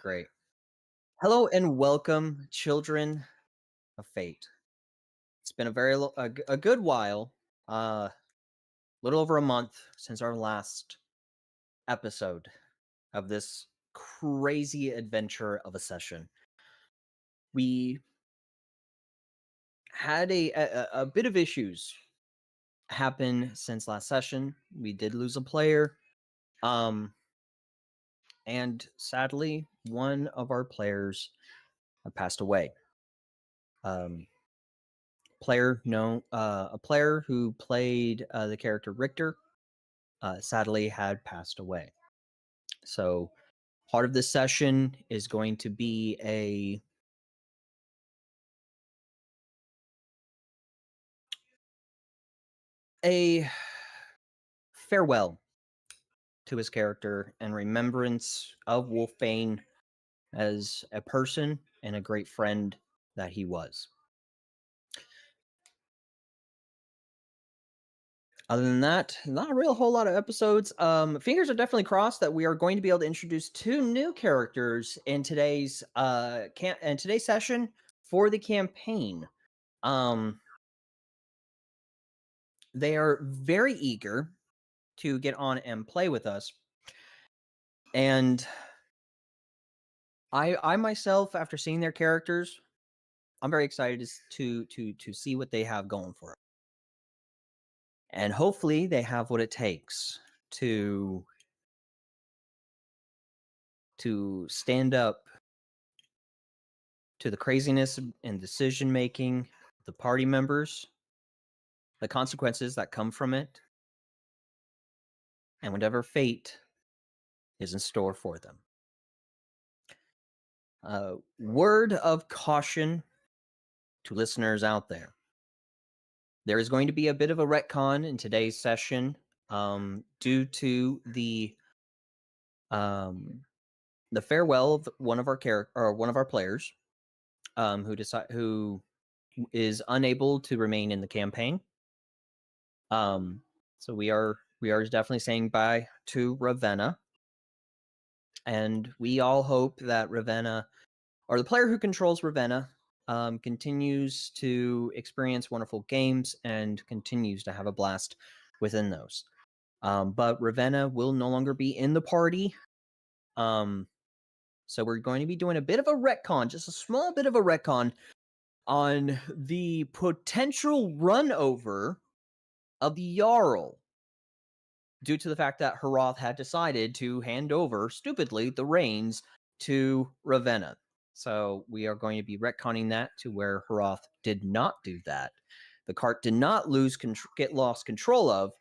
Great. Hello and welcome, children of fate. It's been a good while, little over a month since our last episode of this crazy adventure of a session. We had a bit of issues happen since last session. We did lose a player, and sadly, one of our players passed away. A player who played the character Richter sadly had passed away. So part of this session is going to be a farewell to his character and remembrance of WolfBane as a person and a great friend that he was. Other than that, not a real whole lot of episodes. Fingers are definitely crossed that we are going to be able to introduce two new characters in today's today's session for the campaign. They are very eager to get on and play with us, and I myself, after seeing their characters, I'm very excited to see what they have going for it. And hopefully they have what it takes to stand up to the craziness and decision making of the party members, the consequences that come from it, and whatever fate is in store for them. Word of caution to listeners out there. There is going to be a bit of a retcon in today's session due to the farewell of one of our players who is unable to remain in the campaign. So we are definitely saying bye to Ravenna, and we all hope that Ravenna, or the player who controls Ravenna, continues to experience wonderful games and continues to have a blast within those. But Ravenna will no longer be in the party. So we're going to be doing a bit of a retcon, just a small bit of a retcon on the potential run over of the Jarl, due to the fact that Hroth had decided to hand over, stupidly, the reins to Ravenna. So we are going to be retconning that to where Hroth did not do that. The cart did not get lost control of,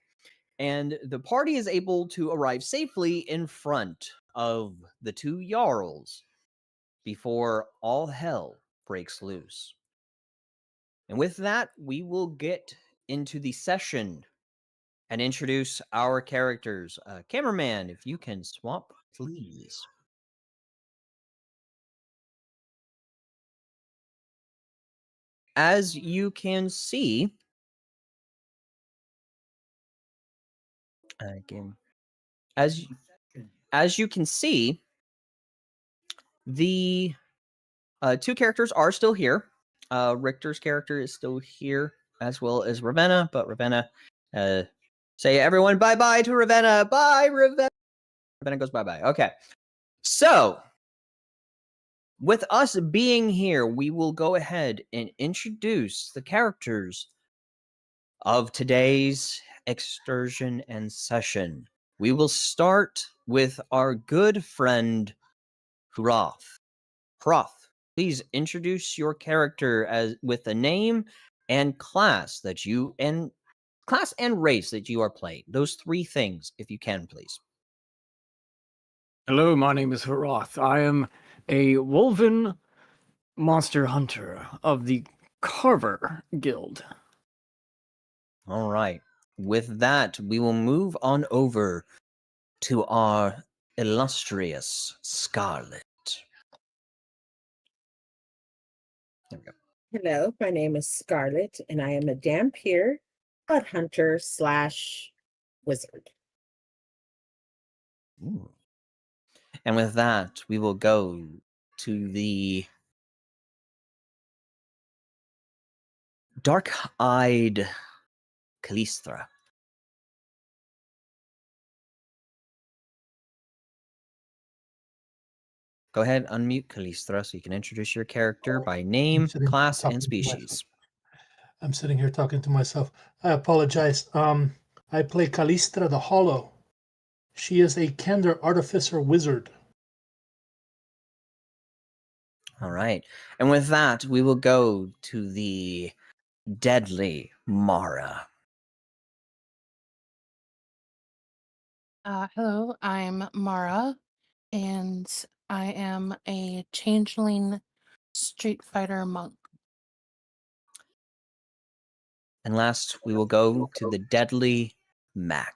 and the party is able to arrive safely in front of the two Jarls before all hell breaks loose. And with that, we will get into the session and introduce our characters. Cameraman, if you can swap, please. As you can see, again, as you can see, the two characters are still here. Richter's character is still here, as well as Ravenna, but Ravenna, say everyone bye-bye to Ravenna. Bye, Ravenna. Ravenna goes bye-bye. Okay. So, with us being here, we will go ahead and introduce the characters of today's excursion and session. We will start with our good friend, Hroth. Hroth, please introduce your character as with a name and class that you and race that you are playing. Those three things, if you can, please. Hello, my name is Hroth. I am a Wolven monster hunter of the Carver Guild. All right. With that, we will move on over to our illustrious Scarlet. There we go. Hello, my name is Scarlet, and I am a Dampier, blood hunter / wizard. Ooh. And with that, we will go to the dark-eyed Callistra. Go ahead, unmute Callistra so you can introduce your character by name, class, and species. I'm sitting here talking to myself. I apologize. I play Callistra the Hollow. She is a Kender Artificer Wizard. All right. And with that, we will go to the deadly Mara. Hello, I'm Mara, and I am a changeling Street Fighter monk. And last, we will go to the deadly Mac.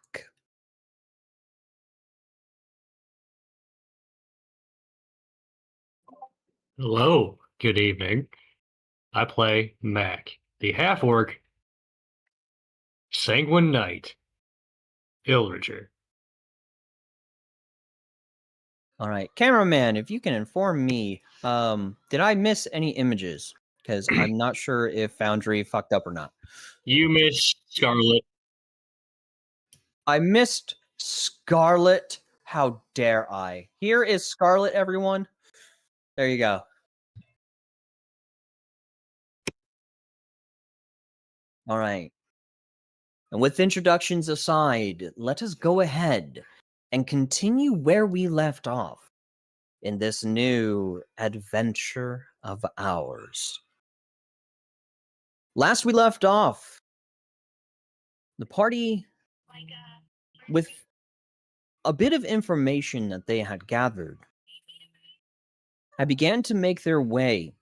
Hello, good evening. I play Mac, the half-orc Sanguine Knight, Illager. All right, cameraman, if you can inform me, did I miss any images? Because I'm not sure if Foundry fucked up or not. You miss Scarlet. I missed Scarlet. How dare I? Here is Scarlet, everyone. There you go. All right. And with introductions aside, let us go ahead and continue where we left off in this new adventure of ours. Last we left off, the party, with a bit of information that they had gathered, had began to make their way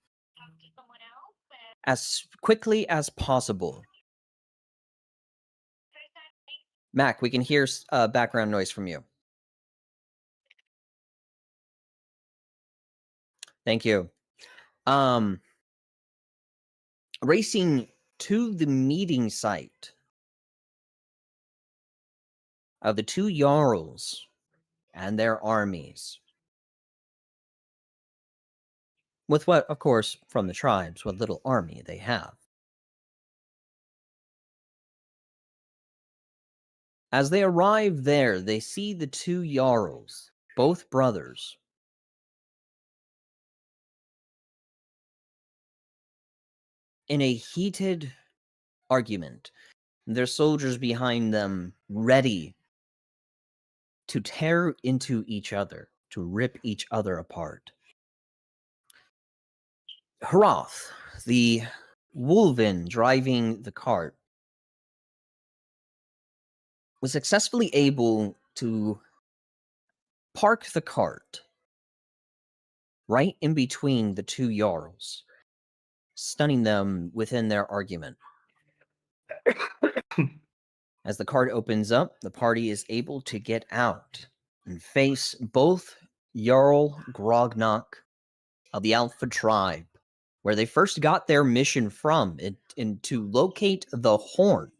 as quickly as possible. Mac, we can hear background noise from you. Thank you. Racing to the meeting site of the two Jarls and their armies. With what, of course, from the tribes, what little army they have. As they arrive there, they see the two Jarls, both brothers, in a heated argument. Their soldiers behind them ready to tear into each other, to rip each other apart. Hroth, the Wolven driving the cart, was successfully able to park the cart right in between the two Jarls, stunning them within their argument. As the cart opens up, the party is able to get out and face both Jarl Grognak of the Alpha tribe, where they first got their mission from, to locate the horn,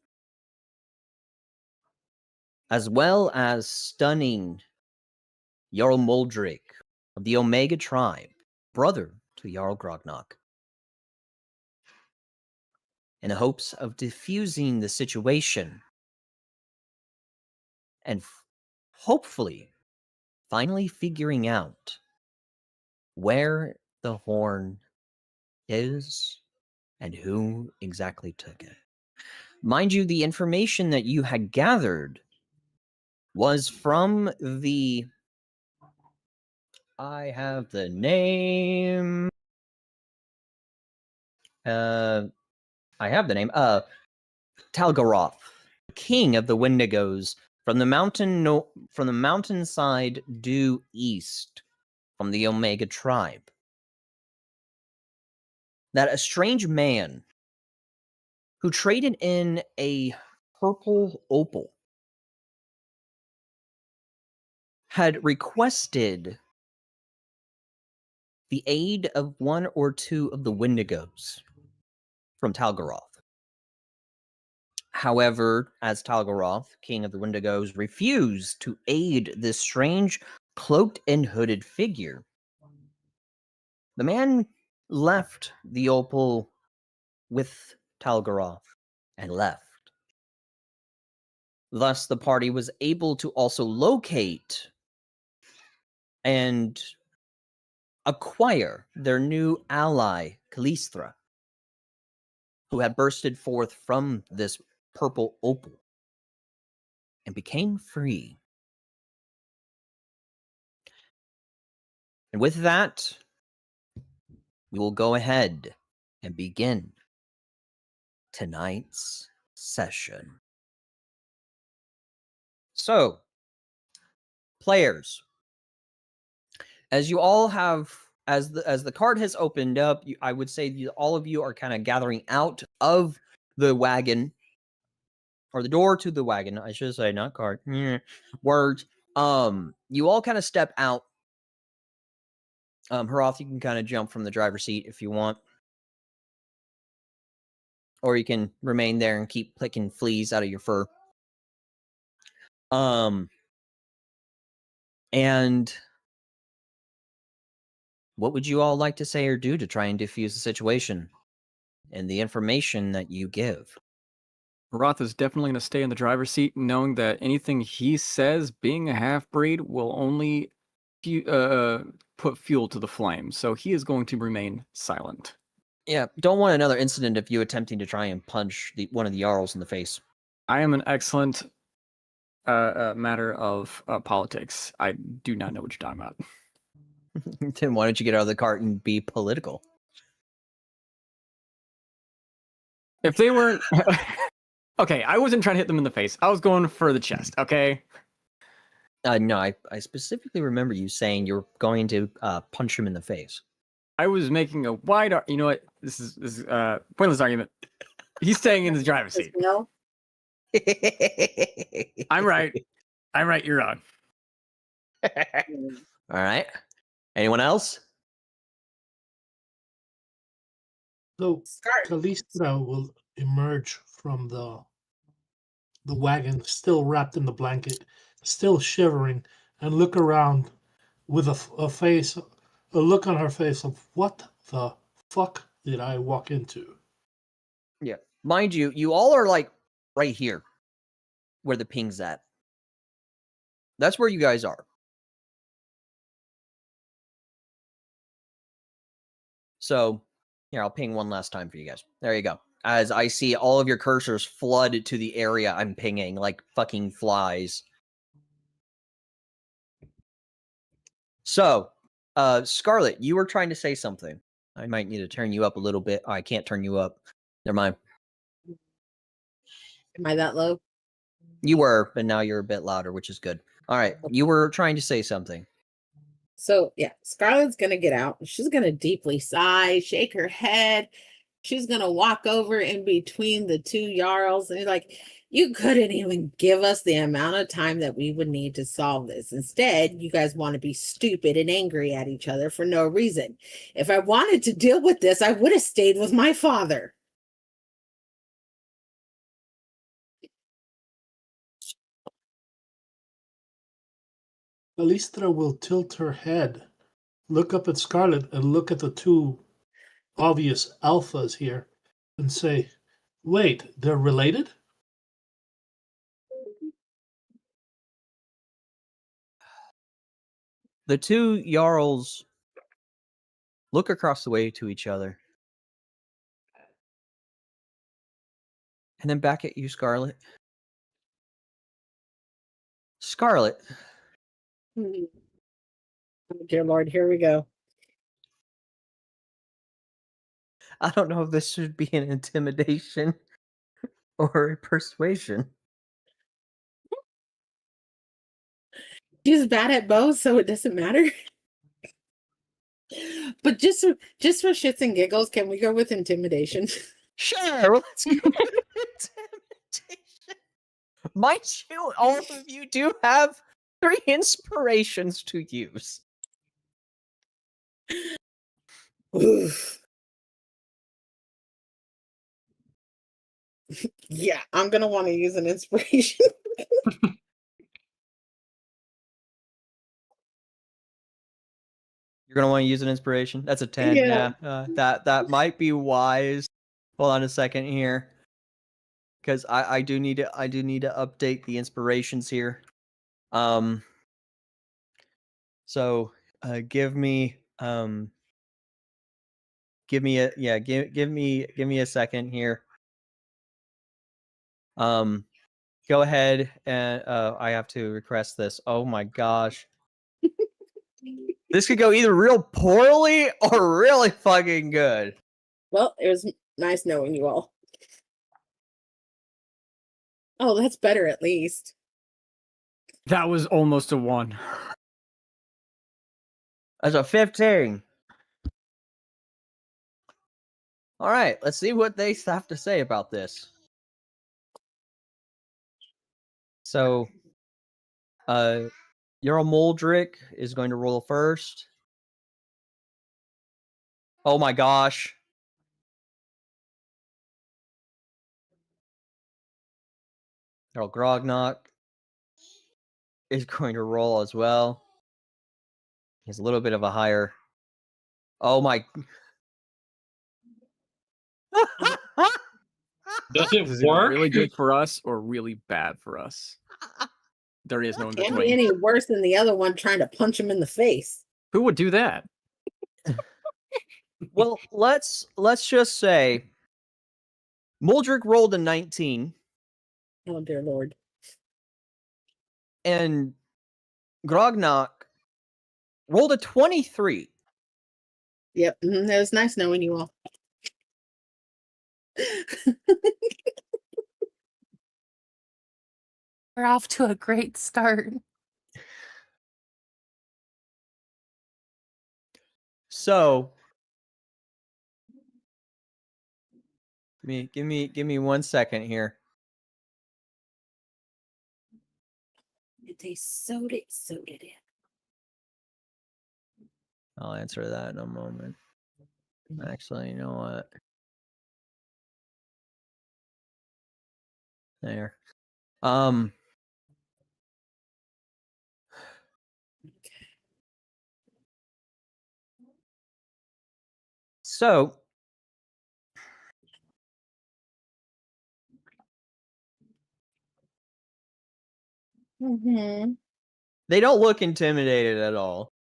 as well as stunning Jarl Moldrick of the Omega tribe, brother to Jarl Grognak, in the hopes of diffusing the situation and hopefully finally figuring out where the horn is and who exactly took it. Mind you, the information that you had gathered was from the... I have the name... Talgaroth, king of the Wendigos, from the mountainside due east from the Omega tribe. That a strange man who traded in a purple opal had requested the aid of one or two of the Wendigos from Talgaroth. However, as Talgaroth, king of the Wendigos, refused to aid this strange cloaked and hooded figure. The man left the opal with Talgaroth and left. Thus, the party was able to also locate and acquire their new ally, Calistra, who had bursted forth from this purple opal and became free. And with that, we will go ahead and begin tonight's session. So, players, as you all have, as the card has opened up, I would say all of you are kind of gathering out of the wagon, or the door to the wagon, I should say, not card. Words. You all kind of step out. Heroth, you can kind of jump from the driver's seat if you want. Or you can remain there and keep picking fleas out of your fur. And what would you all like to say or do to try and defuse the situation and the information that you give? Roth is definitely going to stay in the driver's seat, knowing that anything he says, being a half-breed, will only put fuel to the flame. So he is going to remain silent. Yeah, don't want another incident of you attempting to try and punch one of the Jarls in the face. I am an excellent matter of politics. I do not know what you're talking about. Then why don't you get out of the cart and be political? If they weren't... Okay, I wasn't trying to hit them in the face. I was going for the chest, okay? No, I specifically remember you saying you were going to punch him in the face. I was making a wide... You know what? This is pointless argument. He's staying in the driver's seat. No. I'm right. I'm right, you're wrong. All right. Anyone else? So Scarlet. Calistra will emerge from the wagon, still wrapped in the blanket, still shivering, and look around with a look on her face of what the fuck did I walk into? Yeah. Mind you, you all are like right here where the ping's at. That's where you guys are. So, here, I'll ping one last time for you guys. There you go. As I see all of your cursors flood to the area I'm pinging like fucking flies. So, Scarlet, you were trying to say something. I might need to turn you up a little bit. Oh, I can't turn you up. Never mind. Am I that low? You were, but now you're a bit louder, which is good. All right, you were trying to say something. So yeah, Scarlett's gonna get out. She's gonna deeply sigh, shake her head. She's gonna walk over in between the two Jarls and like, you couldn't even give us the amount of time that we would need to solve this. Instead, you guys want to be stupid and angry at each other for no reason. If I wanted to deal with this, I would have stayed with my father. Calistra will tilt her head, look up at Scarlet, and look at the two obvious alphas here, and say, wait, they're related? The two Jarls look across the way to each other. And then back at you, Scarlet. Scarlet, Oh, dear Lord, here we go. I don't know if this should be an intimidation or a persuasion. She's bad at both, so it doesn't matter. But just for shits and giggles, can we go with intimidation? Sure, let's go with intimidation. Mind you, all of you do have 3 inspirations to use. Oof. Yeah, I'm gonna want to use an inspiration. You're gonna want to use an inspiration. That's a 10. Yeah. That might be wise. Hold on a second here, because I do need to update the inspirations here. So give me give me a second here. Go ahead and I have to request this. Oh my gosh. This could go either real poorly or really fucking good. Well, it was nice knowing you all. Oh, that's better at least. That was almost a 1. That's a 15. All right, let's see what they have to say about this. So, Earl Moldrick is going to roll first. Oh my gosh. Earl Grognock is going to roll as well. He's a little bit of a higher. Oh my. Does This it is either work? really good for us or really bad for us. There is no in Can't be between. any worse than the other one trying to punch him in the face. Who would do that? Well, let's just say Moldrick rolled a 19 Oh dear Lord. and Grognock rolled a 23. Yep. It was nice knowing you all. We're off to a great start. So, give me 1 second here. They sewed it in. I'll answer that in a moment. Actually, you know what? There. So, Mm-hmm. they don't look intimidated at all.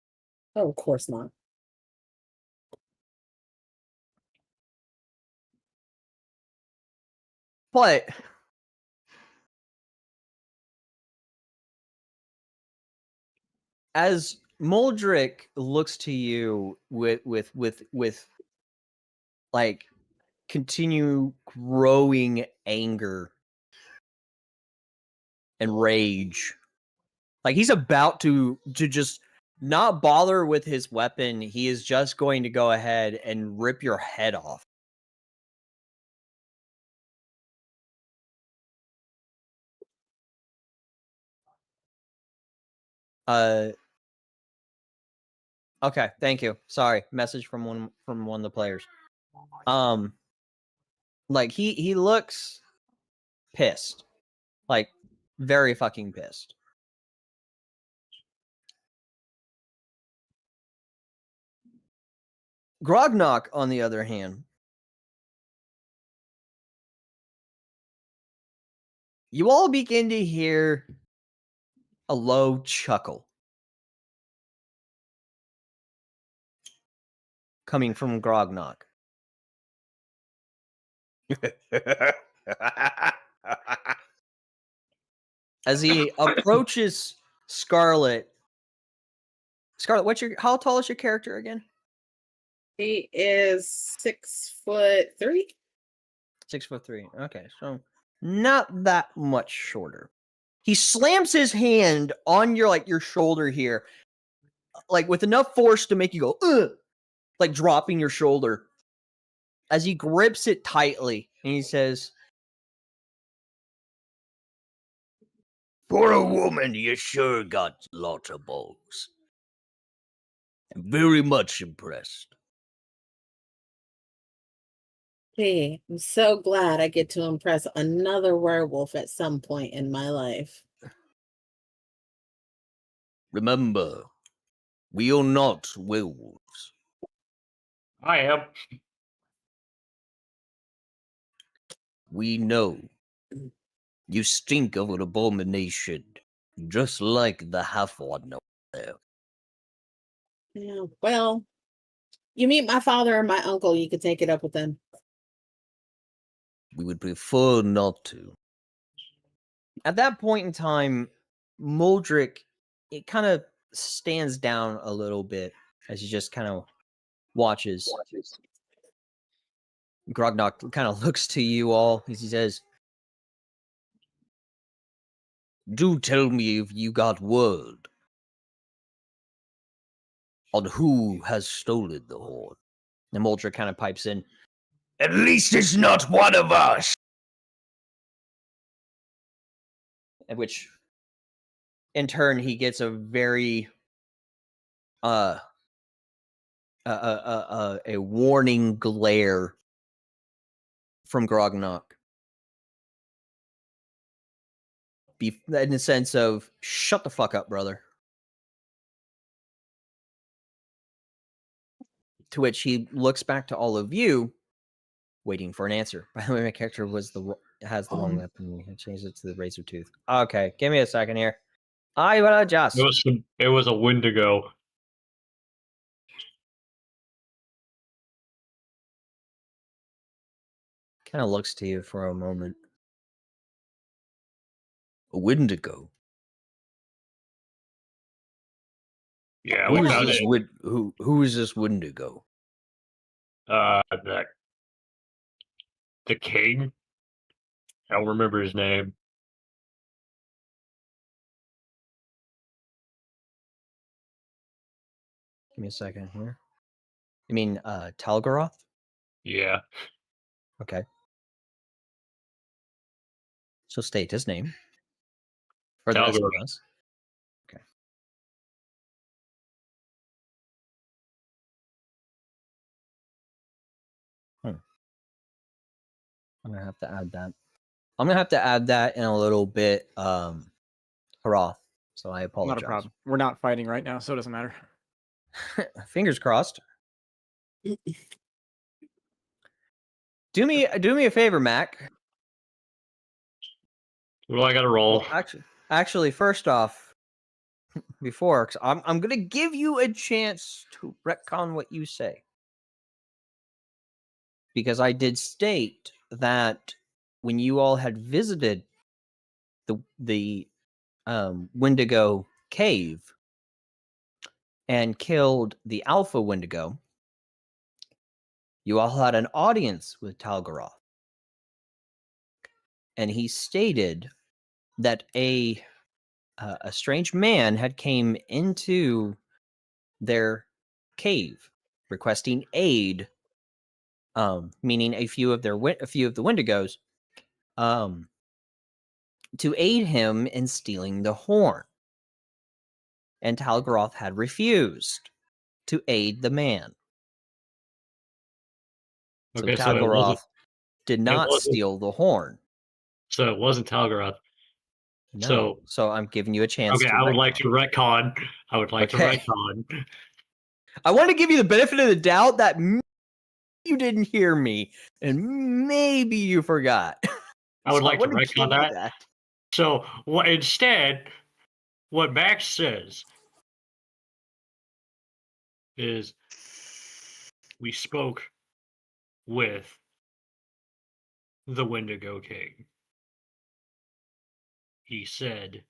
Oh, of course not. But as Moldrick looks to you with like continue growing anger and rage, like he's about to just not bother with his weapon. He is just going to go ahead and rip your head off. Okay, thank you. Sorry, message from one of the players. Like he looks pissed, like very fucking pissed. Grognock, on the other hand, you all begin to hear a low chuckle coming from Grognock. As he approaches Scarlet. Scarlet, how tall is your character again? He is 6'3". 6'3". Okay, so not that much shorter. He slams his hand on your shoulder here, like with enough force to make you go, ugh, like dropping your shoulder. As he grips it tightly, and he says, "For a woman, you sure got lots of balls. I'm very much impressed." Hey, I'm so glad I get to impress another werewolf at some point in my life. Remember, We are not werewolves. I am. We know. You stink of an abomination, just like the half-one over there. Yeah, well, you meet my father or my uncle, you could take it up with them. We would prefer not to. At that point in time, Muldrick, it kind of stands down a little bit as he just kind of watches. Grognak kind of looks to you all as he says, do tell me if you got word on who has stolen the horn. And Muldrick kind of pipes in, at least it's not one of us. At which, in turn, he gets a very a warning glare from Grognak. In the sense of, shut the fuck up, brother. To which he looks back to all of you, waiting for an answer. By the way, my character has the wrong weapon. I changed it to the razor tooth. Okay, give me a second here. I will adjust. It was a Wendigo. Kind of looks to you for a moment. A Wendigo. Yeah, Who we is found this it. who is this Wendigo? The king. I don't remember his name. Give me a second here. You mean Talgaroth? Yeah. Okay. So state his name for the rest of Talgaroth. us. Okay. I'm gonna have to add that. I'm gonna have to add that in a little bit, Haroth. So I apologize. Not a problem. We're not fighting right now, so it doesn't matter. Fingers crossed. Do me a favor, Mac. Well, I got to roll. Well, actually, first off, before, 'cause I'm gonna give you a chance to retcon what you say, because I did state that when you all had visited the Wendigo cave and killed the Alpha Wendigo, you all had an audience with Talgaroth, and he stated that a strange man had came into their cave requesting aid, meaning a few of the Wendigos, to aid him in stealing the horn, and Talgaroth had refused to aid the man. So Okay, so Talgaroth did not wasn't- steal the horn. So it wasn't Talgaroth. No. So I'm giving you a chance. Okay, to I would retcon. like to retcon. I would like to retcon. I want to give you the benefit of the doubt that you didn't hear me, and maybe you forgot. I would So like to wanna give you retcon that. So instead, what Max says is we spoke with the Wendigo King. He said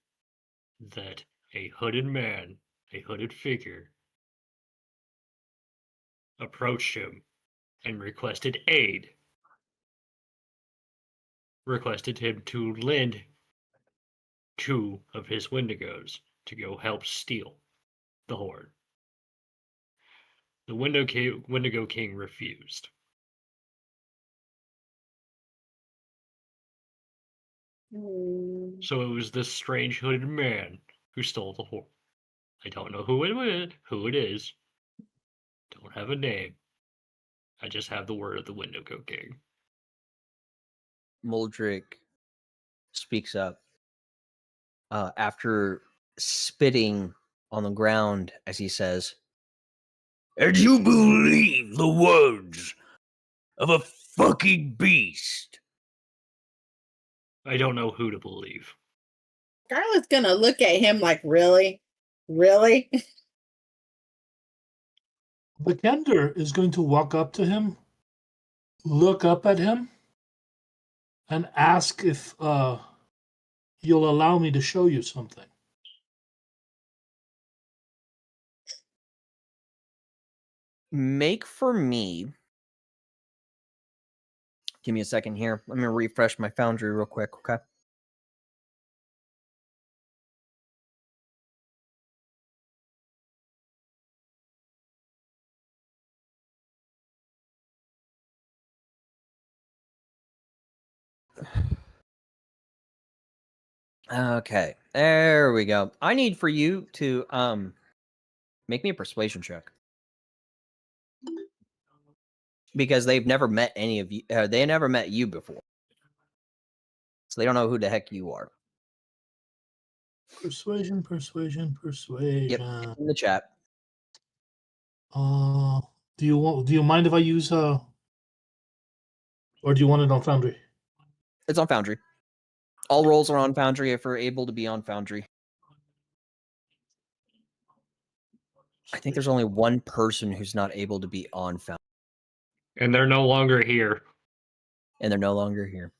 that a hooded man, a hooded figure, approached him and requested aid. Requested him to lend 2 of his Wendigos to go help steal the horn. The Wendigo King refused. So it was this strange hooded man who stole the horn. I don't know who it is. Don't have a name. I just have the word of the Wendigo King. Muldrick speaks up after spitting on the ground as he says, "And you believe the words of a fucking beast?" I don't know who to believe. Scarlett's gonna look at him like, really? Really? Vikander is going to walk up to him, look up at him, and ask if you'll allow me to show you something. Make for me. Give me a second here. Let me refresh my foundry real quick, okay? Okay, there we go. I need for you to make me a persuasion check. Because they've never met any of you. They never met you before. So they don't know who the heck you are. Persuasion. Yep, in the chat. Do you mind if I use or do you want it on Foundry? It's on Foundry. All rolls are on Foundry if we're able to be on Foundry. I think there's only one person who's not able to be on Foundry. And they're no longer here. And they're no longer here.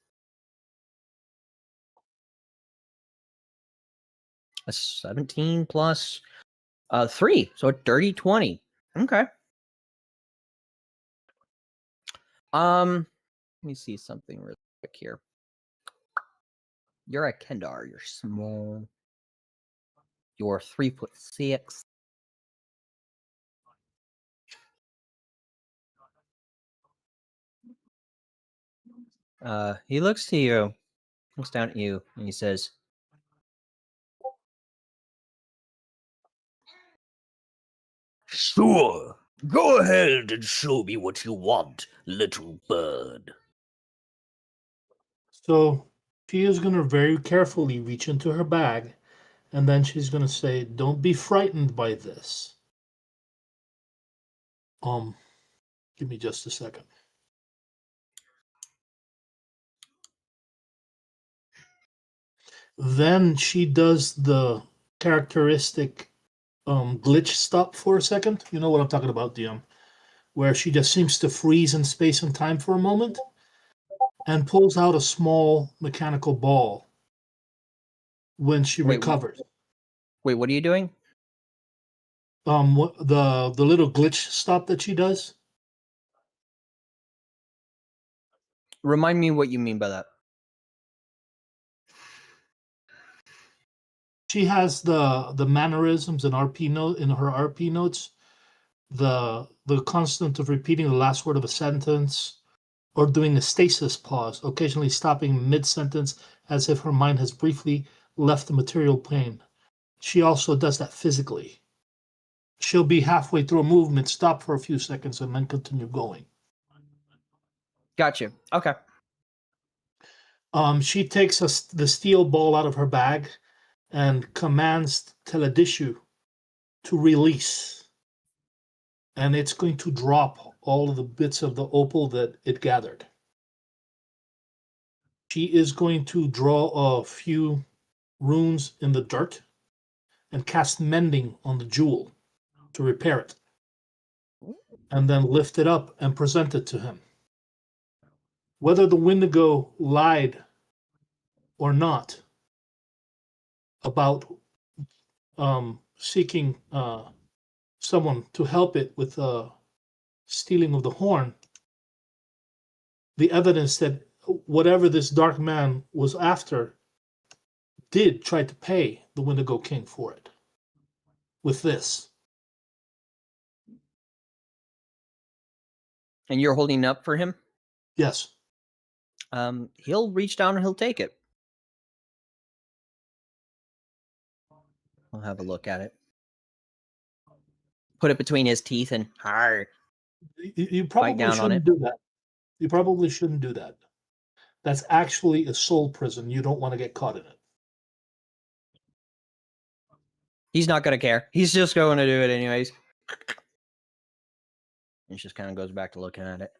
A 17 plus 3. So a dirty 20. Okay. Let me see something real quick here. You're a Kendar. You're small. You're 3'6". He looks to you, looks down at you, and he says, "Sure. Go ahead and show me what you want, little bird." So she is going to very carefully reach into her bag, and then she's going to say, "Don't be frightened by this." Give me just a second. Then she does the characteristic glitch stop for a second. You know what I'm talking about, DM, where she just seems to freeze in space and time for a moment, and pulls out a small mechanical ball when she Wait, recovers. Wait, what are you doing? What the little glitch stop that she does? Remind me what you mean by that. She has the mannerisms in RP note in her RP notes, the constant of repeating the last word of a sentence, or doing a stasis pause, occasionally stopping mid-sentence as if her mind has briefly left the material plane. She also does that physically. She'll be halfway through a movement, stop for a few seconds, and then continue going. Gotcha. Okay. She takes the steel ball out of her bag and commands Teledishu to release. And it's going to drop all of the bits of the opal that it gathered. She is going to draw a few runes in the dirt and cast mending on the jewel to repair it. And then lift it up and present it to him. Whether the Wendigo lied or not about seeking someone to help it with stealing of the horn, the evidence that whatever this dark man was after did try to pay the Wendigo King for it with this. And you're holding up for him? Yes. He'll reach down and he'll take it. I'll have a look at it. Put it between his teeth and You probably down on shouldn't it. do that. You probably shouldn't do that. That's actually a soul prison. You don't want to get caught in it. He's not going to care. He's just going to do it anyways. He just kind of goes back to looking at it.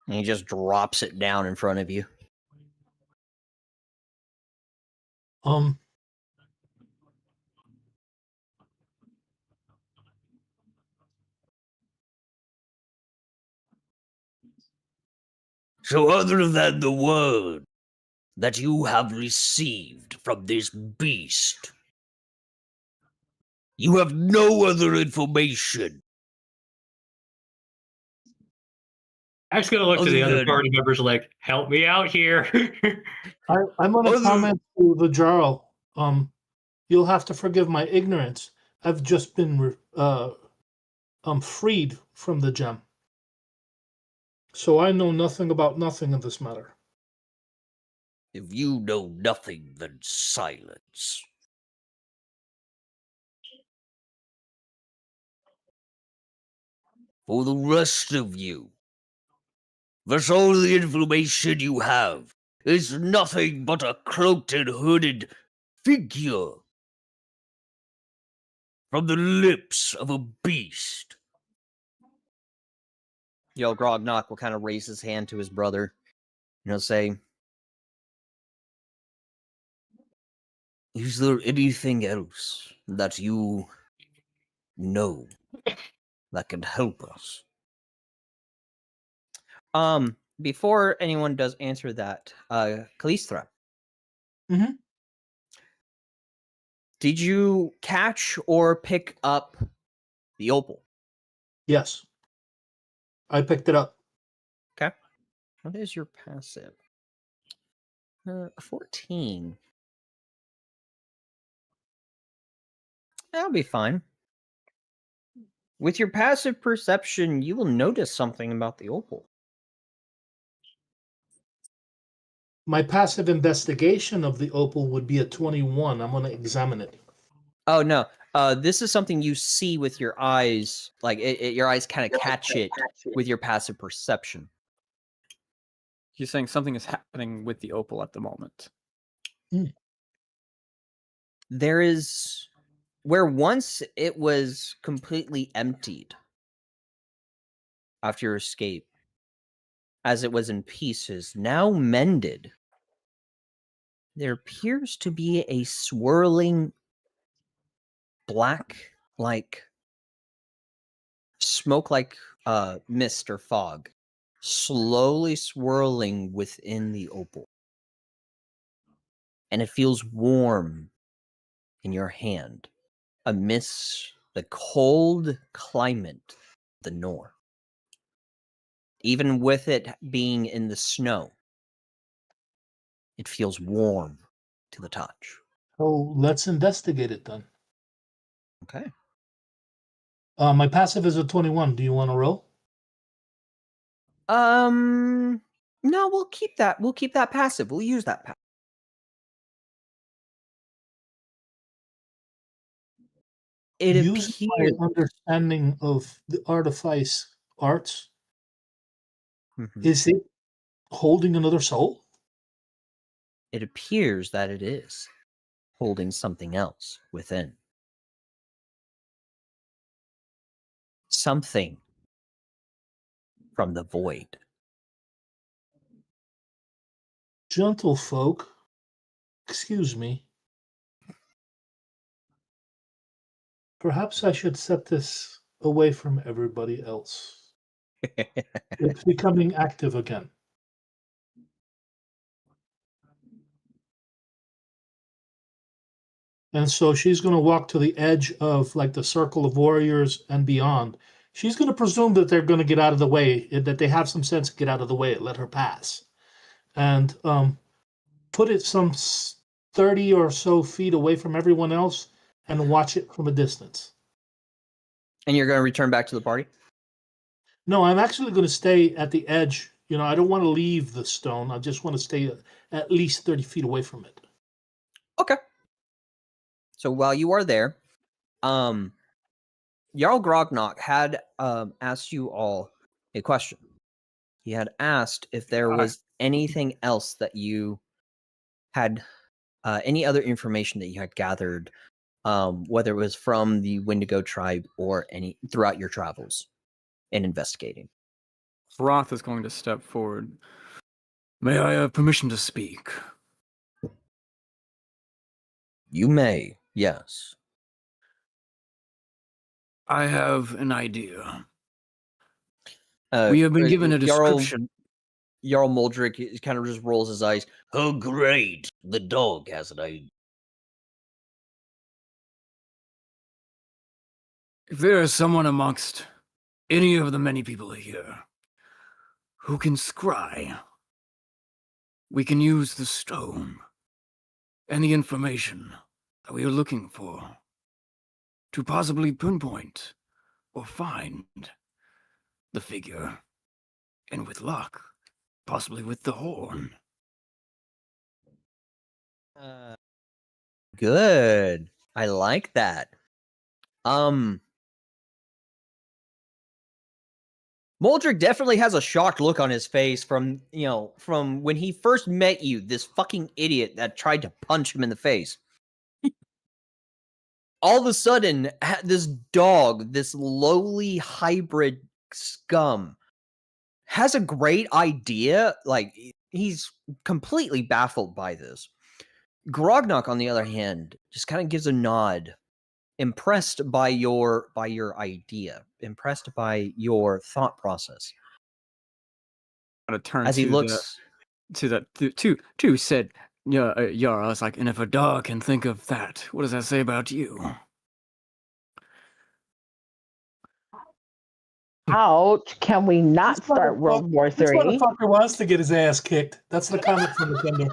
And he just drops it down in front of you. So other than the word that you have received from this beast, you have no other information. I'm just gonna look to Other the other than- party members like, help me out here. I'm going to comment to the Jarl. You'll have to forgive my ignorance. I've just been freed from the gem, so I know nothing about nothing in this matter. If you know nothing, then silence. For the rest of you, that's all the information you have. Is nothing but a cloaked and hooded figure from the lips of a beast. Yo, Grognock will kind of raise his hand to his brother, and he'll say, is there anything else that you know that can help us? Before anyone does answer that, Kalistra. Mhm. Did you catch or pick up the opal? Yes, I picked it up. Okay. What is your passive? 14. That'll be fine. With your passive perception, you will notice something about the opal. My passive investigation of the opal would be a 21. I'm going to examine it. Oh, no. This is something you see with your eyes. Like, your eyes kind of catch it with your passive perception. He's saying something is happening with the opal at the moment. There is... Where once it was completely emptied after your escape, as it was in pieces, now mended, there appears to be a swirling black, like smoke, like mist or fog, slowly swirling within the opal. And it feels warm in your hand amidst the cold climate of the north. Even with it being in the snow, it feels warm to the touch. So let's investigate it then. Okay. My passive is a 21. Do you want to roll? No, we'll keep that. We'll keep that passive. We'll use that passive. It Using my appears. understanding of the artifice arts, Mhm. is it holding another soul? It appears that it is holding something else within. Something from the void. Gentlefolk, excuse me. Perhaps I should set this away from everybody else. It's becoming active again. And so she's going to walk to the edge of like the circle of warriors and beyond. She's going to presume that they're going to get out of the way, that they have some sense to get out of the way, let her pass. And put it some 30 or so feet away from everyone else and watch it from a distance. And you're going to return back to the party? No, I'm actually going to stay at the edge. You know, I don't want to leave the stone. I just want to stay at least 30 feet away from it. Okay. So while you are there, Jarl Grognock had asked you all a question. He had asked if there was anything else that you had any other information that you had gathered, whether it was from the Wendigo tribe or any throughout your travels and investigating. Roth is going to step forward. May I have permission to speak? You may, yes. I have an idea. We have been given a description. Jarl Muldrick kind of just rolls his eyes. Oh, great! The dog has an idea. If there is someone amongst any of the many people here who can scry, we can use the stone and the information that we are looking for to possibly pinpoint or find the figure, and with luck, possibly with the horn. Good. I like that. Muldrick definitely has a shocked look on his face from when he first met you, this fucking idiot that tried to punch him in the face. All of a sudden, this dog, this lowly hybrid scum, has a great idea. Like, he's completely baffled by this. Grognok, on the other hand, just kind of gives a nod, impressed by your idea, impressed by your thought process. I'm gonna turn As he looks to said, yeah, I was like, and if a dog can think of that, what does that say about you? Ouch! Can we not start World War This III? motherfucker wants to get his ass kicked. That's the comment from the Nintendo.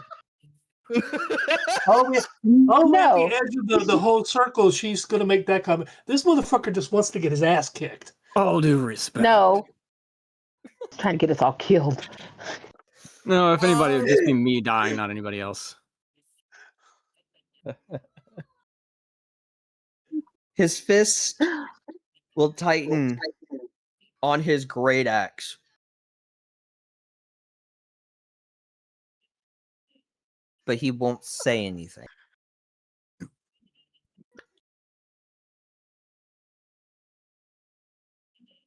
All the way at the edge of the whole circle, she's going to make that comment. This motherfucker just wants to get his ass kicked. All due respect. No. He's trying to get us all killed. No, if anybody, it'd just be me dying, not anybody else. His fist will tighten on his great axe. But he won't say anything.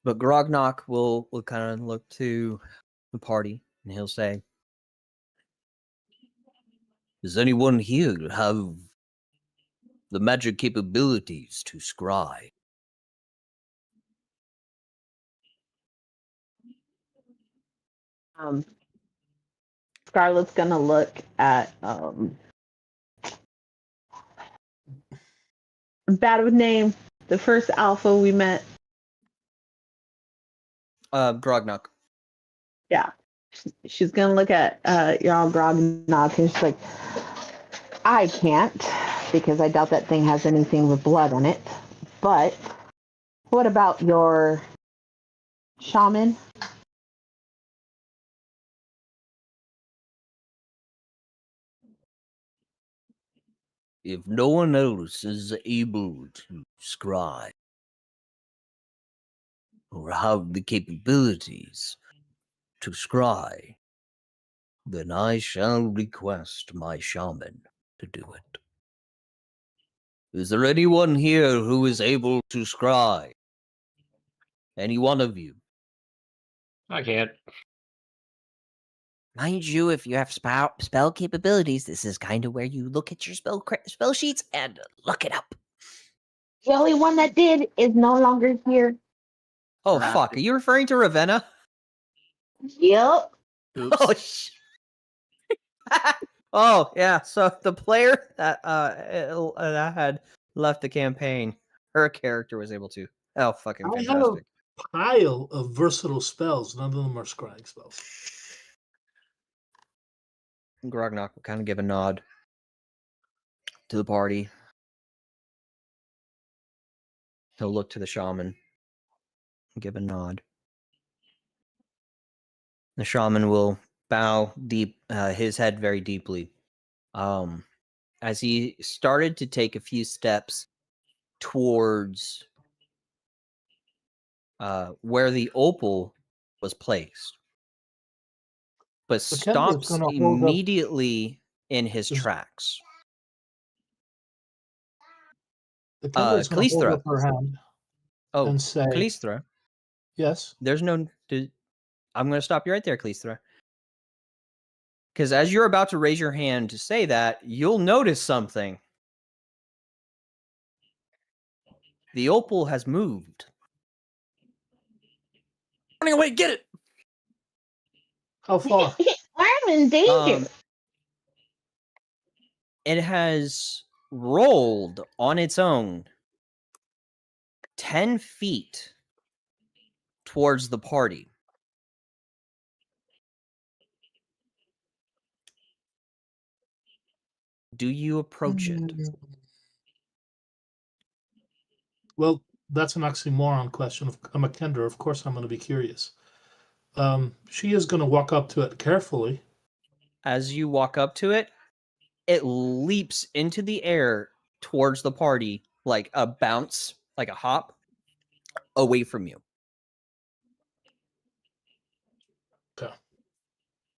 But Grognok will kind of look to the party and he'll say, does anyone here have the magic capabilities to scry? Scarlett's gonna look at bad with name, the first alpha we met. Grognok. Yeah. She's gonna look at Jarl Grognok and she's like, I can't, because I doubt that thing has anything with blood on it. But what about your shaman? If no one else is able to scry or have the capabilities to scry, then I shall request my shaman to do it. Is there anyone here who is able to scry? Any one of you? I can't. Mind you, if you have spell capabilities, this is kind of where you look at your spell sheets and look it up. The only one that did is no longer here. Oh, fuck. Are you referring to Ravenna? Yep. Oops. Oh, oh, yeah. So the player that had left the campaign, her character was able to. Oh, fucking I have fantastic. a pile of versatile spells. None of them are scrying spells. Grognok will kind of give a nod to the party. He'll look to the shaman and give a nod. The shaman will bow his head very deeply. As he started to take a few steps towards where the opal was placed, but The candle's stops gonna hold up. immediately in his tracks. The Kendra is going to hold Callistra. up her hand and say, Callistra. Yes. There's no. I'm going to stop you right there, Callistra. Because as you're about to raise your hand to say that, you'll notice something. The opal has moved. Running away, get it! How far? I'm in danger. It has rolled on its own 10 feet towards the party. Do you approach it? Well, that's an oxymoron question. I'm a Kendra. Of course, I'm going to be curious. She is going to walk up to it carefully. As you walk up to it, it leaps into the air towards the party like a bounce, like a hop, away from you. Okay.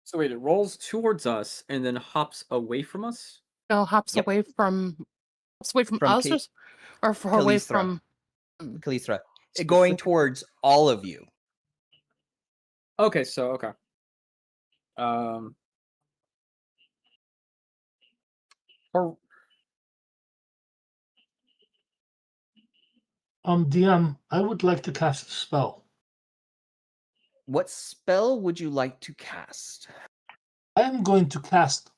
So wait, it rolls towards us and then hops away from us? No, hops Yep. away from From us, or away from Callistra. Going towards all of you. Okay, so okay. Or DM, I would like to cast a spell. What spell would you like to cast? I am going to cast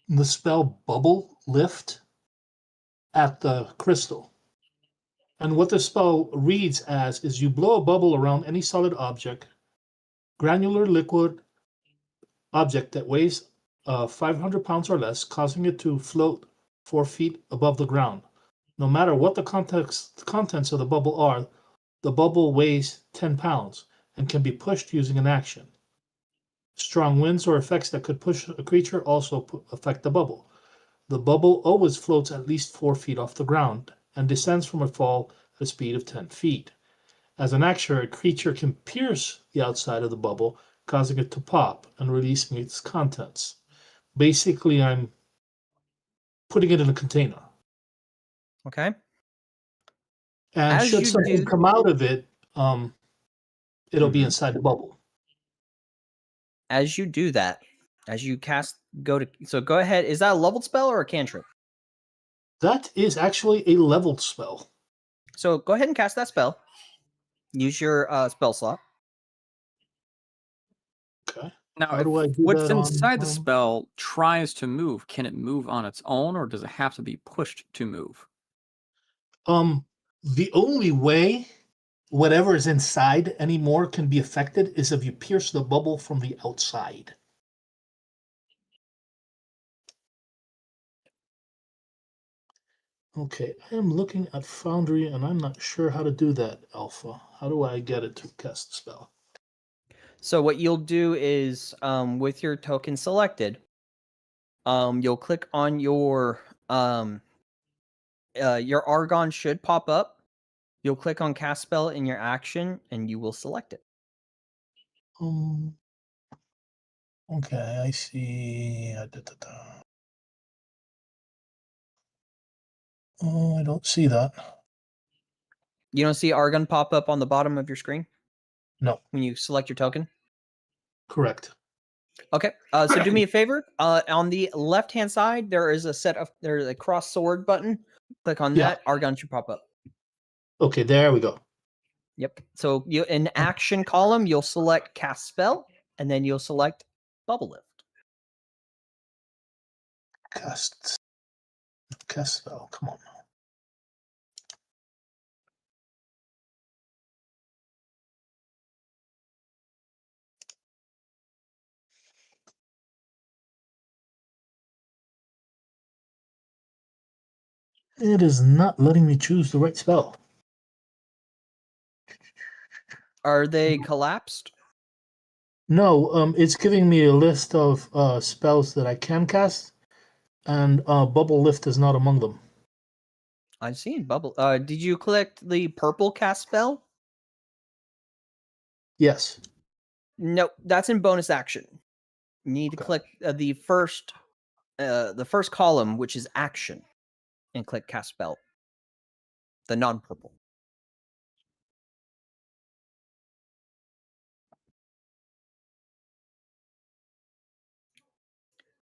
the spell Bubble Lift at the crystal. And what the spell reads as is you blow a bubble around any solid object, granular liquid object that weighs 500 pounds or less, causing it to float 4 feet above the ground. No matter what the contents of the bubble are, the bubble weighs 10 pounds and can be pushed using an action. Strong winds or effects that could push a creature also affect the bubble. The bubble always floats at least 4 feet off the ground and descends from a fall at a speed of 10 feet. As an action, a creature can pierce the outside of the bubble, causing it to pop and releasing its contents. Basically, I'm putting it in a container. Okay. And As should you something do- come out of it, it'll be Mhm. inside the bubble. As you do that, as you cast, go ahead. Is that a leveled spell or a cantrip? That is actually a leveled spell. So go ahead and cast that spell. Use your spell slot. Okay. now, How if do I do what's that on, inside the spell tries to move, can it move on its own, or does it have to be pushed to move? The only way whatever is inside anymore can be affected is if you pierce the bubble from the outside. Okay, I am looking at Foundry and I'm not sure how to do that, Alpha. How do I get it to cast the spell? So what you'll do is, with your token selected, you'll click on your Argon should pop up. You'll click on cast spell in your action, and you will select it. Okay, I see. Oh, I don't see that. You don't see Argon pop up on the bottom of your screen No, when you select your token? correct. Okay. So do me a favor. On the left-hand side, there's a cross sword button. Click on Yeah. that. Argon should pop up. Okay, there we go. Yep. So you in action column, you'll select cast spell, and then you'll select bubble lift. Cast spell. Come on now. It is not letting me choose the right spell. Are they collapsed? No, it's giving me a list of spells that I can cast, and Bubble Lift is not among them. I see bubble. Did you click the purple cast spell? Yes. No, that's in bonus action. You need to Okay. click the first the first column, which is action, and click cast spell. The non-purple.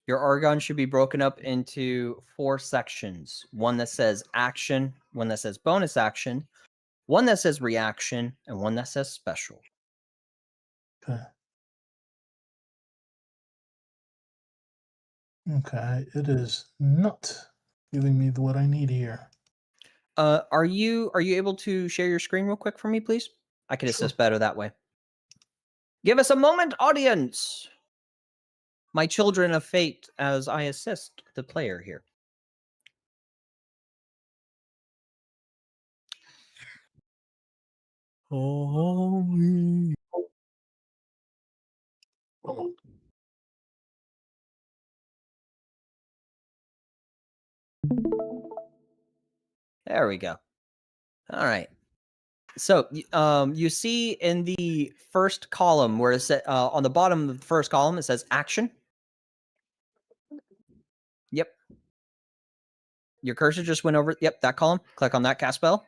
Your Argon should be broken up into 4 sections. One that says action, one that says bonus action, one that says reaction, and one that says special. Okay. Okay, it is not giving me what I need here. Are you able to share your screen real quick for me, please? I can assist better that way. Give us a moment, audience. My children of fate, as I assist the player here. Oh, me. There we go. All right. So, you see in the first column where it's on the bottom of the first column, it says action. Yep. Your cursor just went over. Yep, that column. Click on that cast spell.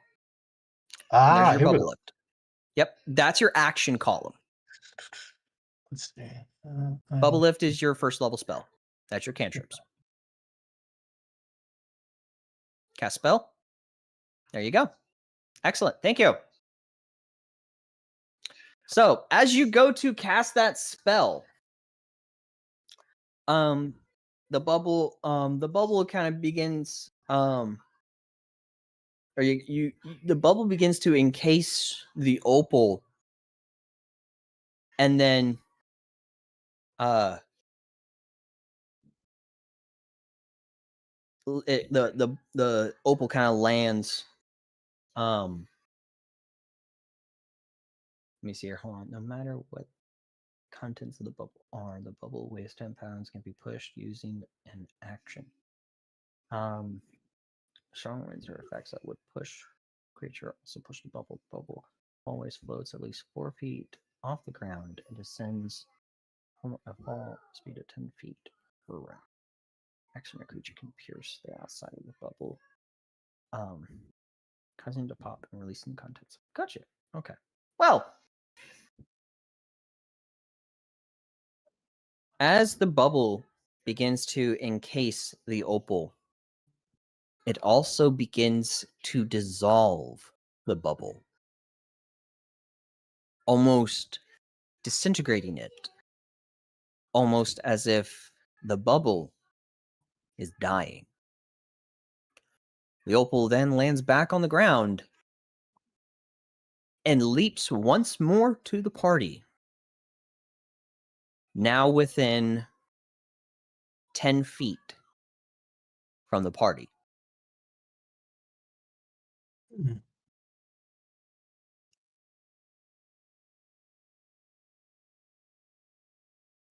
There's your here we bubble go. lift. Yep, that's your action column. Let's see. Bubble lift is your first level spell. That's your cantrips. Cast spell. There you go. Excellent. Thank you. So as you go to cast that spell, the bubble kind of begins, or the bubble begins to encase the opal, and then the opal kind of lands. Let me see here. Hold on. No matter what contents of the bubble are, the bubble weighs 10 pounds, can be pushed using an action. Strong winds or effects that would push creature also push the bubble. Bubble always floats at least 4 feet off the ground and descends from a fall speed of 10 feet per round. Action, a creature can pierce the outside of the bubble, causing it to pop and releasing the contents. Gotcha. Okay. Well, as the bubble begins to encase the opal, it also begins to dissolve the bubble, almost disintegrating it, almost as if the bubble is dying. The opal then lands back on the ground and leaps once more to the party, now within 10 feet from the party. Hmm.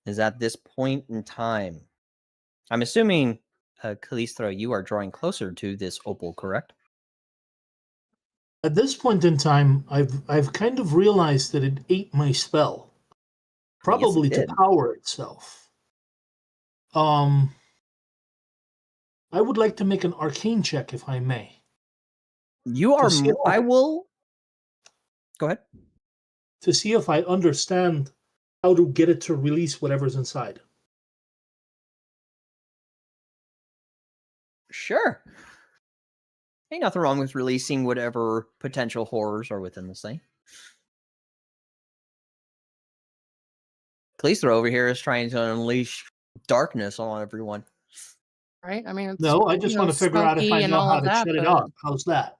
Is at this point in time, I'm assuming, Calistro, you are drawing closer to this opal, correct? At this point in time, I've kind of realized that it ate my spell, probably to did. power itself. I would like to make an arcane check, if I may. You are. see if I- I will. Go ahead. To see if I understand how to get it to release whatever's inside. Sure. Ain't nothing wrong with releasing whatever potential horrors are within this thing. Calistro over here is trying to unleash darkness on everyone. Right? I mean, it's, No, I just want to figure out if smoky I and know all how of to that, shut it but- off. How's that?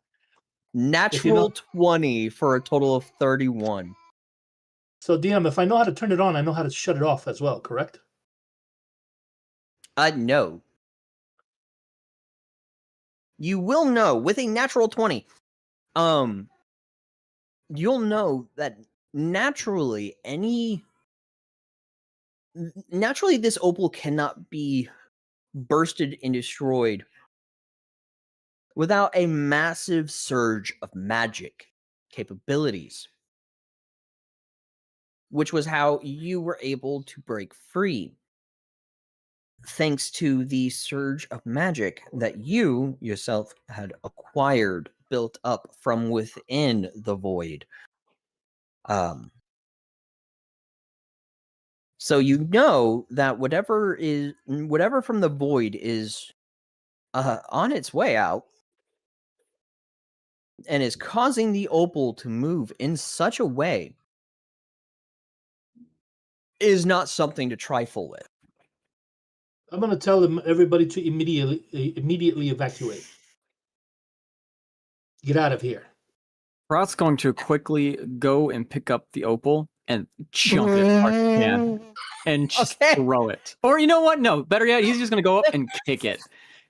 Natural 20 for a total of 31. So, DM, if I know how to turn it on, I know how to shut it off as well, correct? No. You will know with a natural 20. You'll know that naturally this opal cannot be bursted and destroyed without a massive surge of magic capabilities, which was how you were able to break free. thanks to the surge of magic that you yourself had acquired, built up from within the void. So you know that whatever from the void is on its way out and is causing the opal to move in such a way is not something to trifle with. I'm going to tell everybody to immediately evacuate. Get out of here. Roth's going to quickly go and pick up the opal and chunk it as hard as he can and just throw it. Or you know what? No, better yet, he's just going to go up and kick it.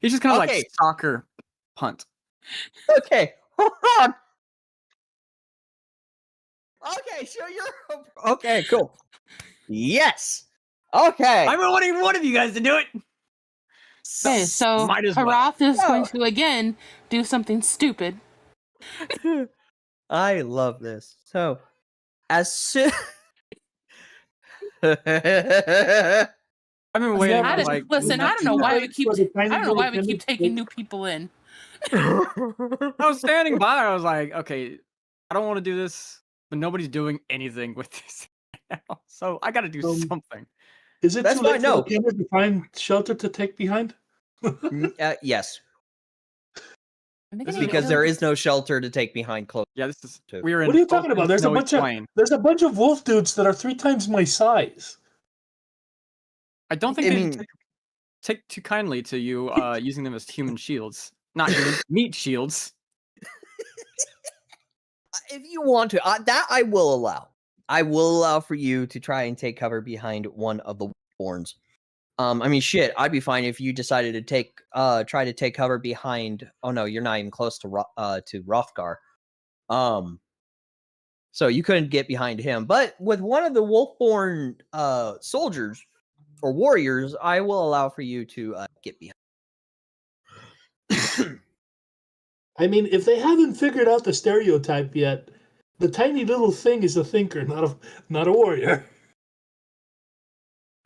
He's just kind of like soccer punt. Okay, hold on. Okay, so you're okay. Cool. Yes. Okay. I'm wanting one of you guys to do it. Okay, so Might as Harath well. is going to again do something stupid. I love this. So, as soon I've been waiting. I Like, listen, I don't know why we keep Tiny taking new people in. I was standing by. I was like, okay, I don't want to do this, but nobody's doing anything with this now, so I got to do something. Is it That's too late fine, no. for the camera to find shelter to take behind? yes, This because there is no shelter to take behind close. Yeah, this is. to. We are in. What are you talking about? There's a snowy bunch of plain. wolf dudes that are 3 times my size. I don't think I they mean- take too kindly to you using them as human shields, not human meat shields. If you want to, that I will allow. I will allow for you to try and take cover behind one of the horns. I mean, shit, I'd be fine if you decided to try to take cover behind. Oh no, you're not even close to Rothgar. So you couldn't get behind him. But with one of the Wolfborn soldiers or warriors, I will allow for you to get behind. I mean, if they haven't figured out the stereotype yet, the tiny little thing is a thinker, not a warrior.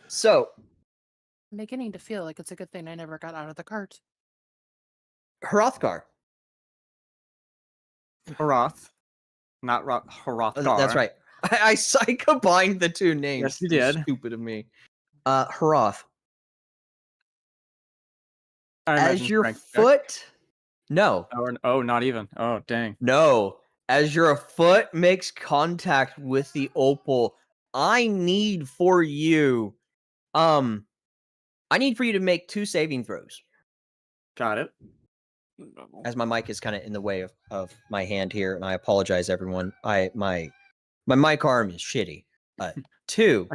So, I'm beginning to feel like it's a good thing I never got out of the cart. Hrothgar. Hroth, not Hrothgar. That's right. I combined the two names. Yes, you did. Stupid of me. Hroth. I As imagine your strength check. foot. No. Oh, not even. Oh, dang. No. As your foot makes contact with the opal, I need for you. I need for you to make 2 saving throws. Got it. As my mic is kind of in the way of my hand here, and I apologize, everyone. My mic arm is shitty. 2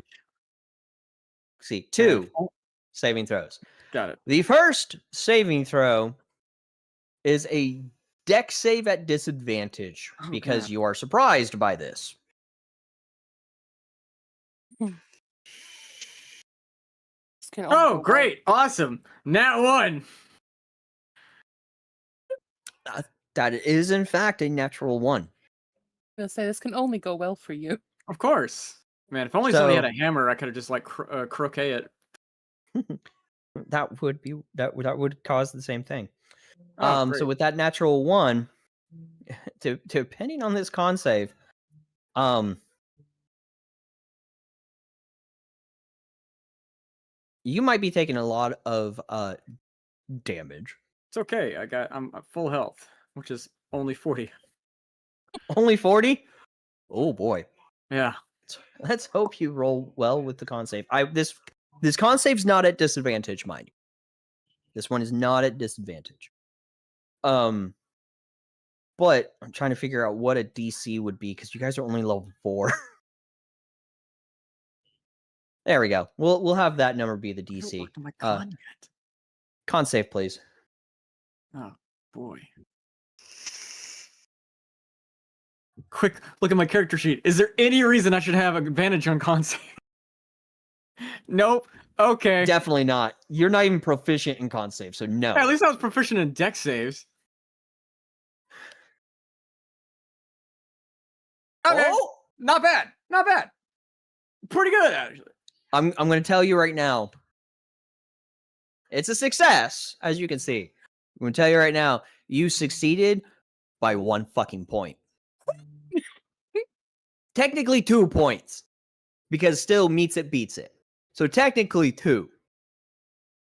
saving throws. Got it. The first saving throw is a dex save at disadvantage because you are surprised by this. Oh, great. Awesome. Nat 1. That is, in fact, a natural 1. I'm gonna say this can only go well for you. Of course. Man, if only somebody had a hammer, I could have just like croquet it. That would cause the same thing. Oh, so with that natural 1, depending on this con save, you might be taking a lot of damage. It's okay. I'm at full health, which is only 40. Only 40? Oh boy. Yeah. Let's hope you roll well with the con save. This con save's not at disadvantage, mind you. This one is not at disadvantage. But I'm trying to figure out what a DC would be because you guys are only level 4. There we go. We'll have that number be the DC. Con save, please. Oh boy. Quick, look at my character sheet. Is there any reason I should have advantage on con save? Nope. Okay. Definitely not. You're not even proficient in con save, so no. At least I was proficient in dex saves. Okay. Oh! Not bad. Not bad. Pretty good, actually. I'm going to tell you right now. It's a success, as you can see. I'm going to tell you right now, you succeeded by 1 fucking point. Technically 2 points, because still meets it, beats it. So technically 2.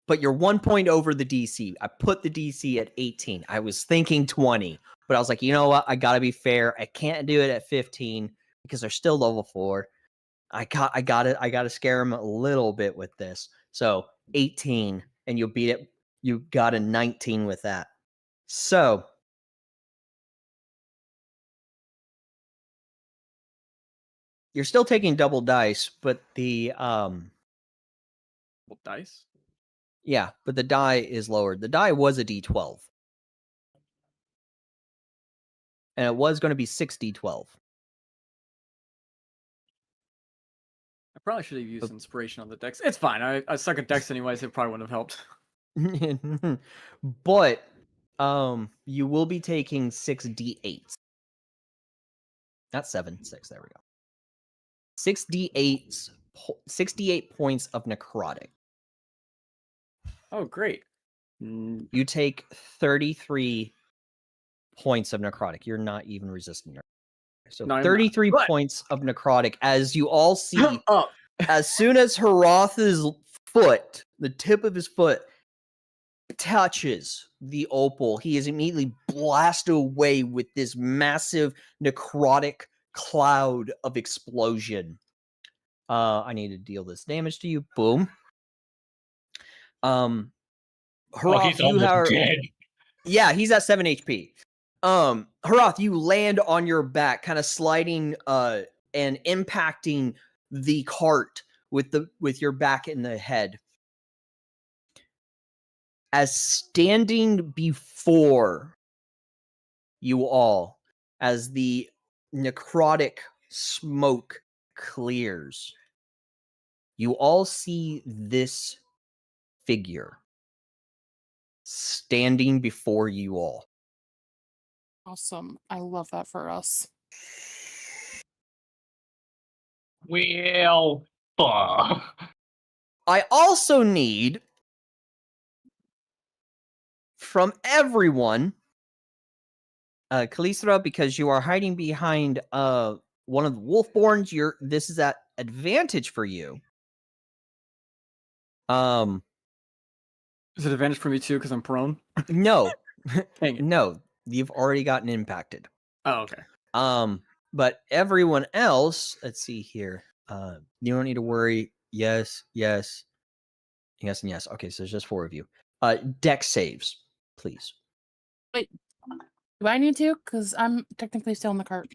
But you're 1 point over the DC. I put the DC at 18. I was thinking 20, but I was like, you know what? I got to be fair. I can't do it at 15 because they're still level 4. I got to scare him a little bit with this. So 18, and you'll beat it. You got a 19 with that. So you're still taking double dice, but the Dice? yeah, but the die is lowered. The die was a D12. And it was going to be 6d12. I probably should have used inspiration on the dex. It's fine. I suck at dex anyways. It probably wouldn't have helped. But you will be taking 6d8s. Not 7, 6. There we go. 6d8s, 68 points of necrotic. Oh, great. You take 33 points of necrotic. You're not even resisting necrotic. So No, I'm not. 33 But- points of necrotic, as you all see. Up. As soon as Hroth's foot, the tip of his foot, touches the opal, he is immediately blasted away with this massive necrotic cloud of explosion. I need to deal this damage to you. Boom. Hroth, he's almost dead. Yeah, he's at 7 HP. Hroth, you land on your back, kind of sliding and impacting the cart with your back in the head. As standing before you all, as the necrotic smoke clears, you all see this figure standing before you all. Awesome. I love that for us. Well, I also need from everyone, Kalisra, because you are hiding behind one of the Wolfborns. This is at advantage for you. Is it advantage for me too because I'm prone? No, Dang it. no, you've already gotten impacted. Oh, okay. But everyone else, let's see here. You don't need to worry. Yes, yes, yes, and yes. Okay, so there's just 4 of you. Dex saves, please. Wait, do I need to? Because I'm technically still in the cart.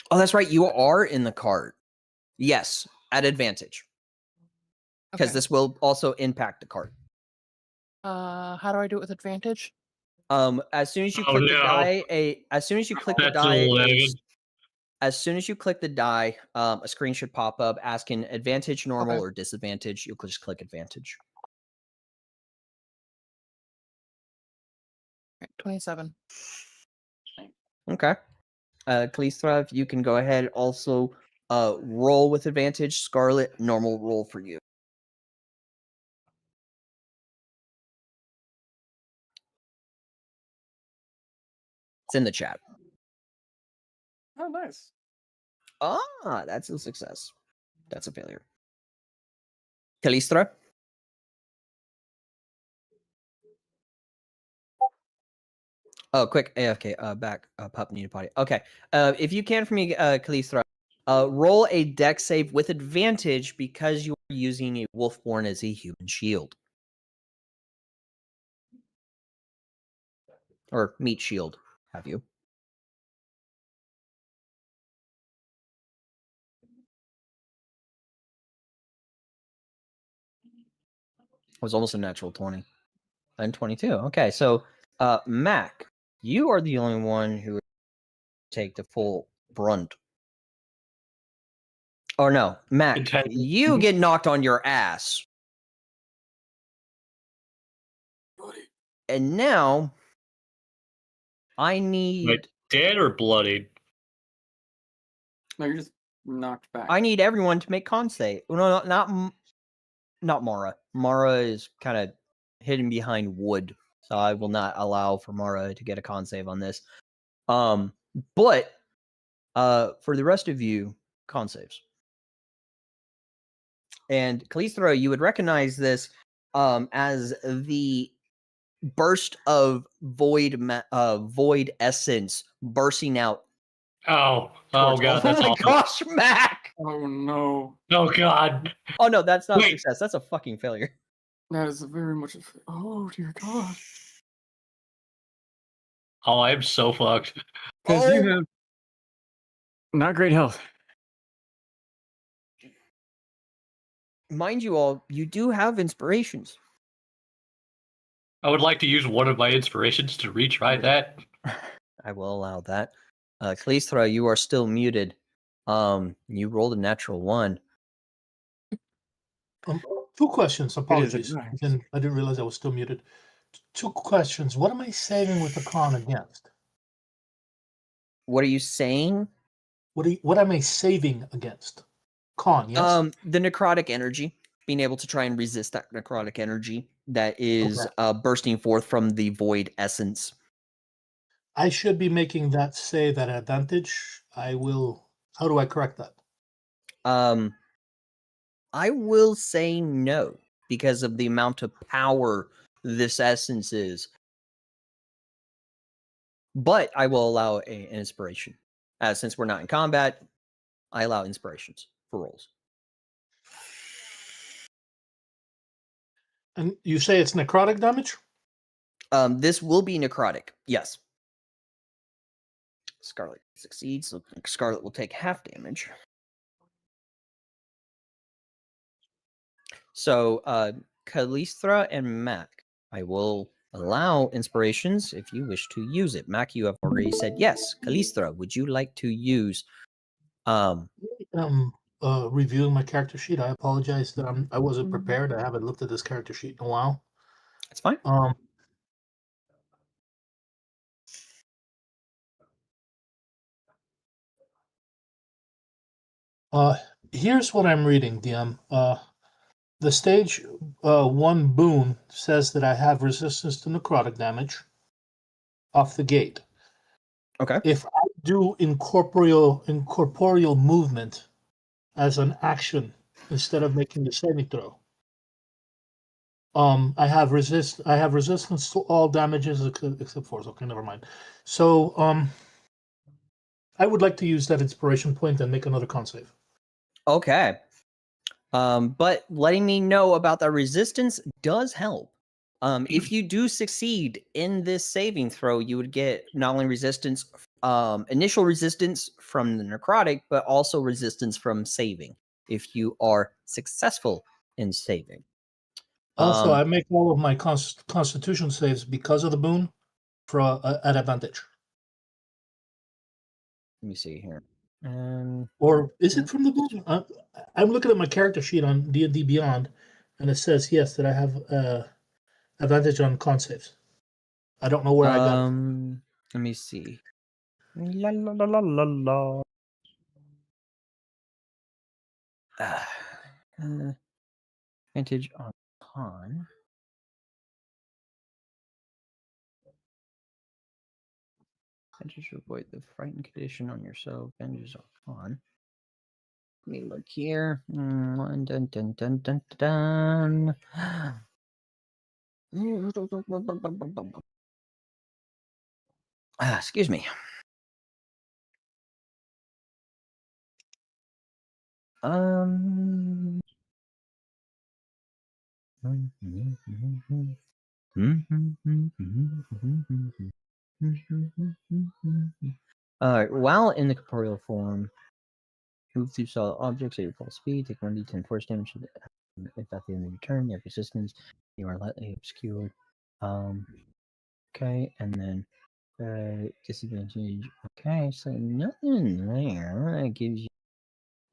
Oh, that's right. You are in the cart. Yes, at advantage. Because Okay. this will also impact the cart. How do I do it with advantage? As soon as you Oh, click the no. die, as soon as you click the That's die, 11. as soon as you click the die, a screen should pop up asking advantage, normal, Okay. or disadvantage. You'll just click advantage. Right, 27. Okay. Kalisra, you can go ahead also roll with advantage. Scarlet, normal roll for you. It's in the chat. Oh, nice. Ah, that's a success. That's a failure. Kalistra? Oh, quick AFK. Back. Pup need a potty. Okay. If you can for me, Kalistra, roll a dex save with advantage because you are using a Wolfborn as a human shield. Or meat shield, have you? It was almost a natural 20. And 22. Okay, so Mac, you are the only one who would take the full brunt. Or no, Mac, Intended. you get knocked on your ass. And now I need Like, dead or bloodied? No, you're just knocked back. I need everyone to make con save. No, not Mara. Mara is kind of hidden behind wood, so I will not allow for Mara to get a con save on this. But for the rest of you, con saves. And Calistro, you would recognize this as the burst of void essence bursting out. Oh towards god, all- that's oh my awesome. gosh, Mac! Oh no, Oh god. Oh no, that's not a Wait. success. That's a fucking failure. that is very much. Oh dear God. Oh, I'm so fucked. Because Oh. you have not great health. Mind you all, you do have inspirations. I would like to use one of my inspirations to retry that. I will allow that. Calistro, you are still muted. You rolled a natural 1. 2 questions. Apologies. nice. I didn't realize I was still muted. 2 questions. What am I saving with the con against? What are you saying? What am I saving against? Con, yes. The necrotic energy, being able to try and resist that necrotic energy that is bursting forth from the void essence. I should be making that save at advantage. I will. How do I correct that? I will say no because of the amount of power this essence is. But I will allow an inspiration. Since we're not in combat, I allow inspirations for rolls. And you say it's necrotic damage? This will be necrotic, yes. Scarlet succeeds, so Scarlet will take half damage. So, Kalistra and Mac, I will allow inspirations if you wish to use it. Mac, you have already said yes. Kalistra, would you like to use? Reviewing my character sheet. I apologize that I wasn't prepared. I haven't looked at this character sheet in a while. It's fine. Here's what I'm reading, DM. The stage 1 boon says that I have resistance to necrotic damage off the gate. Okay. If I do incorporeal movement as an action instead of making the saving throw, I have resistance to all damages except force. Okay, never mind. So I would like to use that inspiration point and make another con save. Okay. But letting me know about the resistance does help. If you do succeed in this saving throw, you would get not only resistance, initial resistance from the necrotic, but also resistance from saving if you are successful in saving. Also, I make all of my constitution saves because of the boon at advantage. Let me see here. Or is it from the boon? I'm looking at my character sheet on D&D Beyond, and it says yes that I have advantage on con saves. I don't know where I got it. Let me see. La la la la la la. Advantage on con. Advantage to avoid the frightened condition on yourself. Advantage on con. Let me look here. Dun, dun, dun, dun, dun, dun. Excuse me. While in the corporeal form, move through solid objects at your full speed, take 1d10 force damage. If at the end of your turn you have resistance, you are lightly obscured. Okay, and then disadvantage. Okay, so nothing there. That gives you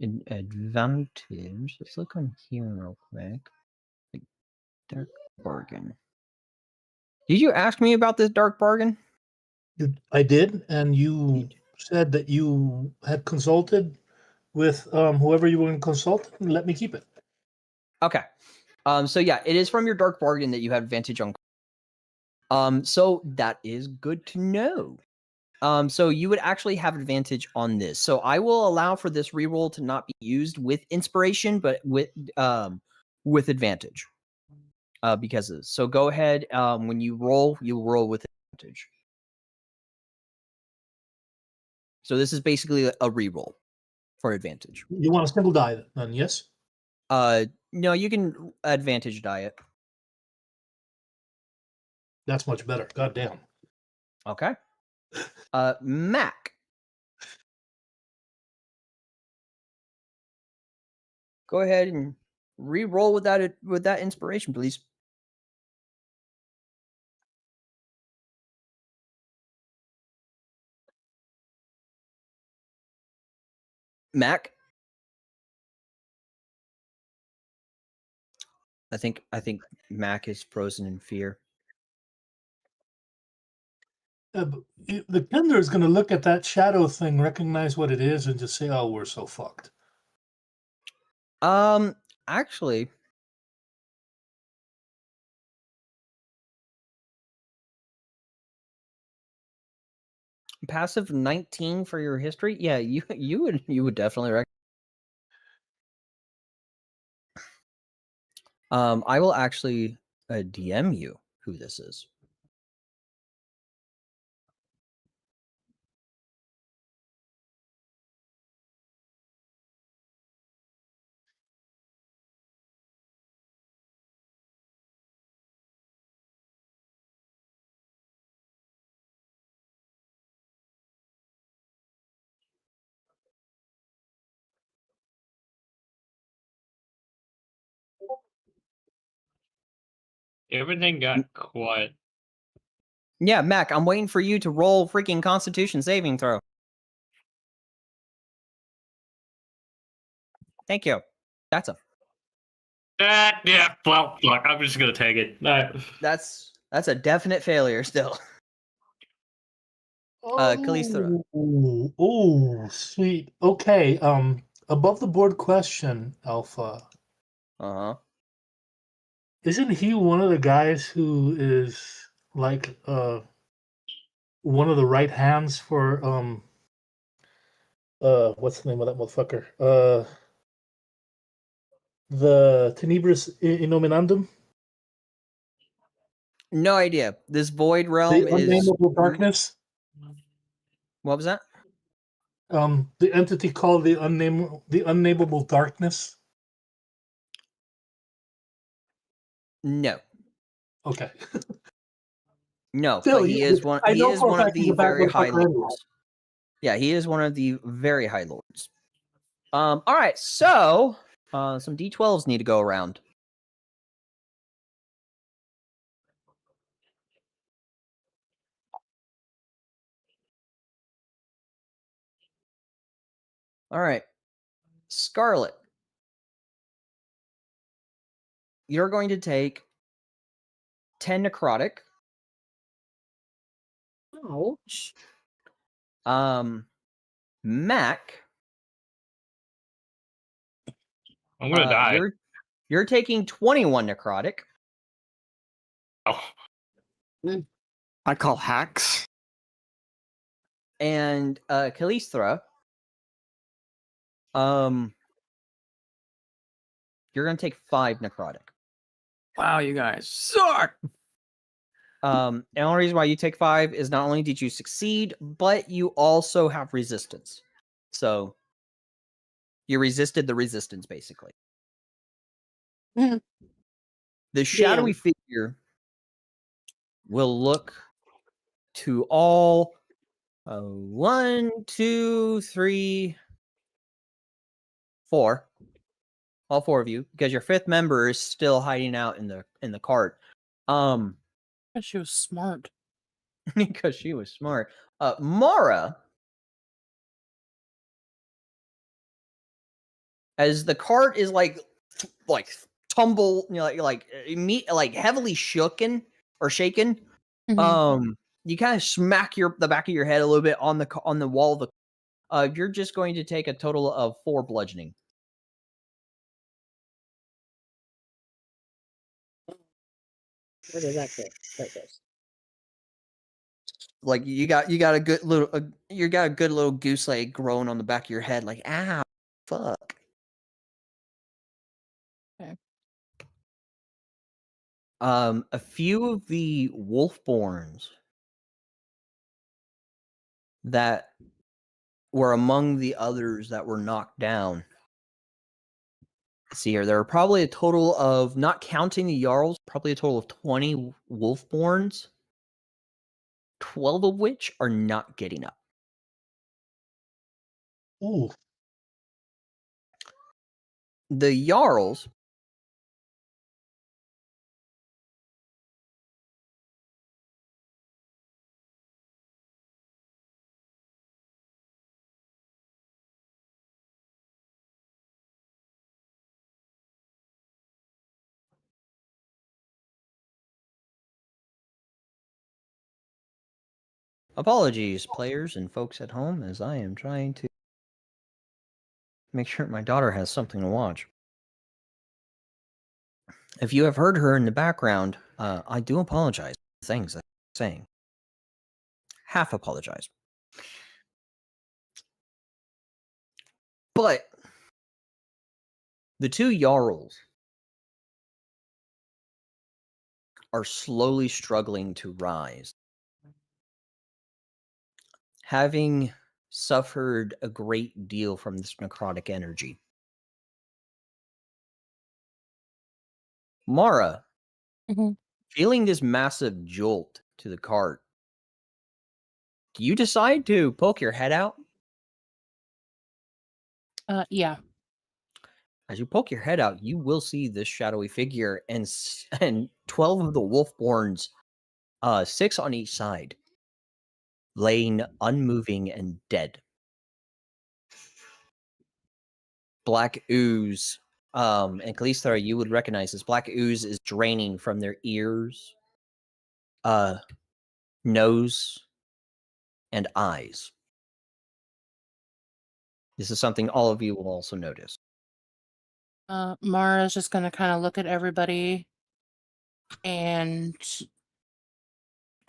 an advantage. Let's look on here real quick. Like, dark bargain. Did you ask me about this dark bargain? I did, and you said that you had consulted with whoever you were going to consult and let me keep it. Okay. So yeah, it is from your dark bargain that you have advantage on. So that is good to know. So you would actually have advantage on this. So I will allow for this reroll to not be used with inspiration, but with advantage. Because of this. So go ahead. When you roll with advantage. So this is basically a reroll for advantage. You want a single die then, yes? No, you can advantage die it. That's much better. God damn. Okay. Mac. Go ahead and re-roll with that inspiration, please. Mac. I think Mac is frozen in fear. The Kender is going to look at that shadow thing, recognize what it is, and just say, "Oh, we're so fucked." Actually, passive 19 for your history. Yeah, you would definitely recognize. I will actually DM you who this is. Everything got quiet. Yeah, Mac, I'm waiting for you to roll freaking Constitution saving throw. Thank you. That's a Yeah, well, fuck, I'm just gonna take it. that's a definite failure still. Callisto. Oh, sweet. Okay. Above the board question, Alpha. Uh-huh. Isn't he one of the guys who is like one of the right hands for what's the name of that motherfucker? The Tenebris Innominandum? No idea. This void realm The is Unnameable Darkness? what was that? The entity called the Unnameable Darkness? No. Okay. No, Still, but he is one I he know is for a one of fact he's the a bad very high motherfucker anyway. lords. Yeah, he is one of the very high lords. All right, so some D12s need to go around. All right. Scarlet. You're going to take 10 necrotic. Ouch. Mac. I'm gonna die. You're taking 21 necrotic. Oh, I call hacks. And Callistra. You're gonna take 5 necrotic. Wow, you guys suck. And the only reason why you take 5 is not only did you succeed, but you also have resistance. So you resisted the resistance, basically. Mhm. The shadowy figure will look to all 1, 2, 3, 4. All 4 of you, because your 5th member is still hiding out in the cart. She was smart. Because she was smart. Mara, as the cart is like tumble, like heavily shaken. Mhm. You kind of smack the back of your head a little bit on the wall of the. You're just going to take a total of 4 bludgeoning. Where did that go? There it goes. Like you got a good little you got a good little goose leg growing on the back of your head. Like, ow, fuck. Okay. A few of the wolfborns that were among the others that were knocked down. See here, there are probably a total of, not counting the Jarls, probably a total of 20 wolfborns, 12 of which are not getting up. Ooh, The Jarls apologies, players and folks at home, as I am trying to make sure my daughter has something to watch. If you have heard her in the background, I do apologize for the things that I'm saying. Half apologize. But the two Jarls are slowly struggling to rise. Having suffered a great deal from this necrotic energy. Mara, Mhm. feeling this massive jolt to the cart, do you decide to poke your head out? Yeah. As you poke your head out, you will see this shadowy figure and 12 of the wolfborns, 6 on each side, laying unmoving and dead. Black ooze, and Kalistha, you would recognize this. Black ooze is draining from their ears, nose, and eyes. This is something all of you will also notice. Mara's just gonna kind of look at everybody and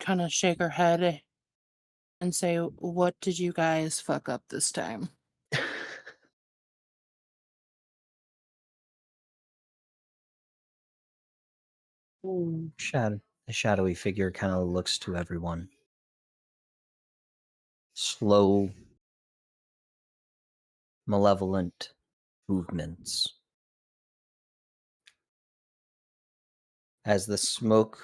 kind of shake her head and say, "What did you guys fuck up this time?" The shadowy figure kind of looks to everyone. Slow, malevolent movements. As the smoke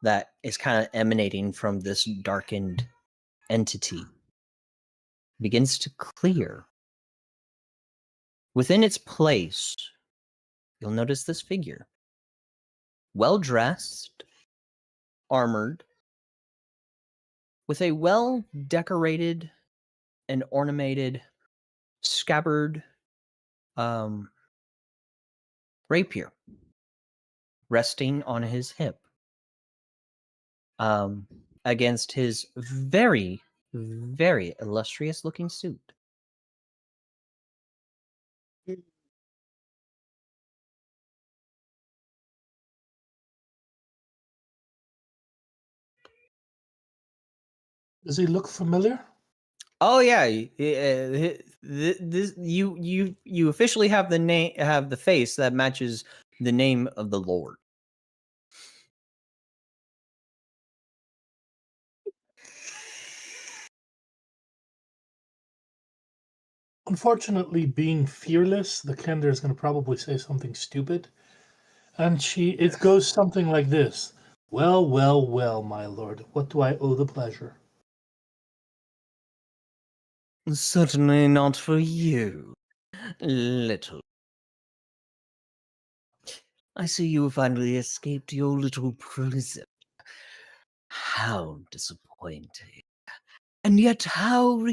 that is kind of emanating from this darkened entity begins to clear. Within its place, you'll notice this figure. Well dressed, armored, with a well decorated and ornamented scabbard rapier resting on his hip, against his very, very illustrious looking suit. does he look familiar? Oh yeah, this you officially have the face that matches the name of the Lord. Unfortunately, being fearless, the Kender is going to probably say something stupid. And it goes something like this. Well, well, well, my lord, what do I owe the pleasure? Certainly not for you, little. I see you finally escaped your little prison. How disappointing. And yet how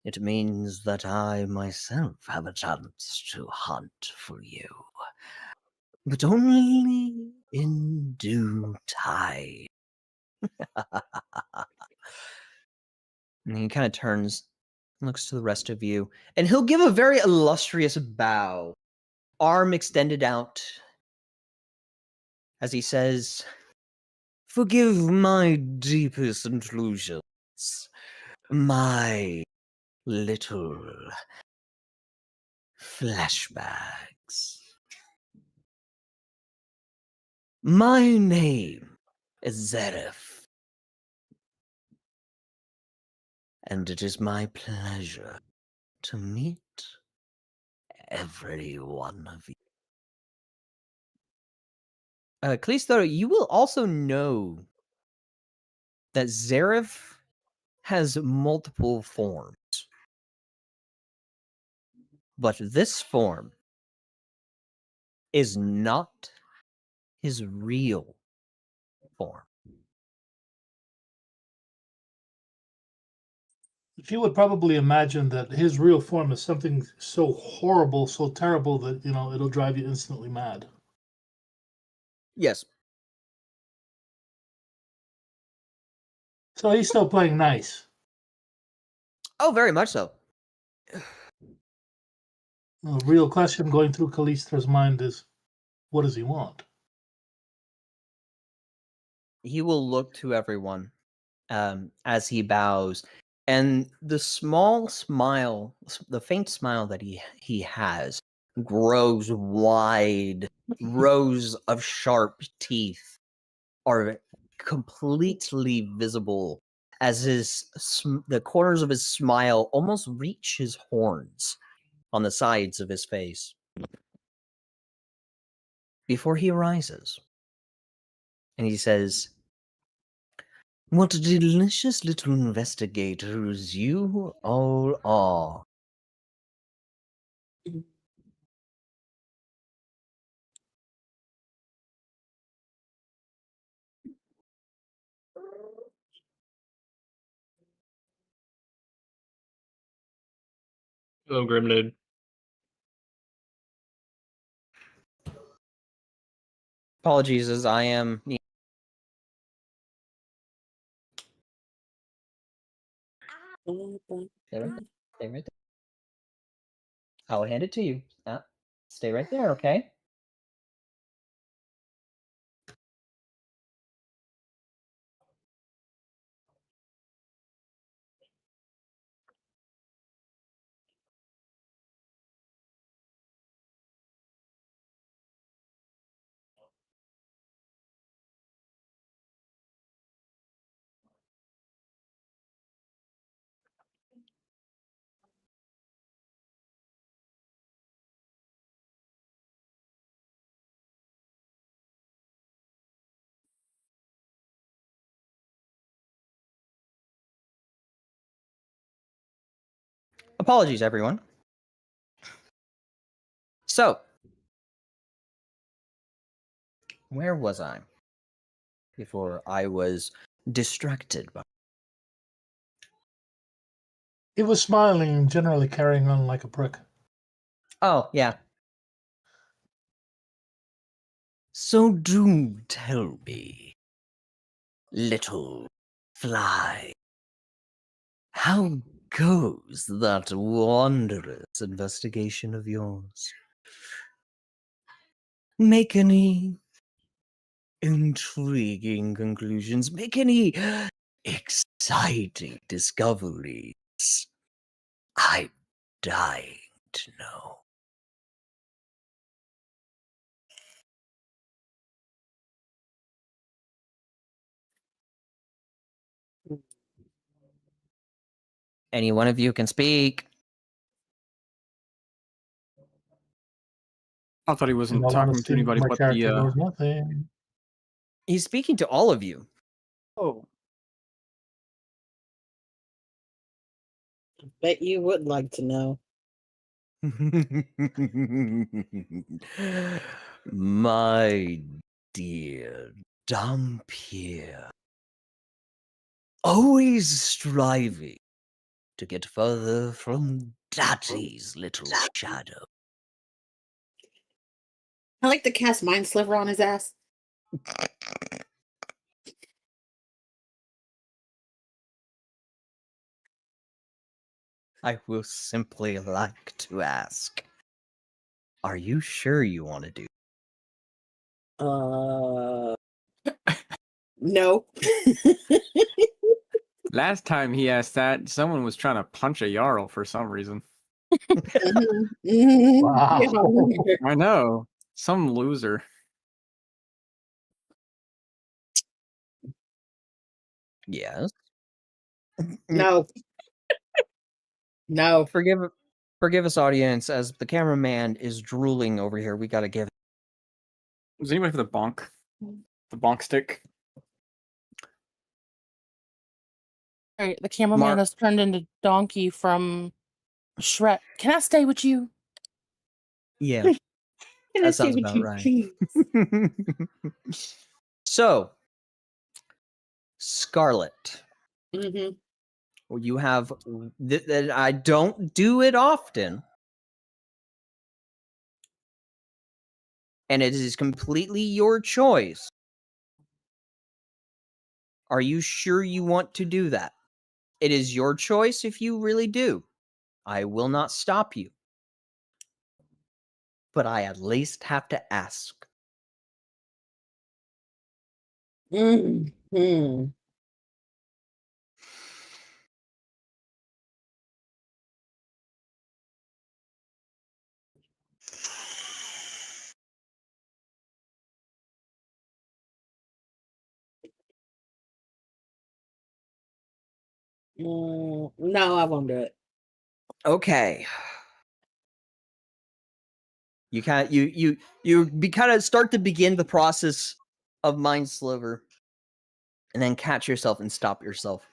it means that I myself have a chance to hunt for you. But only in due time. And he kind of turns, looks to the rest of you, and he'll give a very illustrious bow, arm extended out, as he says, "Forgive my deepest intrusions, my little flashbacks. My name is Zareth, and it is my pleasure to meet every one of you." Callisto, you will also know that Zareth has multiple forms. But this form is not his real form. If you would probably imagine that his real form is something so horrible, so terrible that, it'll drive you instantly mad. Yes. So he's still playing nice. Oh, very much so. The real question going through Callisto's mind is, what does he want? He will look to everyone as he bows, and the small smile, the faint smile that he has, grows wide. Rows of sharp teeth are completely visible as the corners of his smile almost reach his horns on the sides of his face. Before he rises, and he says, "What delicious little investigators you all are." Hello, Grimnid. Apologies, as I am. Stay right there. Stay right there. I'll hand it to you. Stay right there, okay? Apologies, everyone. So, where was I before I was distracted by? He was smiling and generally carrying on like a prick. Oh, yeah. So do tell me, little fly, how goes that wondrous investigation of yours? Make any intriguing conclusions? Make any exciting discoveries? I'm dying to know. Any one of you can speak. I thought he In wasn't all talking to honesty, anybody my but character the. knows nothing. He's speaking to all of you. Oh, Bet you would like to know. My dear Dampier, always striving to get further from Daddy's little shadow. I like to cast Mind Sliver on his ass. I will simply like to ask, are you sure you want to do? No. Last time he asked that, someone was trying to punch a Jarl for some reason. Wow. I know. Some loser. Yes. No. No. Forgive us, audience, as the cameraman is drooling over here. We gotta give. Does anybody have the bonk? The bonk stick? Right, the cameraman Mark- has turned into Donkey from Shrek. Can I stay with you? Yeah, Can I that stay sounds with about you, right. please? So, Scarlet, Mm-hmm. you have. I don't do it often, and it is completely your choice. Are you sure you want to do that? It is your choice if you really do. I will not stop you. But I at least have to ask. Mm-hmm. No, I won't do it. Okay. You kind of you kind of start to begin the process of mind sliver, and then catch yourself and stop yourself.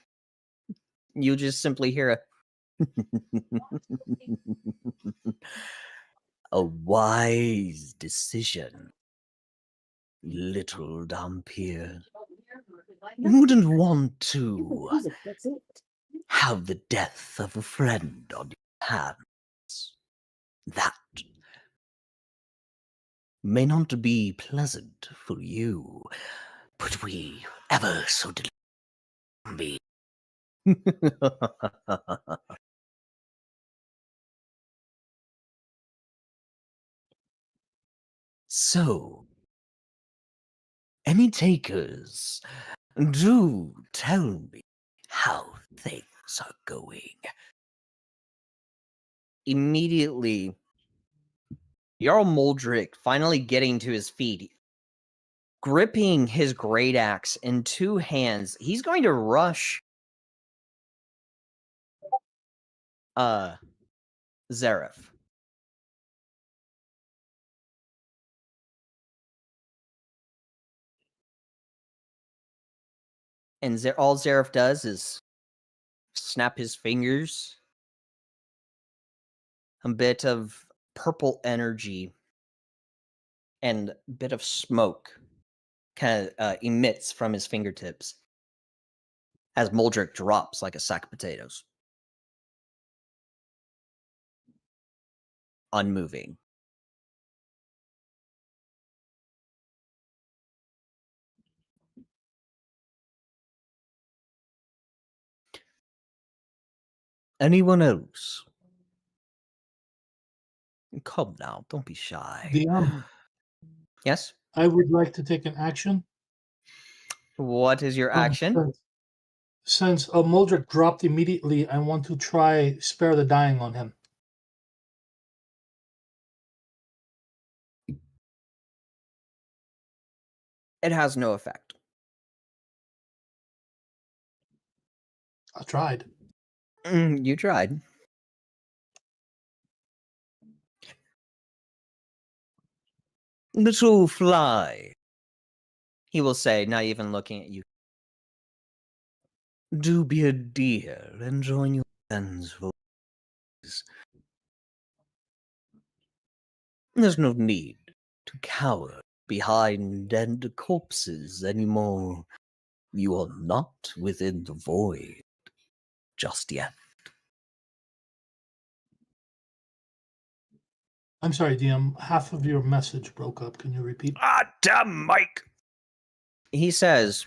You just simply hear a wise decision, little Dampier. Wouldn't want to That's it. have the death of a friend on your hands. That may not be pleasant for you, but we ever so be. So, any takers? Do tell me how things are going. Immediately, Jarl Moldrick finally getting to his feet, gripping his great axe in two hands. He's going to rush Zareth. And all Zareth does is snap his fingers. A bit of purple energy and a bit of smoke kind of emits from his fingertips as Moldrick drops like a sack of potatoes. Unmoving. Anyone else? Come now, don't be shy. DM, Yes? I would like to take an action. What is your action? Since Moldrick dropped immediately, I want to try spare the dying on him. It has no effect. I tried. You tried. Little fly, he will say, not even looking at you. Do be a dear and join your friends' voices. There's no need to cower behind dead corpses anymore. You are not within the void just yet. I'm sorry, DM. Half of your message broke up. Can you repeat? Ah, damn, Mike! He says,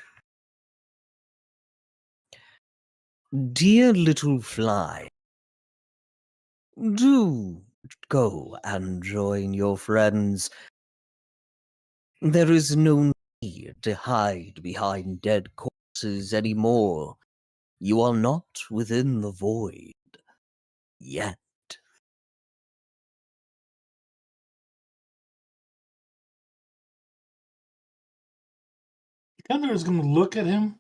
Dear little fly, do go and join your friends There is no need to hide behind dead corpses anymore. You are not within the void. Yet. Kendra is going to look at him,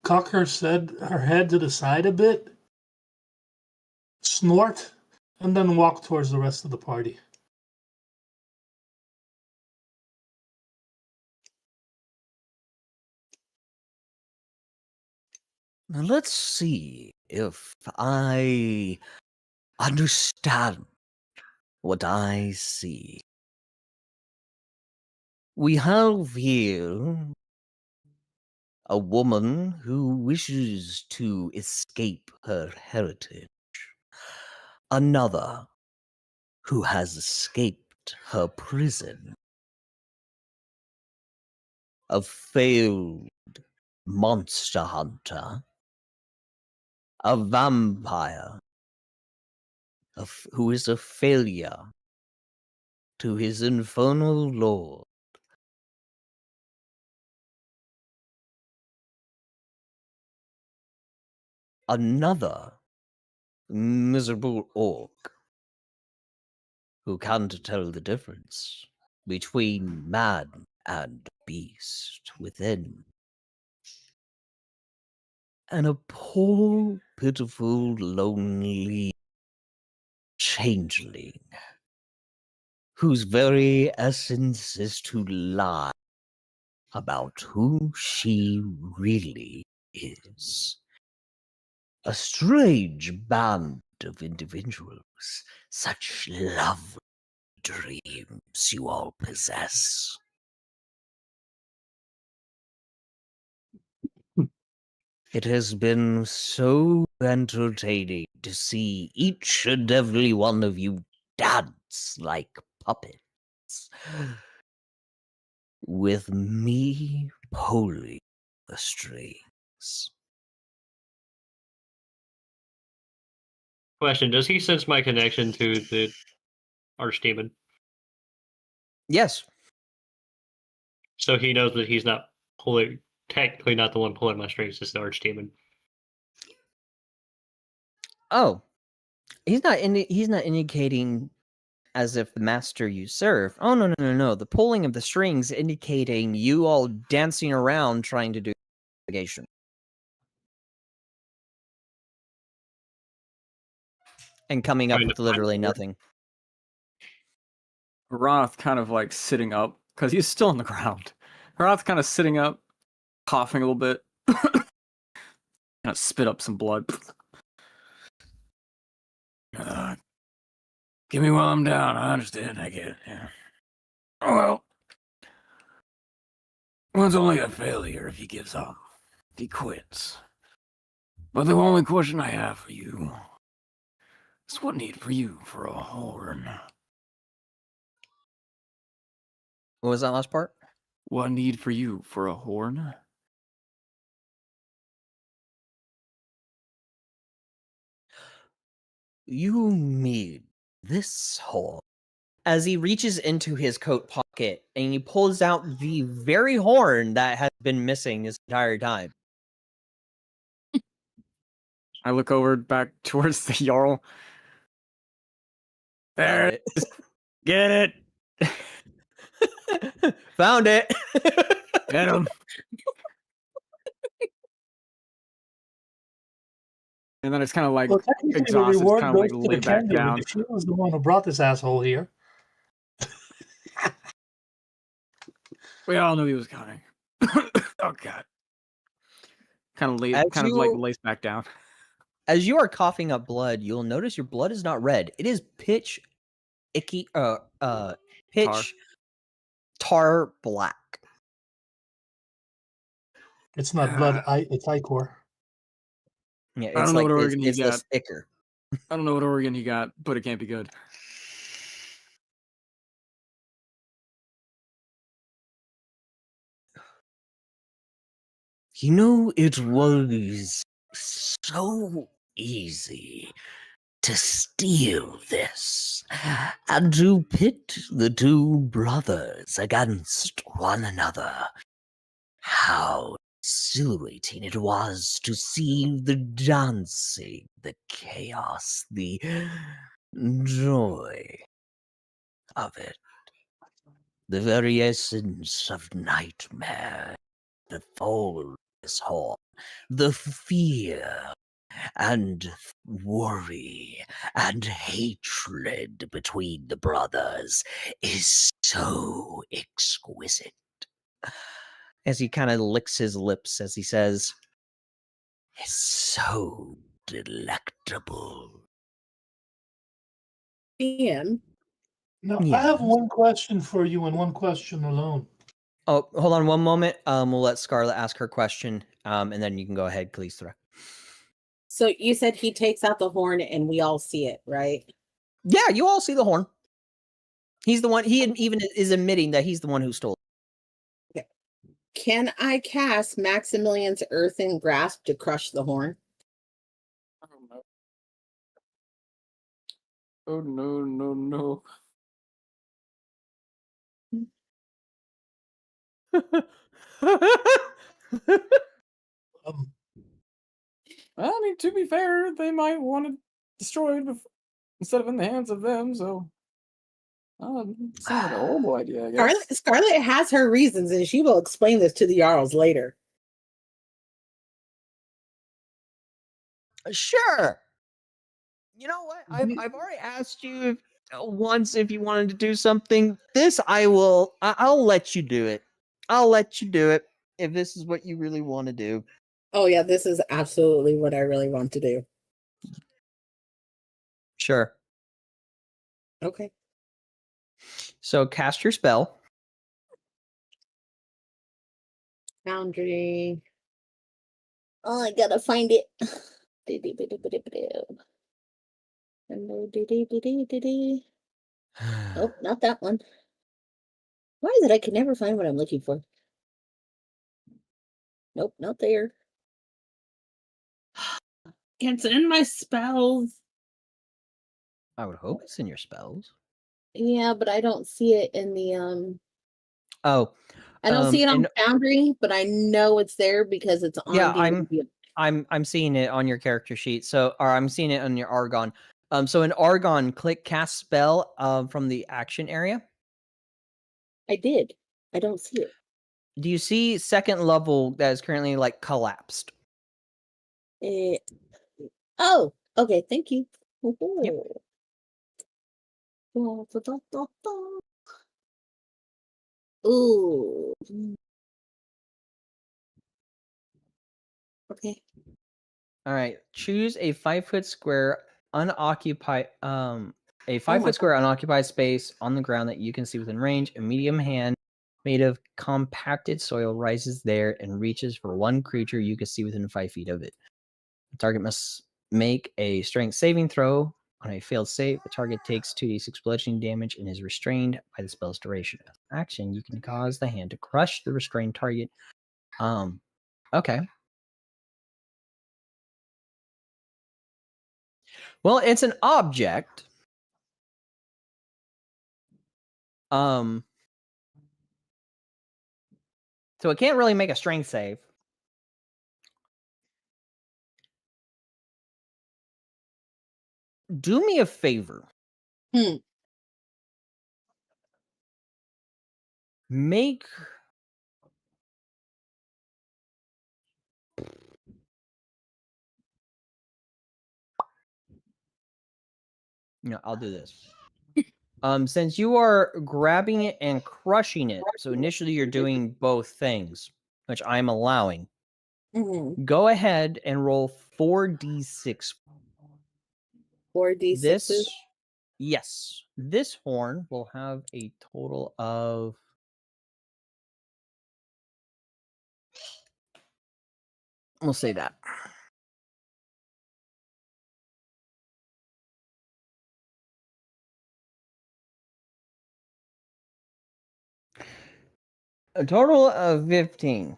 cock her head to the side a bit, snort, and then walk towards the rest of the party. Now let's see if I understand what I see. We have here a woman who wishes to escape her heritage. Another who has escaped her prison. A failed monster hunter. A vampire who is a failure to his infernal lord. Another miserable orc who can't tell the difference between man and beast within. And a poor, pitiful, lonely changeling whose very essence is to lie about who she really is. A strange band of individuals, such lovely dreams you all possess. It has been so entertaining to see each and every one of you dance like puppets, with me pulling the strings. Question: does he sense my connection to the archdemon? Yes. So he knows that he's not technically not the one pulling my strings, it's the archdemon. Oh, he's not indicating as if the master you serve. Oh, no. The pulling of the strings indicating you all dancing around trying to do investigation. And coming up Trying to with find literally the word. nothing. Roth kind of like sitting up because he's still on the ground. Roth kind of sitting up, coughing a little bit, kind of spit up some blood. Give me while I'm down. I understand. I get it. Yeah. Oh, well, one's only a failure if he gives up, if he quits. But the only question I have for you is what need for you for a horn? What was that last part? What need for you for a horn? You mean this horn? As he reaches into his coat pocket and he pulls out the very horn that has been missing this entire time. I look over back towards the Jarl. There Found it is. Get it. it. Found it. Get him. And then it's kind of like Well, technically, the exhausted, reward kind of like goes to lay the back candy, down. but she was the one who brought this asshole here. We all knew he was coming. Oh god. Kind of lays back down. As you are coughing up blood, you'll notice your blood is not red. It is pitch tar black. It's not blood, it's ichor. Yeah, I it's don't know like what organ he it's got. thicker. I don't know what organ he got, but it can't be good. You know, it was so easy to steal this and to pit the two brothers against one another. How exhilarating it was to see the dancing, the chaos, the joy of it. The very essence of nightmare befall this horn. The fear and worry and hatred between the brothers is so exquisite. As he kind of licks his lips as he says, It's so delectable. DM. Now, Yeah. I have one question for you and one question alone. "Oh, hold on one moment. We'll let Scarlet ask her question, and then you can go ahead, Khalisra." So you said he takes out the horn and we all see it, right? Yeah, you all see the horn. He's the one. He even is admitting that he's the one who stole it. Okay. Can I cast Maximilian's Earthen Grasp to crush the horn? Oh no, no, no. Um, I mean, to be fair, they might want it destroyed instead of in the hands of them, so it's not like a horrible idea, I guess. Scarlet has her reasons, and she will explain this to the Jarls later. Sure. You know what? I've already asked you once if you wanted to do something. This I'll let you do it. I'll let you do it if this is what you really want to do. Oh yeah, this is absolutely what I really want to do. Sure. Okay. So cast your spell. Boundary. Oh, I gotta find it. Oh, not that one. Why is it I can never find what I'm looking for? Nope, not there. It's in my spells. I would hope it's in your spells. Yeah, but I don't see it in the Oh, I don't see it on and Boundary, but I know it's there because it's on yeah, D&D. I'm seeing it on your character sheet. So, or I'm seeing it on your Argon. So in Argon, click cast spell from the action area. I did. I don't see it. Do you see second level that is currently like collapsed? Oh, okay. Thank you. Yep. Ooh. Okay. All right. Choose a 5-foot square unoccupied a 5-foot my square unoccupied space on the ground that you can see within range. A medium hand made of compacted soil rises there and reaches for one creature you can see within 5 feet of it. The target must make a strength saving throw. On a failed save, the target takes 2d6 bludgeoning damage and is restrained by the spell's duration. As an action, you can cause the hand to crush the restrained target. Okay. Well, it's an object. So it can't really make a strength save. Do me a favor. Make I'll do this. Since you are grabbing it and crushing it, so initially you're doing both things, which I'm allowing. Go ahead and roll 4d6. 4d6s? Yes. This horn will have a total of we'll say that. A total of 15.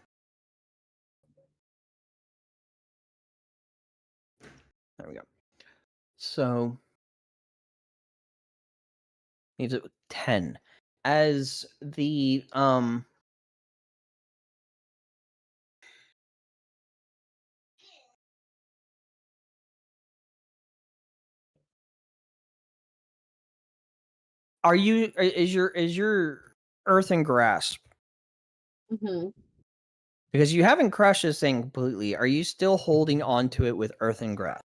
There we go. So leaves it with 10. As the is your earthen grasp? Mm-hmm. Because you haven't crushed this thing completely. Are you still holding on to it with earthen grasp?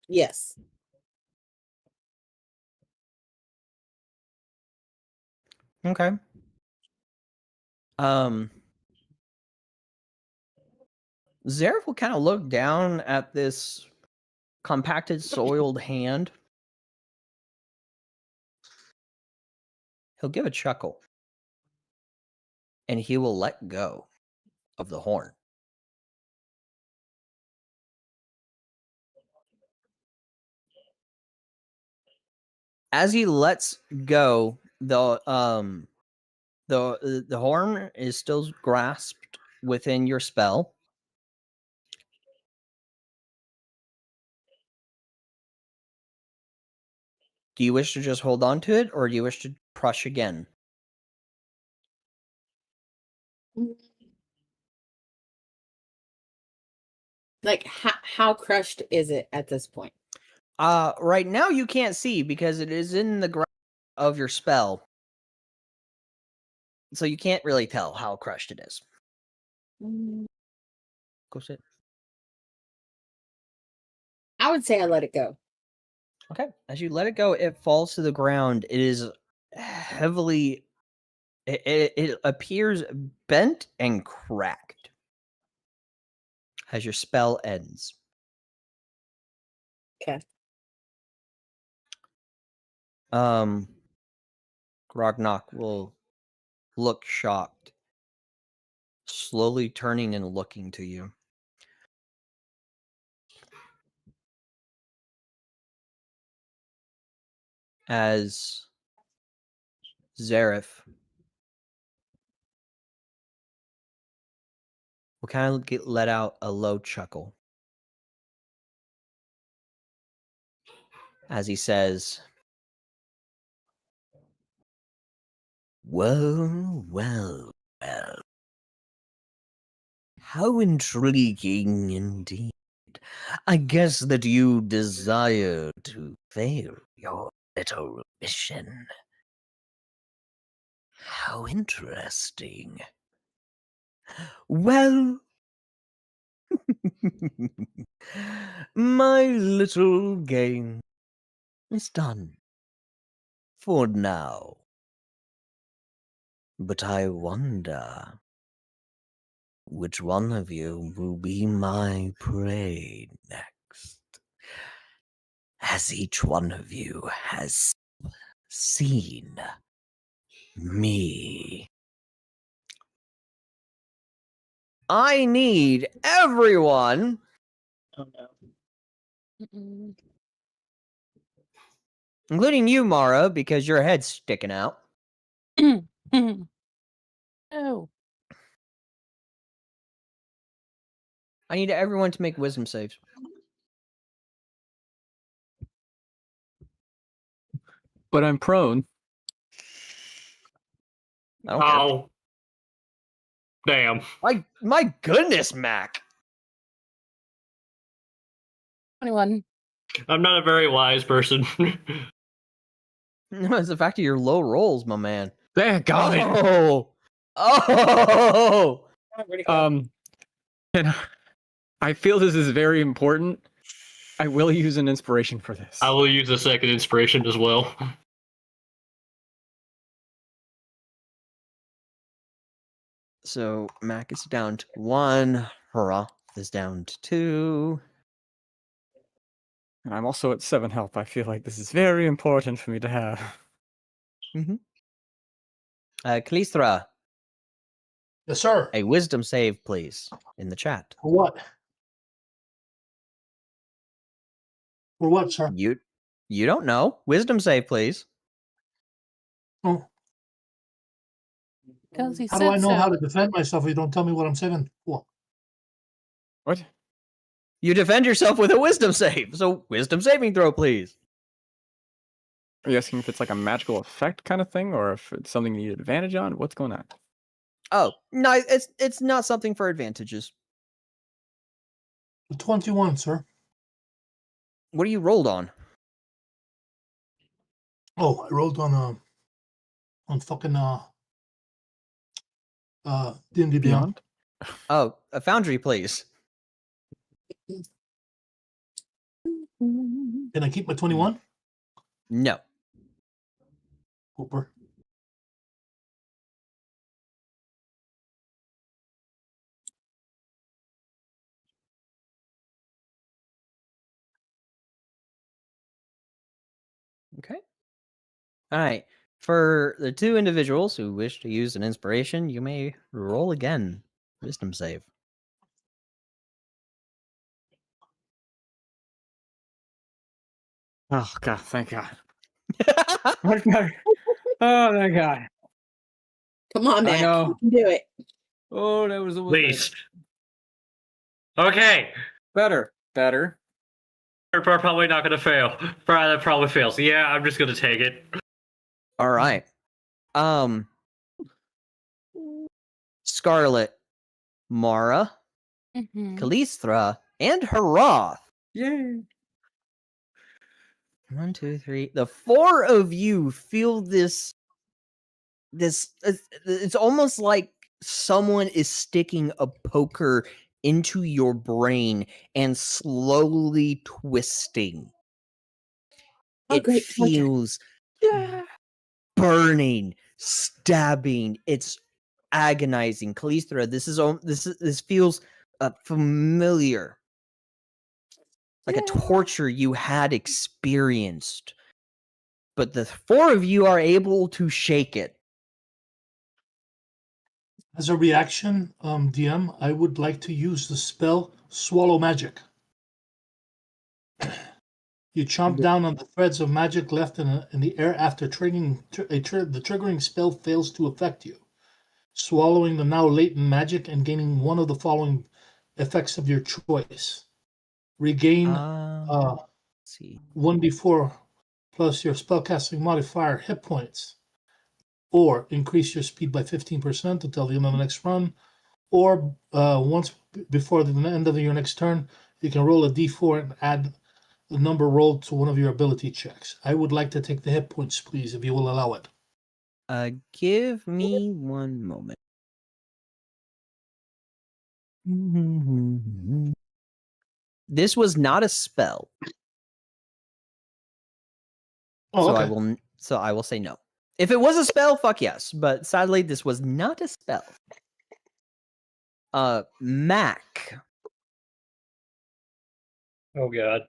Yes. Okay. Zareth will kind of look down at this compacted, soiled hand. He'll give a chuckle. And he will let go of the horn. As he lets go, the horn is still grasped within your spell. Do you wish to just hold on to it, or do you wish to crush again? Like, how crushed is it at this point? Right now you can't see because it is in the grasp of your spell. So you can't really tell how crushed it is. Go sit. I would say I let it go. Okay. As you let it go, it falls to the ground. It is heavily... It appears bent and cracked as your spell ends. Okay. Grognock will look shocked, slowly turning and looking to you. As Zareth will kind of let out a low chuckle as he says, Well, well, well. How intriguing indeed. I guess that you desire to fail your little mission. How interesting. Well, my little game is done. For now. But I wonder which one of you will be my prey next. As each one of you has seen me. I need everyone, Oh no. including you, Mara, because your head's sticking out. Oh, I need everyone to make wisdom saves. But I'm prone. I don't care. Oh. Damn. My goodness, Mac. 21. I'm not a very wise person. No, it's the fact of your low rolls, my man. There, got it. Oh! And I feel this is very important. I will use an inspiration for this. I will use a second inspiration as well. So Mac is down to 1. Hurrah is down to 2. And I'm also at 7 health. I feel like this is very important for me to have. Kalistra, Yes, sir. a wisdom save, please, in the chat. For what? For what, sir? You don't know. Wisdom save, please. Oh, Because he how said do I know so. how to defend myself if you don't tell me what I'm saving for? What? You defend yourself with a wisdom save. So wisdom saving throw, please. Are you asking if it's like a magical effect kind of thing, or if it's something you need advantage on? What's going on? Oh, no, it's not something for advantages. 21, sir. What are you rolled on? Oh, I rolled on fucking D&D Beyond. Oh, a foundry, please. Can I keep my 21? No. Hooper. Okay. All right. For the two individuals who wish to use an inspiration, you may roll again. Wisdom save. Oh God! Thank God. What God? Oh, thank God. Come on, I Mac. know. You can do it. Oh, that was almost Please. Okay. better. Better. We're probably not going to fail. That probably fails. Yeah, I'm just going to take it. All right. Scarlet, Mara, Mhm. Kalisthra, and Harath. Yay! 1, 2, 3. The four of you feel this. It's almost like someone is sticking a poker into your brain and slowly twisting. Oh, It great torture. feels Yeah. burning, stabbing. It's agonizing. Kalisthra, this feels familiar, like a torture you had experienced. But the four of you are able to shake it. As a reaction, DM, I would like to use the spell Swallow Magic. You chomp down on the threads of magic left in the air after triggering the triggering spell fails to affect you, swallowing the now latent magic and gaining one of the following effects of your choice. Regain Let's see. 1d4 plus your spellcasting modifier hit points, or increase your speed by 15% until the end of the next run, or once before the end of your next turn, you can roll a d4 and add the number rolled to one of your ability checks. I would like to take the hit points, please, if you will allow it. Give me one moment. This was not a spell, Oh, so okay. I will say no. If it was a spell, fuck yes. But sadly, this was not a spell. Mac. Oh, God.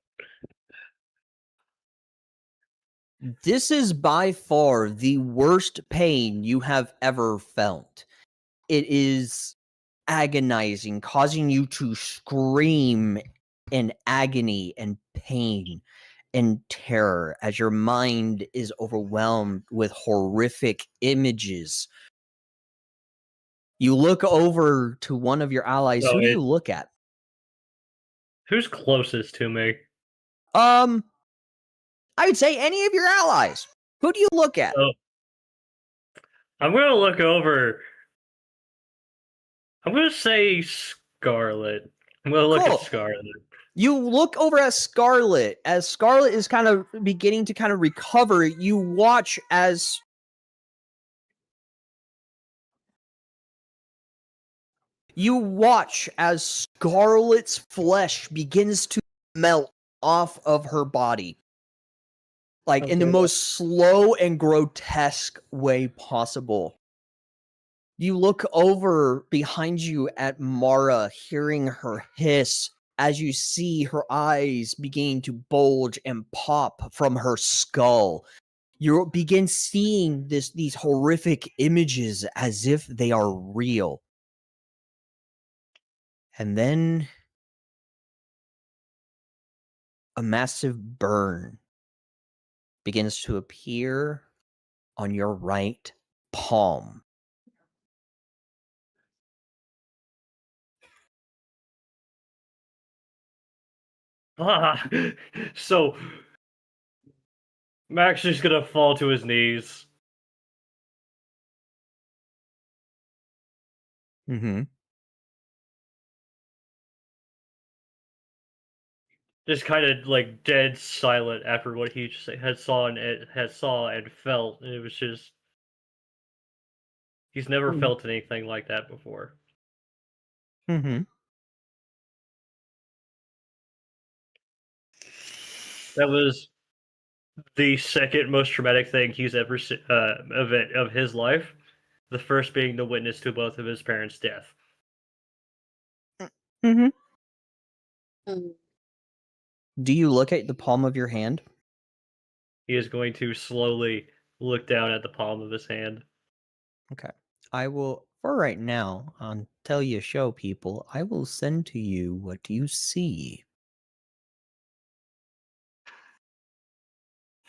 This is by far the worst pain you have ever felt. It is agonizing, causing you to scream in agony and pain and terror as your mind is overwhelmed with horrific images. You look over to one of your allies. So Who do you look at? Who's closest to me? I would say any of your allies. Who do you look at? Oh, I'm going to look over. I'm going to say Scarlet. I'm going to look Cool. at Scarlet. You look over at Scarlet. As Scarlet is kind of beginning to kind of recover, you watch as Scarlet's flesh begins to melt off of her body. Like in the most slow and grotesque way possible. You look over behind you at Mara, hearing her hiss as you see her eyes beginning to bulge and pop from her skull. You begin seeing these horrific images as if they are real. And then a massive burn begins to appear on your right palm. So Max is gonna fall to his knees. Mm-hmm. Just kind of like dead silent after what he had saw and felt. And it was just he's never felt anything like that before. Mm-hmm. That was the second most traumatic thing he's ever event of his life. The first being the witness to both of his parents' death. Mm-hmm. Mm. Do you look at the palm of your hand? He is going to slowly look down at the palm of his hand. Okay. I will, for right now, tell you show people, I will send to you what you see.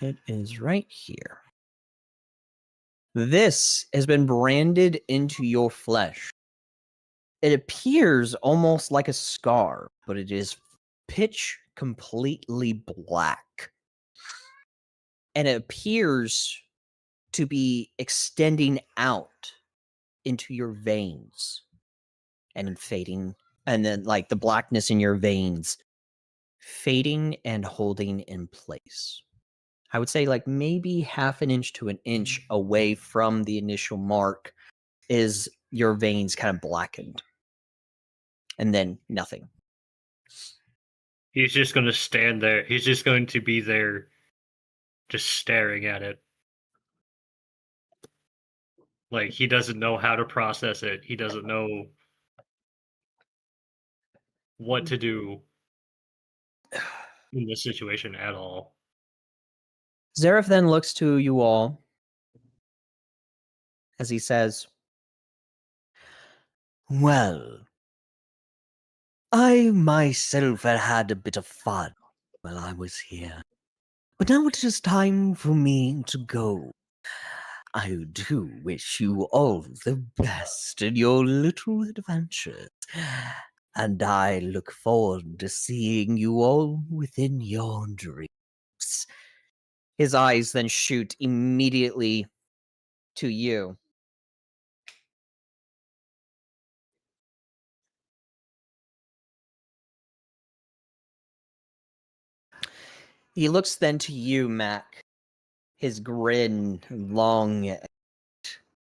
It is right here. This has been branded into your flesh. It appears almost like a scar, but it is pitch completely black. And it appears to be extending out into your veins and fading, and then like the blackness in your veins fading and holding in place. I would say like maybe half an inch to an inch away from the initial mark is your veins kind of blackened. And then nothing. He's just going to stand there. He's just going to be there just staring at it. Like, he doesn't know how to process it. He doesn't know what to do in this situation at all. Zareth then looks to you all as he says, "Well, I myself had a bit of fun while I was here. But now it is time for me to go. I do wish you all the best in your little adventures, and I look forward to seeing you all within your dreams." His eyes then shoot immediately to you. He looks then to you, Mac. His grin long and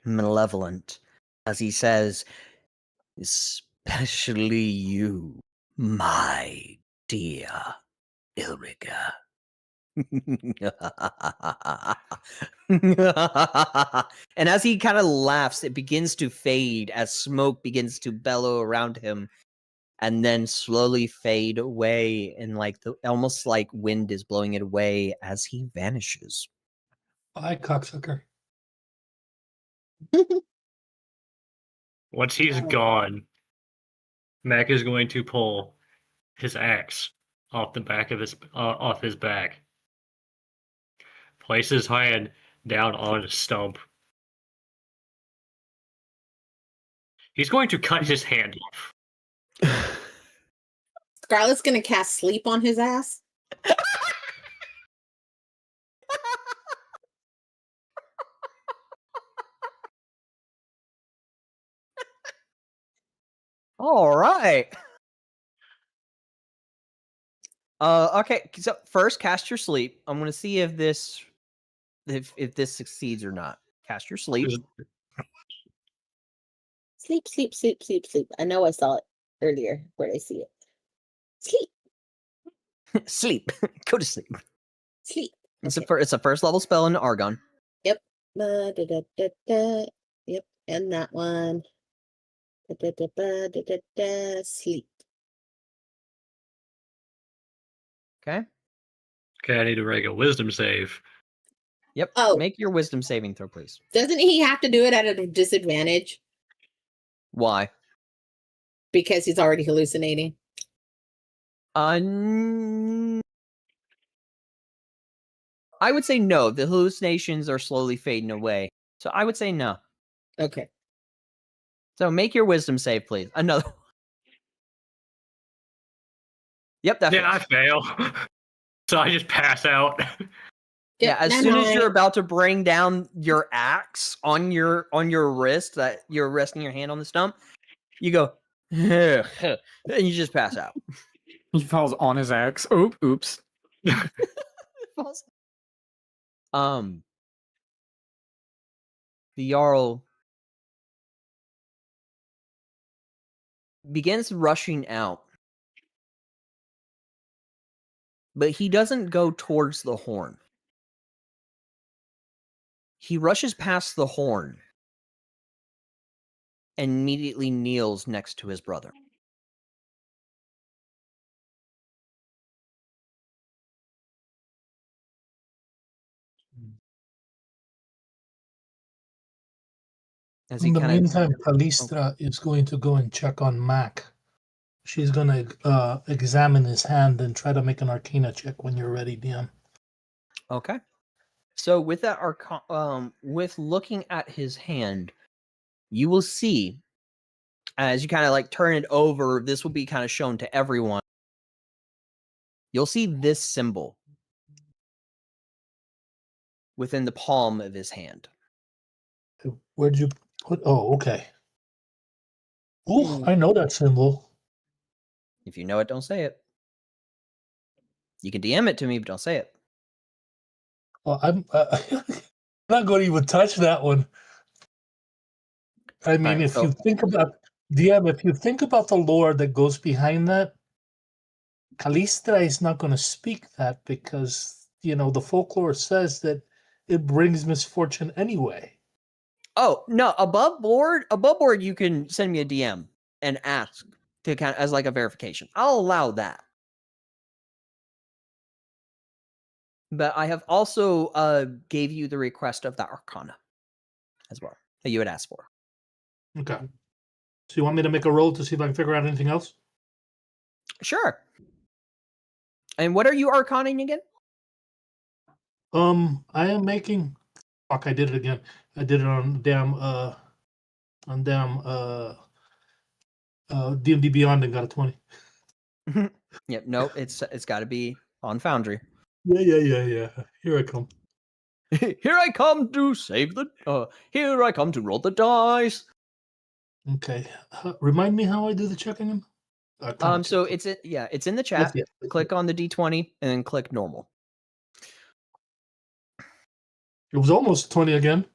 malevolent as he says, "Especially you, my dear Ilrica." And as he kind of laughs, it begins to fade as smoke begins to bellow around him and then slowly fade away, and like the almost like wind is blowing it away as he vanishes. Bye, cocksucker. Once he's gone, Mac is going to pull his axe off the back of off his back. Place his hand down on a stump. He's going to cut his hand off. Scarlett's gonna cast sleep on his ass. All right. Okay. So first, cast your sleep. I'm gonna see if this succeeds or not. Cast your sleep. Sleep, sleep, sleep, sleep, sleep. I know I saw it earlier. Where'd I see it? Sleep, Sleep. Go to sleep. sleep. It's Okay. it's a first level spell in Argon. Yep. Da, da, da, da, da. Yep. And that one. Da, da, da, da, da, da, da. Sleep. Okay. Okay, I need to make a wisdom save. Yep. Oh. Make your wisdom saving throw, please. Doesn't he have to do it at a disadvantage Why? because he's already hallucinating? I would say no. The hallucinations are slowly fading away. So I would say no. Okay. So make your wisdom save, please. Another. Yep, that Yeah, I fails. fail. So I just pass out. Yeah, as soon as you're night-night. about to bring down your axe on your wrist, that you're resting your hand on the stump, you go, and you just pass out. He falls on his axe. Oops. The Jarl begins rushing out, but he doesn't go towards the horn. He rushes past the horn and immediately kneels next to his brother. As he In the kind of meantime, Calistra is going to go and check on Mac. She's going to examine his hand and try to make an Arcana check when you're ready, DM. okay. So with that with looking at his hand, you will see as you kind of like turn it over, this will be kind of shown to everyone. You'll see this symbol within the palm of his hand. Where'd you put? Oh, okay. Oh, I know that symbol. If you know it, don't say it. You can DM it to me, but don't say it. Well, I'm not going to even touch that one. I mean, Alright, if so- you think about DM, if you think about the lore that goes behind that, Calistra is not going to speak that because the folklore says that it brings misfortune anyway. Oh no! Above board, you can send me a DM and ask to kind of as like a verification. I'll allow that. But I have also gave you the request of the Arcana as well that you had asked for. Okay. So you want me to make a roll to see if I can figure out anything else? Sure. And what are you Arcaning again? I am making. Fuck! I did it again. I did it on damn D&D Beyond and got a 20. Yep. Nope. It's got to be on Foundry. Yeah. Here I come. Here I come to save the. Here I come to roll the dice. Okay. Remind me how I do the check again. So it's in the chat. Click on the D20 and then click normal. It was almost 20 again.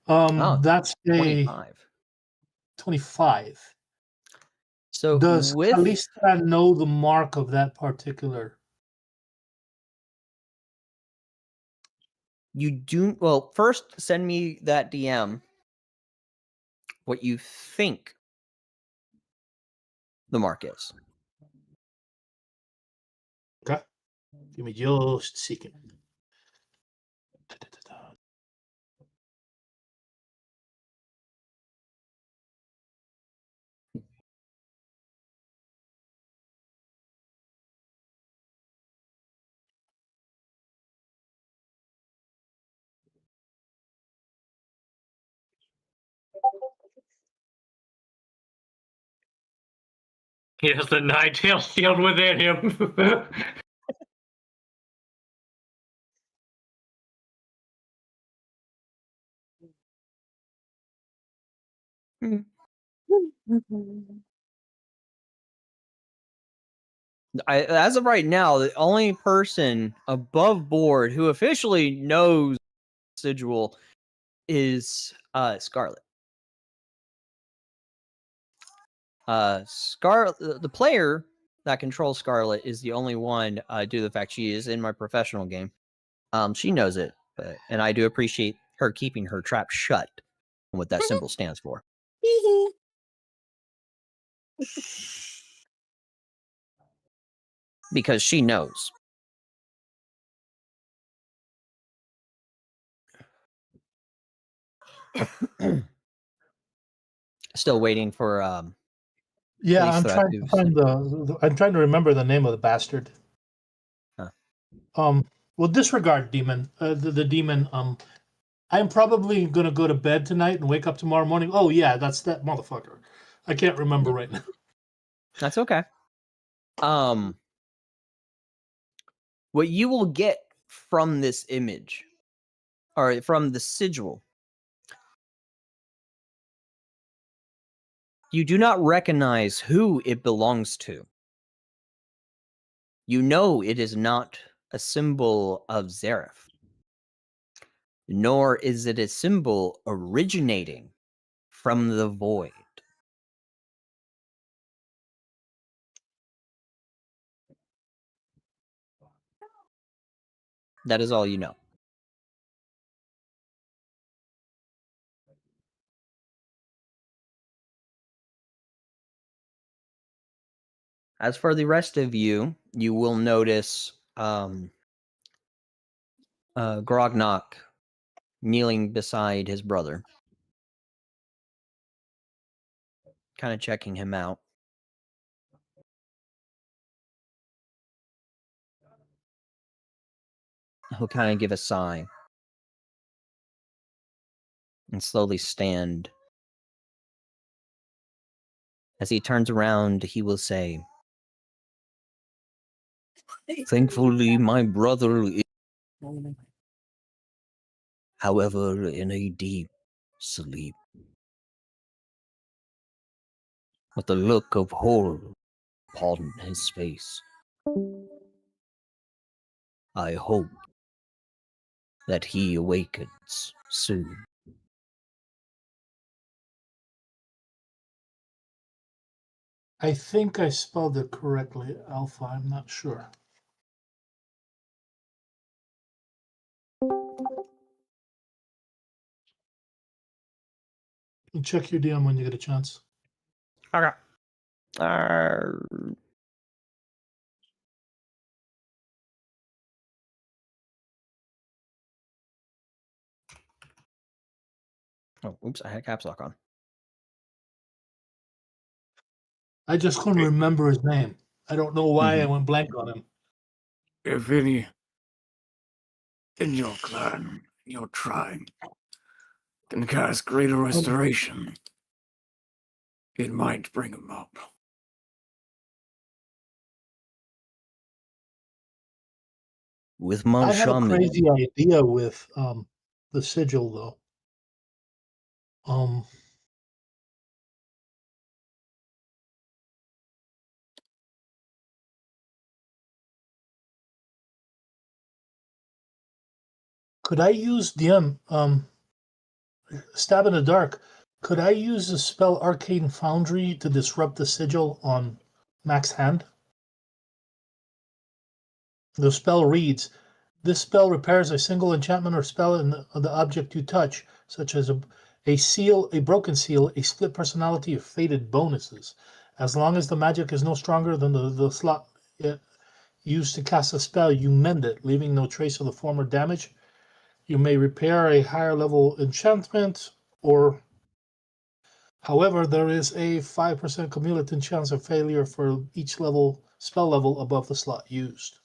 That's a 25. 25. So Does with Calistra know the mark of that particular? you do well. First, send me that DM. What you think the mark is? Okay. Give me just a second. He has the nine-tailed shield within him. As of right now, the only person above board who officially knows Sigil is Scarlet. Scarlet, the player that controls Scarlet, is the only one due to the fact she is in my professional game. She knows it, and I do appreciate her keeping her trap shut and what that symbol stands for. Because she knows. Still waiting for Yeah, I'm Calistra trying to to find I'm trying to remember the name of the bastard. Huh. Well, disregard demon. The demon. I'm probably gonna go to bed tonight and wake up tomorrow morning. Oh yeah, that's that motherfucker. I can't remember right now. That's okay. What you will get from this image, or from the sigil, you do not recognize who it belongs to. You know it is not a symbol of Zareth, nor is it a symbol originating from the void. That is all you know. As for the rest of you, you will notice Grognak kneeling beside his brother, kind of checking him out. He'll kind of give a sigh and slowly stand. As he turns around, he will say, "Thankfully, my brother is, however, in a deep sleep, with a look of horror upon his face. I hope that he awakens soon." I think I spelled it correctly, Alpha. I'm not sure. And check your DM when you get a chance. Okay. Oh, oops, I had caps lock on. I just couldn't remember his name. I don't know why I went blank on him. If any in your clan, your tribe, can cast greater restoration, it might bring him up. With my I have a shaman. crazy idea with the sigil, though. Could I use DM stab in the dark? Could I use the spell Arcane Foundry to disrupt the sigil on Mac's hand? The spell reads, "This spell repairs a single enchantment or spell in the object you touch, such as a seal, a broken seal, a split personality, or faded bonuses. As long as the magic is no stronger than the slot used to cast a spell, you mend it, leaving no trace of the former damage. You may repair a higher level enchantment, or however, there is a 5% cumulative chance of failure for each spell level above the slot used."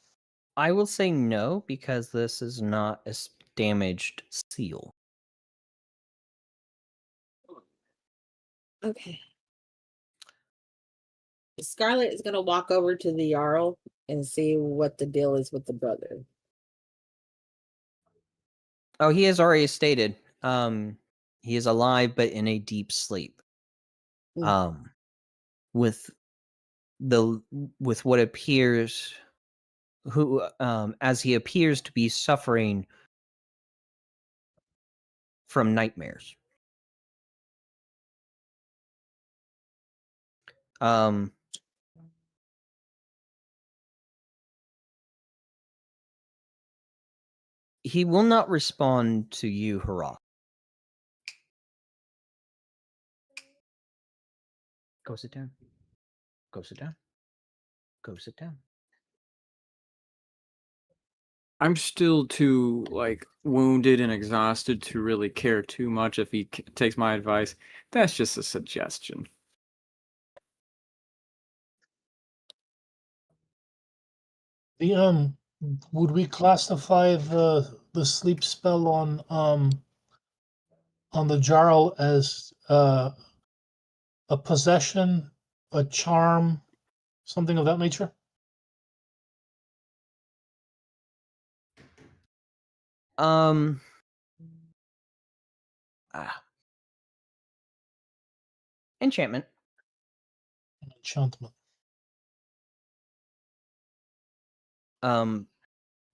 I will say no, because this is not a damaged seal. Okay. Scarlet is gonna walk over to the Jarl and see what the deal is with the brother. Oh, he has already stated. He is alive, but in a deep sleep. With what appears, as he appears to be suffering from nightmares. He will not respond to you, Hurrah. Go sit down. Go sit down. Go sit down. I'm still too wounded and exhausted to really care too much if he takes my advice. That's just a suggestion. The would we classify the sleep spell on the Jarl as a possession, a charm, something of that nature? Ah. Enchantment. Enchantment.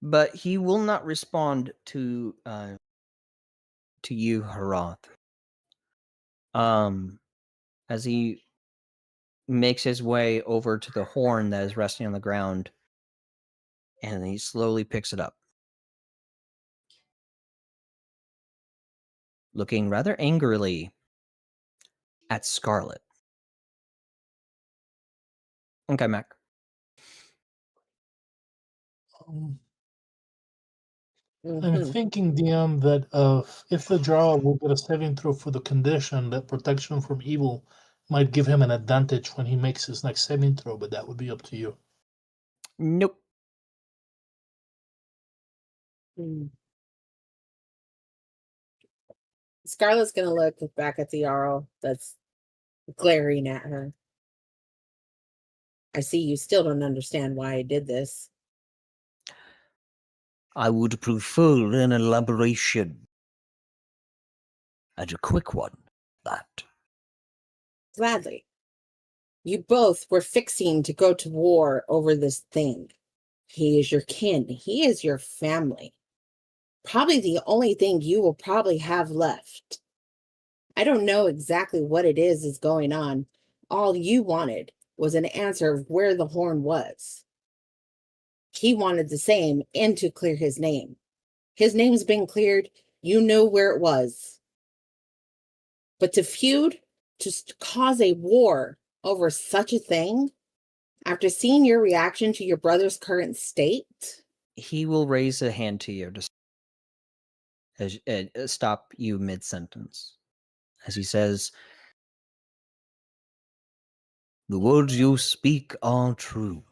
But he will not respond to you, Harath. As he makes his way over to the horn that is resting on the ground, and he slowly picks it up, looking rather angrily at Scarlet. Okay, Mac. I'm Mhm. thinking, DM, that if the draw will get a saving throw for the condition, that protection from evil might give him an advantage when he makes his next saving throw, but that would be up to you. Nope. Mm. Scarlett's gonna look back at the Jarl that's glaring at her. I see you still don't understand why I did this. I would prefer an elaboration. And a quick one, that. Gladly. You both were fixing to go to war over this thing. He is your kin. He is your family. Probably the only thing you will probably have left. I don't know exactly what it is going on. All you wanted was an answer of where the horn was. He wanted the same and to clear his name. His name's been cleared. You know where it was. But to feud, just cause a war over such a thing, after seeing your reaction to your brother's current state? He will raise a hand to you to stop you mid-sentence. As he says, The words you speak are true.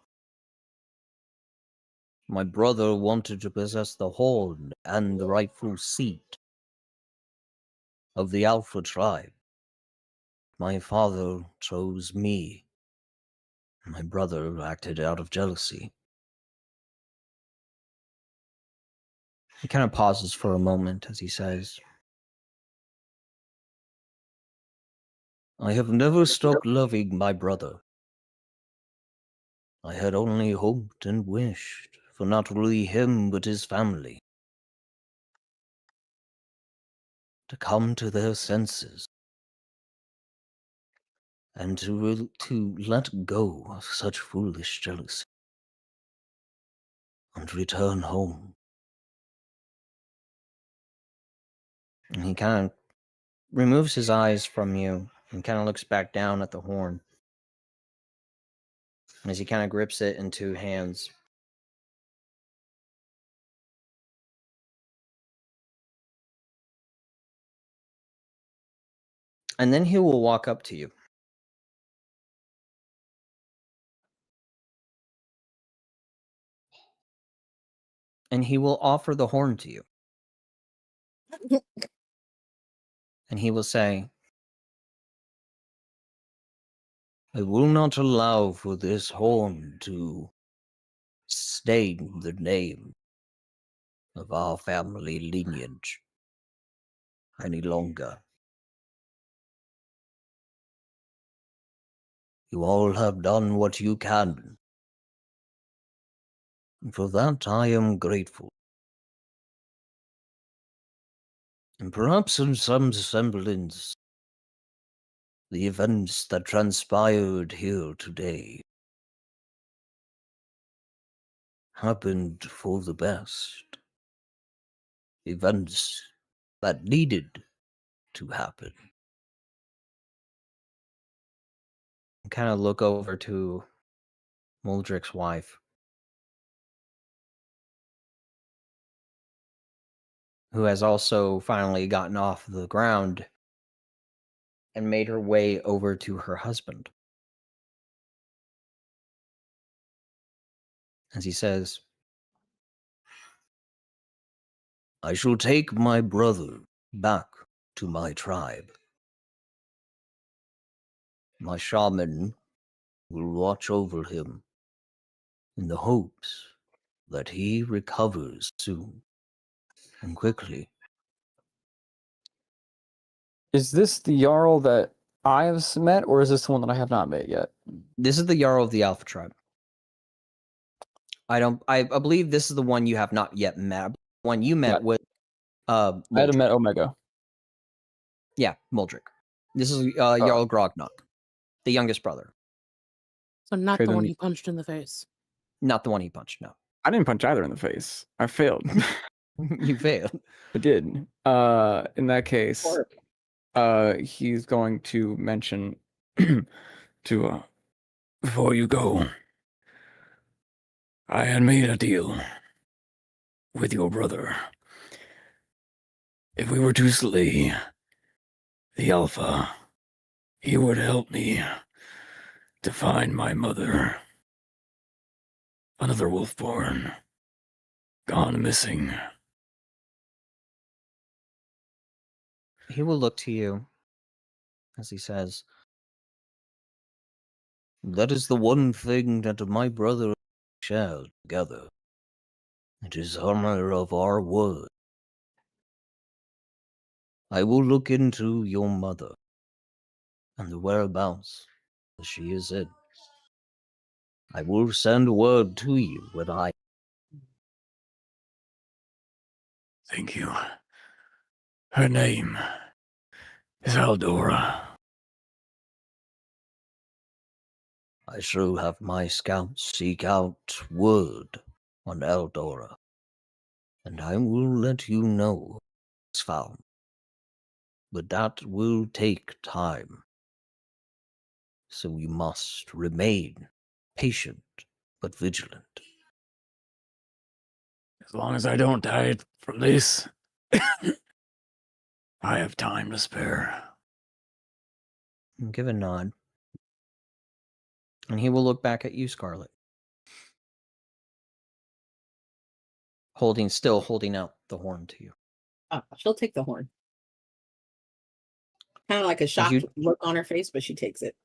My brother wanted to possess the horn and the rightful seat of the Alpha tribe. My father chose me. My brother acted out of jealousy. he kind of pauses for a moment as he says, I have never stopped loving my brother. I had only hoped and wished for not only him but his family to come to their senses and to let go of such foolish jealousy and return home. and he kind of removes his eyes from you and kind of looks back down at the horn as he kind of grips it in two hands. And then he will walk up to you. And he will offer the horn to you. And he will say, I will not allow for this horn to stain the name of our family lineage any longer. You all have done what you can, and for that I am grateful. And perhaps in some semblance, the events that transpired here today happened for the best. Events that needed to happen. kind of look over to Muldrick's wife, who has also finally gotten off the ground and made her way over to her husband. As he says, I shall take my brother back to my tribe. My shaman will watch over him in the hopes that he recovers soon. and quickly. Is this the Jarl that I have met, or is this the one that I have not met yet? This is the Jarl of the Alpha tribe. I believe this is the one you have not yet met. The one you met Got- with I hadn't Muldrick. met Omega. Yeah, Muldrick. This is Jarl Grognok, the youngest brother. So not Okay, the one then- he punched in the face. Not the one he punched, no. I didn't punch either in the face. I failed. You failed. I did. In that case, Or he's going to mention to before you go, I had made a deal with your brother. If we were to slay the Alpha, he would help me to find my mother. Another wolfborn. Gone missing. He will look to you as he says, "That is the one thing that my brother share together. It is honor of our word. I will look into your mother and the whereabouts that she is in. I will send word to you when I..." Thank you. Her name is Aldora. I shall have my scouts seek out word on Eldora, and I will let you know it's found. But that will take time, so you must remain patient but vigilant. As long as I don't die from this, I have time to spare. Give a nod. And he will look back at you, Scarlet. Still holding out the horn to you. she'll take the horn. Kind of like a shocked look on her face, but she takes it.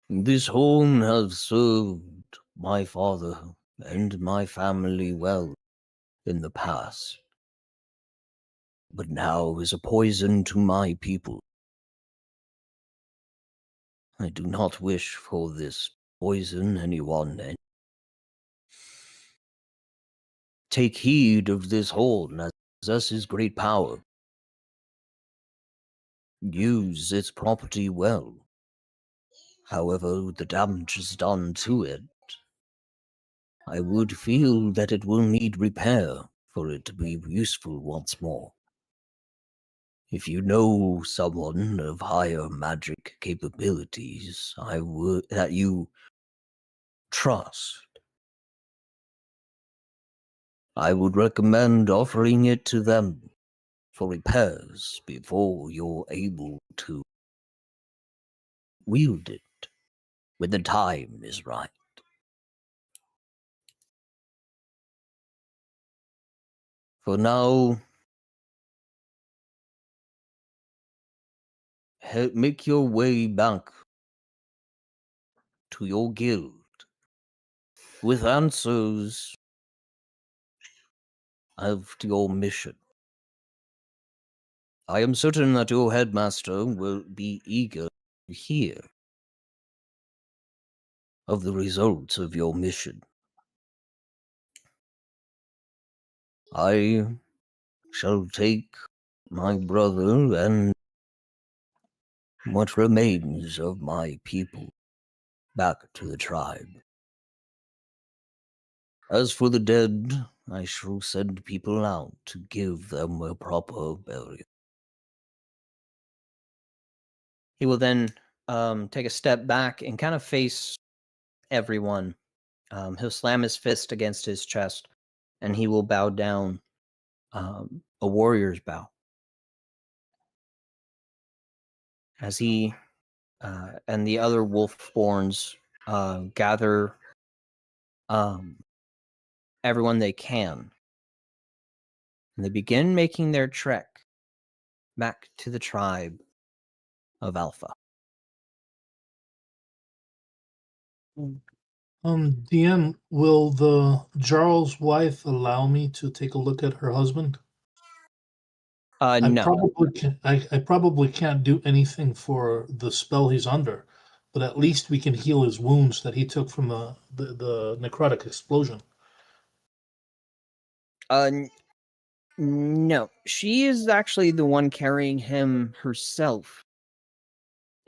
This horn has served my father and my family well in the past, but now is a poison to my people. I do not wish for this poison anyone. And take heed of this horn, as it possesses great power. Use its property well. However, the damage is done to it, I would feel that it will need repair for it to be useful once more. If you know someone of higher magic capabilities, that you trust, I would recommend offering it to them for repairs before you're able to wield it when the time is right. For now, make your way back to your guild with answers of your mission. I am certain that your headmaster will be eager to hear of the results of your mission. I shall take my brother and what remains of my people back to the tribe. As for the dead, I shall send people out to give them a proper burial. He will then take a step back and kind of face everyone. He'll slam his fist against his chest, and he will bow down a warrior's bow. As he and the other wolfborns gather everyone they can, and they begin making their trek back to the tribe of Alpha. Deanne, will the Jarl's wife allow me to take a look at her husband? No. I probably can't do anything for the spell he's under, but at least we can heal his wounds that he took from the necrotic explosion. No. She is actually the one carrying him herself,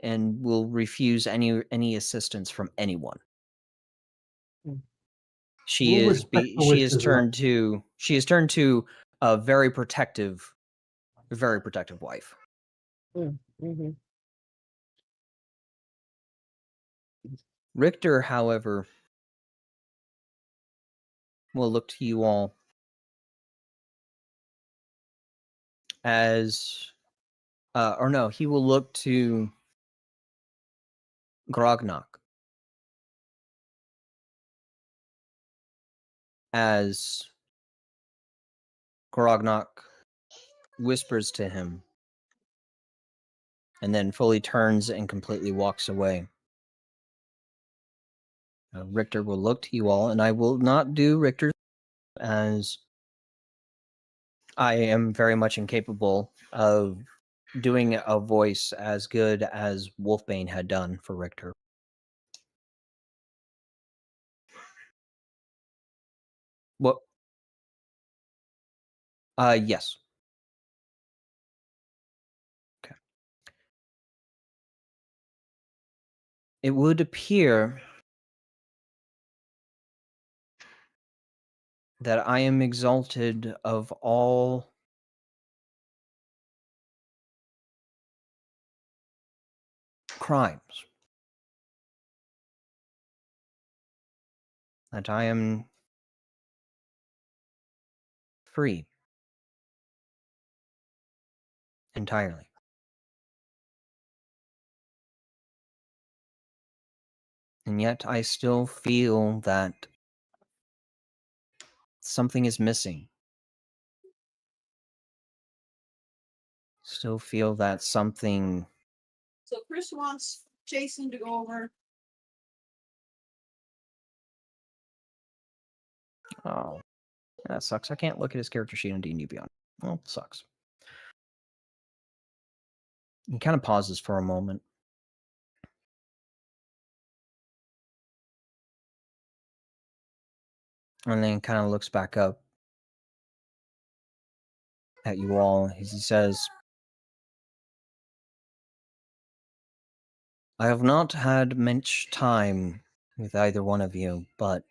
and will refuse any assistance from anyone. She We'll is respect the wishes, she is turned to a very protective wife. Mm-hmm. Richter, however, will look to you all as or no, he will look to Grognak as Grognak whispers to him and then fully turns and completely walks away. Richter will look to you all, and I will not do Richter, as I am very much incapable of doing a voice as good as WolfBane had done for Richter. What? Yes. Okay. It would appear that I am exalted of all crimes. That I am free entirely. And yet I still feel that something is missing. Still feel that something. So Chris wants Jason to go over. Oh, that sucks. I can't look at his character sheet on D&D Beyond. Well, sucks. He kind of pauses for a moment. And then kind of looks back up at you all as he says, I have not had much time with either one of you, but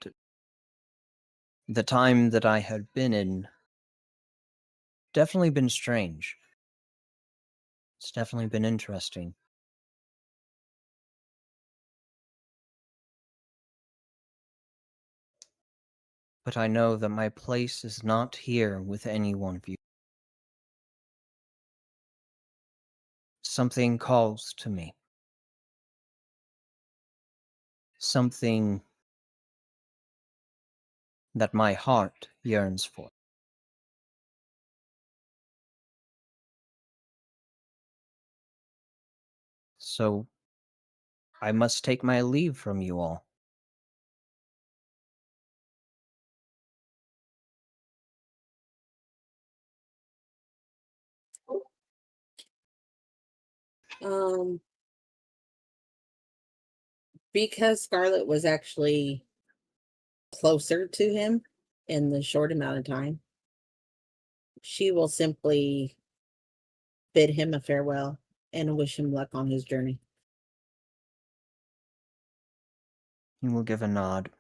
the time that I had been in definitely been strange. It's definitely been interesting. But I know that my place is not here with any one of you. Something calls to me. Something that my heart yearns for. So I must take my leave from you all. Um, because Scarlet was actually closer to him in the short amount of time, she will simply bid him a farewell and wish him luck on his journey. He will give a nod.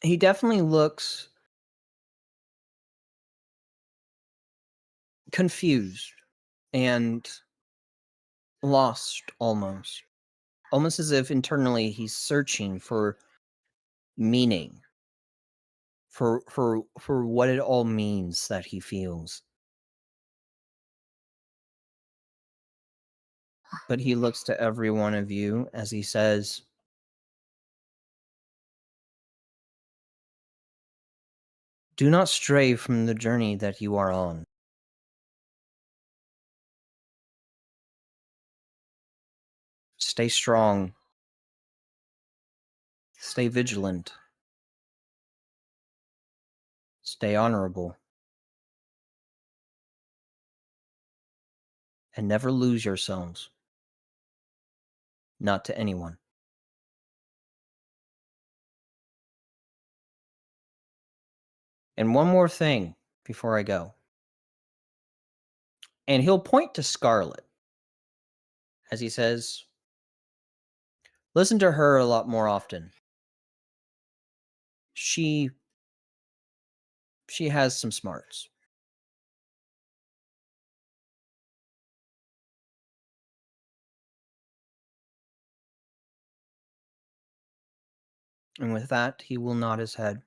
He definitely looks confused and lost almost. Almost as if internally he's searching for meaning. For what it all means that he feels. But he looks to every one of you as he says, do not stray from the journey that you are on. Stay strong Stay vigilant. Stay honorable. And never lose yourselves. Not to anyone. And one more thing before I go. And he'll point to Scarlet as he says, listen to her a lot more often. She has some smarts. And with that, he will nod his head.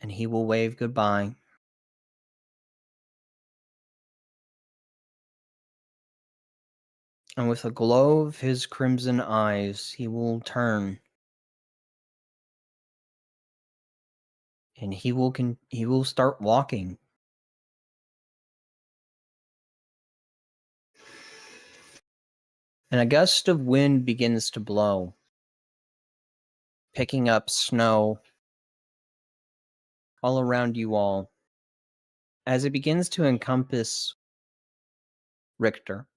And he will wave goodbye. And with a glow of his crimson eyes, he will turn. And he will start walking. And a gust of wind begins to blow, picking up snow all around you all, as it begins to encompass Richter,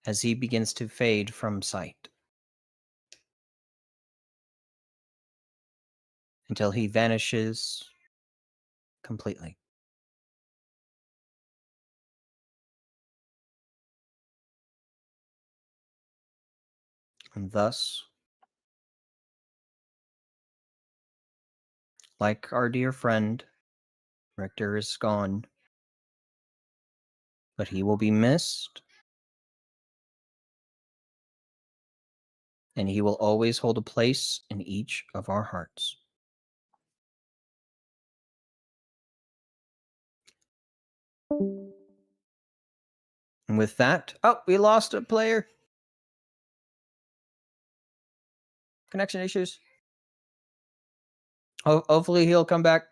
as he begins to fade from sight, until he vanishes completely. And thus, like our dear friend, Richter is gone, but he will be missed, and he will always hold a place in each of our hearts. And with that, oh, we lost a player. Connection issues. Hopefully he'll come back.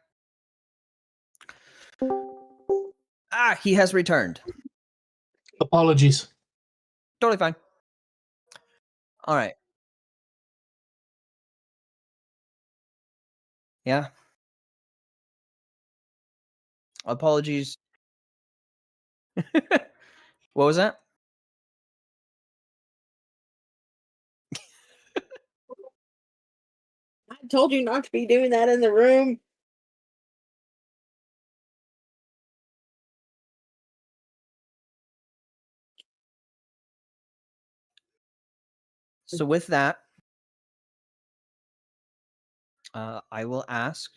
Ah, he has returned. Apologies. Totally fine. All right. Yeah. Apologies. What was that? I told you not to be doing that in the room. So with that, I will ask,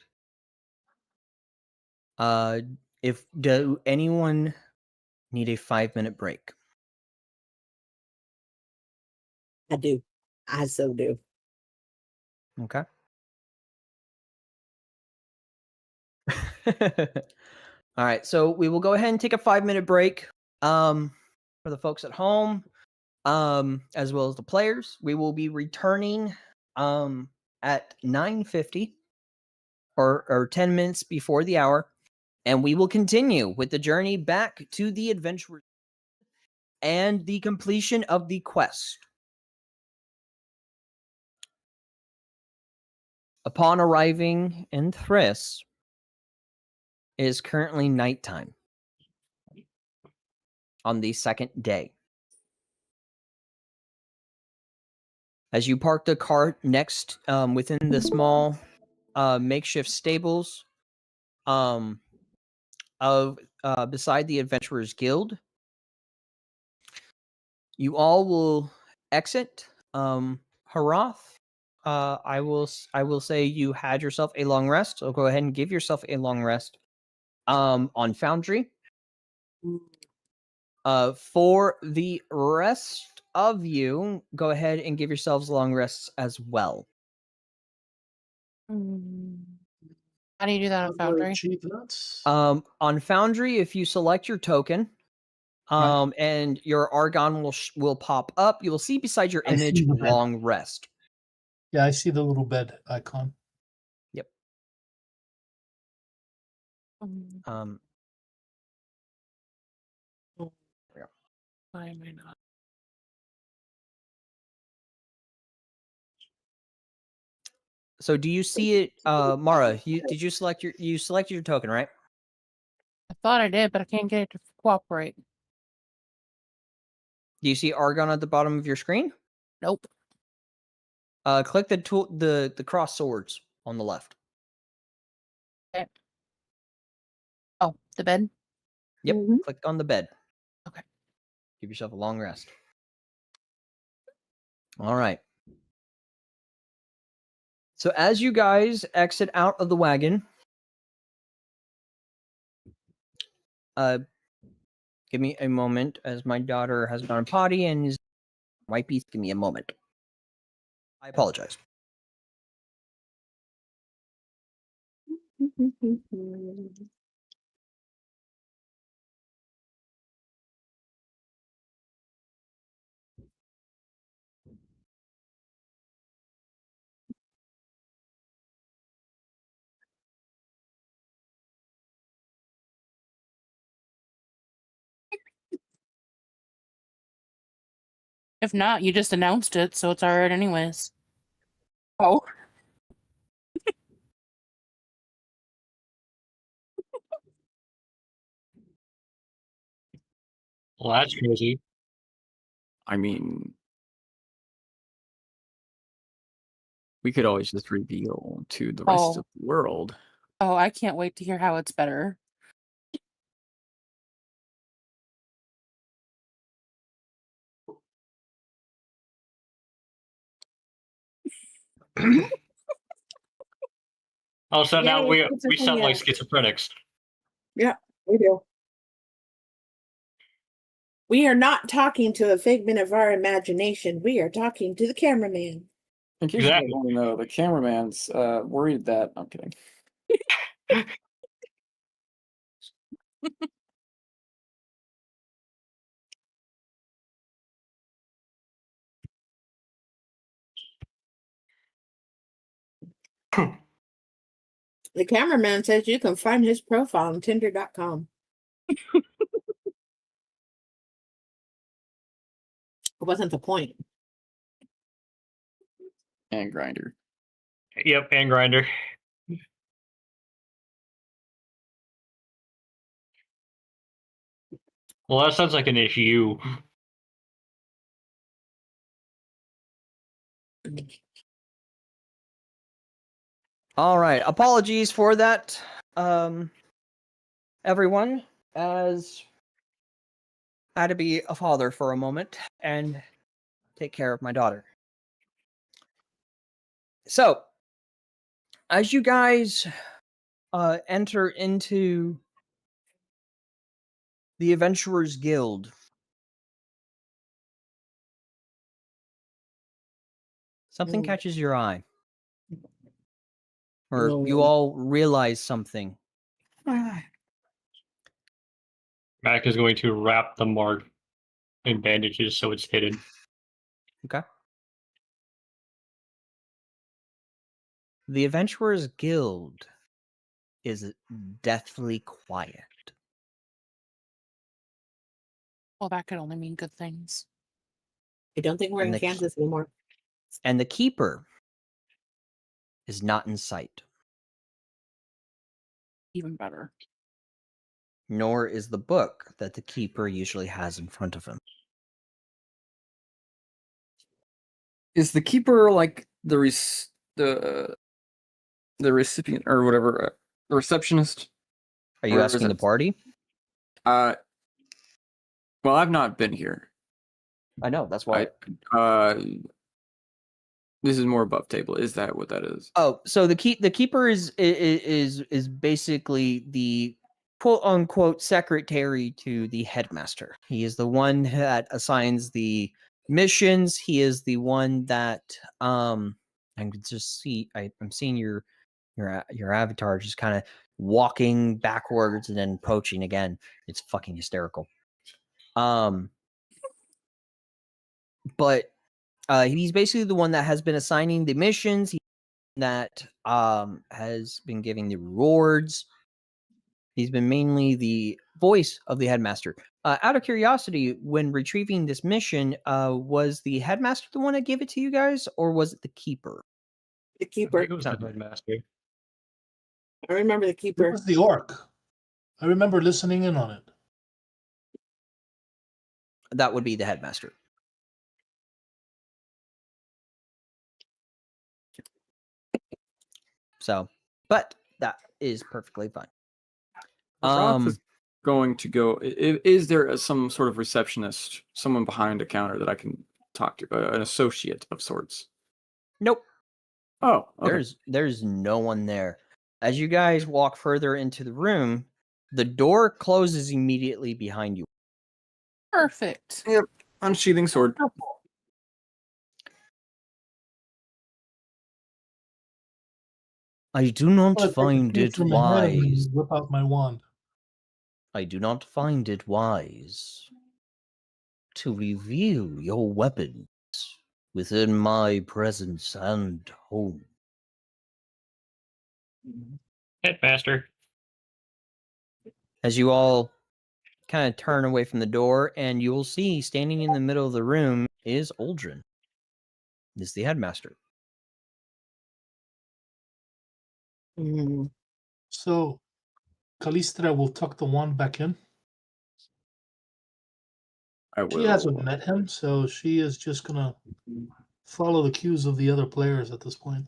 if do anyone need a 5-minute break? I do. I so do. Okay. All right, so we will go ahead and take a 5-minute break. For the folks at home, as well as the players, we will be returning at 9:50 or 10 minutes before the hour, and we will continue with the journey back to the adventure and the completion of the quest. Upon arriving in Thriss, it is currently nighttime on the second day. As you park the cart next, within the small makeshift stables of beside the Adventurers Guild, you all will exit Harath. I will say you had yourself a long rest, so go ahead and give yourself a long rest on Foundry. For the rest of you, go ahead and give yourselves long rests as well. How do you do that on Other Foundry? achievements. On Foundry, if you select your token, Right. and your Argon will pop up, you will see beside your I see image the bed. long rest. Yeah, I see the little bed icon. Yep. I may not. So do you see it, Mara? Did you select you selected your token, right? I thought I did, but I can't get it to cooperate. Do you see Argon at the bottom of your screen? Nope. Click the tool, the cross swords on the left. Okay. Oh, the bed. Yep. Mhm. Click on the bed. Okay. Give yourself a long rest. All right. So as you guys exit out of the wagon, give me a moment as my daughter has gone potty and is wipey. Give me a moment. I apologize. If not, you just announced it, so it's alright anyways. Oh. Well, that's crazy. I mean, we could always just reveal to the rest of the world. Oh, I can't wait to hear how it's better. Oh, so Yeah, now we it's sound like yeah. schizophrenics. Yeah, we do. We are not talking to a figment of our imagination. We are talking to the cameraman. In case Exactly. you don't know, the cameraman's worried that I'm kidding. The cameraman says you can find his profile on Tinder.com. It wasn't the point. And Grinder. Yep, and Grinder. Well, that sounds like an issue. All right. Apologies for that, everyone, as I had to be a father for a moment and take care of my daughter. So, as you guys enter into the Adventurers Guild, something catches your eye. Or you all realize something. Mac is going to wrap the mark in bandages so it's hidden. Okay. The Adventurers Guild is deathly quiet. Well, that could only mean good things. I don't think we're And in the key- Kansas anymore. And the Keeper is not in sight. Even better. Nor is the book that the Keeper usually has in front of him. Is the keeper like the recipient or whatever, the receptionist? Are you Or is asking the it- party? Well, I've not been here. I know, that's why. This is more above table. Is that what that is? Oh, so the Keeper is basically the quote unquote secretary to the headmaster. He is the one that assigns the missions. He is the one that I can just see. I'm seeing your avatar just kind of walking backwards and then approaching again. It's fucking hysterical. But he's basically the one that has been assigning the missions. That has been giving the rewards. He's been mainly the voice of the headmaster. Out of curiosity, when retrieving this mission, was the headmaster the one that gave it to you guys, or was it the keeper? The I keeper. think it was the headmaster. I remember the It keeper. was the orc. I remember listening in on it. That would be the headmaster. So, but that is perfectly fine. Roth is going to go. Is there some sort of receptionist, someone behind a counter that I can talk to, an associate of sorts? Nope. Oh, okay. There's no one there. As you guys walk further into the room, the door closes immediately behind you. Perfect. Yep. Unsheathing sword. I do not I'll take a find cue it from my head and wise. then whip out my wand. I do not find it wise to reveal your weapons within my presence and home. Headmaster. As you all kind of turn away from the door, and you will see standing in the middle of the room is Uldren. Is the headmaster. Mm. So, Callistra will tuck the wand back in. She hasn't met him, so she is just gonna follow the cues of the other players at this point.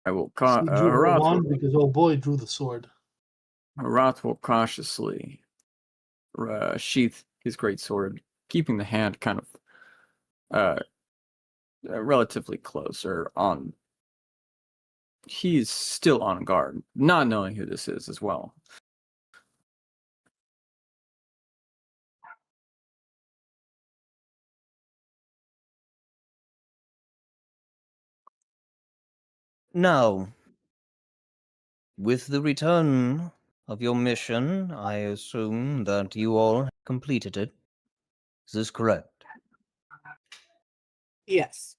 I will She drew her Harath wand because old boy drew the sword. will cautiously sheath his great sword, keeping the hand kind of relatively close or on. He's still on guard, not knowing who this is as well. Now, with the return of your mission, I assume that you all have completed it. Is this correct? Yes.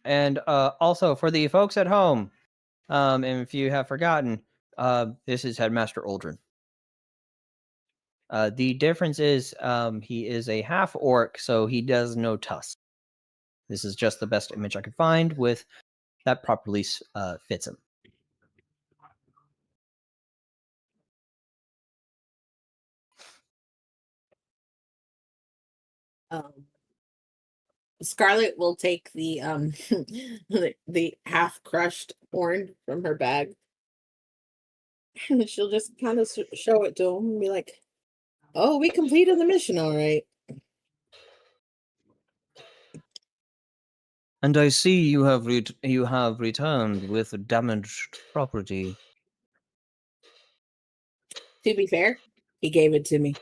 And also for the folks at home, and if you have forgotten, this is Headmaster Uldren. The difference is he is a half orc, so he does no tusks. This is just the best image I could find with that properly fits him. Scarlet will take the the half crushed horn from her bag. And she'll just kind of show it to him and be like, "Oh, we completed the mission, all right." And I see you have returned with damaged property. To be fair, he gave it to me.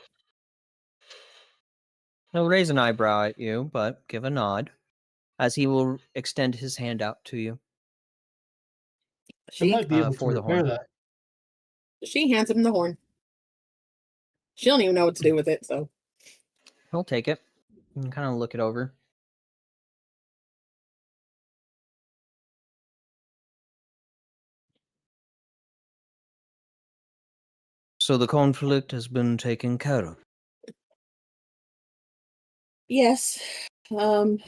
He'll raise an eyebrow at you, but give a nod, as he will extend his hand out to you. I might be able to for the repair horn. that. She hands him the horn. She don't even know what to do with it, so He'll take it and kind of look it over. So the conflict has been taken care of. yes. The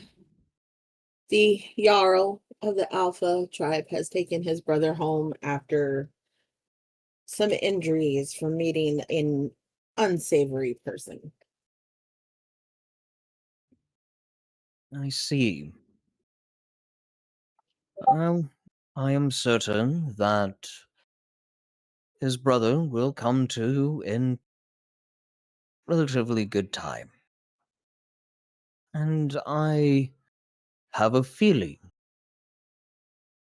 Jarl of the Alpha tribe has taken his brother home after some injuries from meeting an unsavory person. I see. Well, I am certain that his brother will come to in relatively good time. And I have a feeling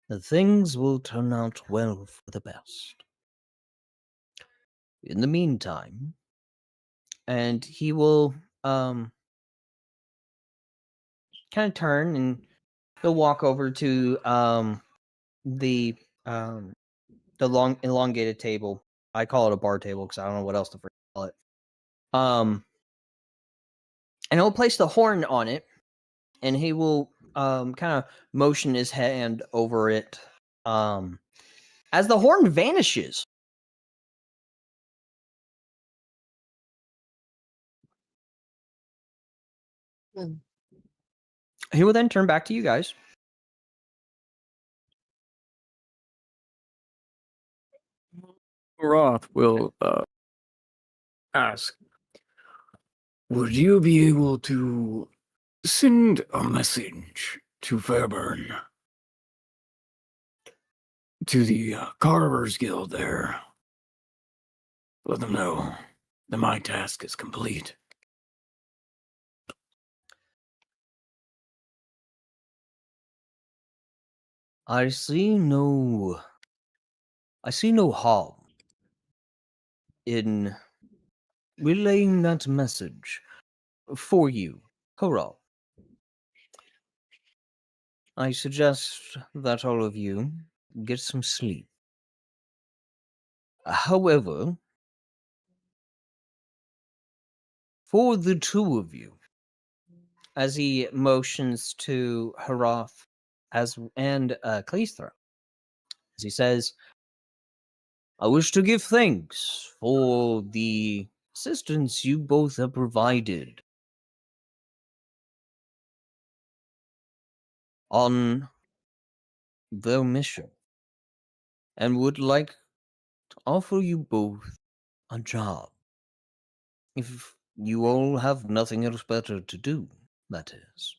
that things will turn out well for the best. In the meantime, and he will kind of turn and he'll walk over to the long elongated table. I call it a bar table because I don't know what else to call it. And he'll place the horn on it, and he will kind of motion his hand over it as the horn vanishes. He will then turn back to you guys. Roth will ask, would you be able to send a message to Fairburn, to the Carvers Guild there? Let them know that my task is complete. I see no harm in relaying that message for you, Koral. I suggest that all of you get some sleep. However, for the two of you, As he motions to Haroth and Cleisthra, as he says, I wish to give thanks for the assistance you both have provided on their mission, and would like to offer you both a job. If you all have nothing else better to do, that is.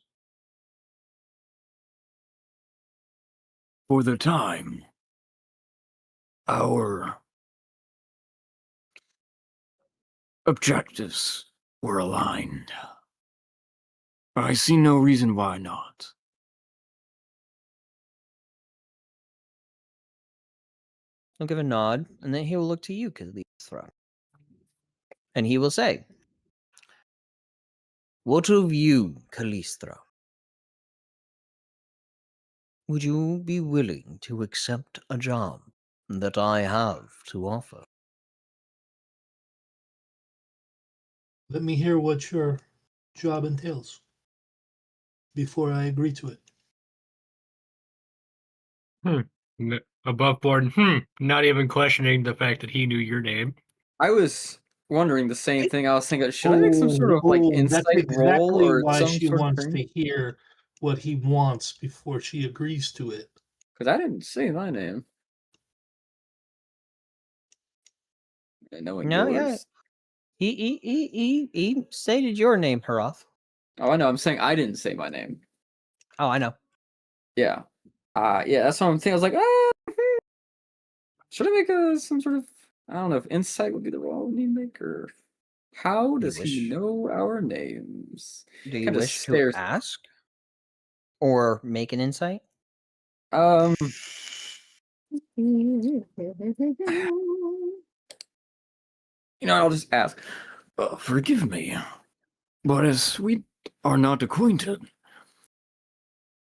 For the time, our objectives were aligned. I see no reason why not. he'll give a nod, and then he will look to you, Cleisthra. And he will say, What of you, Calistra? Would you be willing to accept a job that I have to offer? Let me hear what your job entails before I agree to it. Above board. Not even questioning the fact that he knew your name. I was wondering the same thing. I was thinking, should I make some sort of like insight That's roll exactly or why some she sort of wants to thing? hear what he wants before she agrees to it. Because I didn't say my name. And knowing no, yeah. yours. He stated your name, Haroth. Oh, I know. I'm saying I didn't say my name. Oh, I know. Yeah. Yeah, that's what I'm thinking. I was like, should I make some sort of, I don't know if insight would be the wrong name maker. How does he know our names? Do you Kinda wish to stares. ask? Or make an insight? I'll just ask. Forgive me, but as we are not acquainted,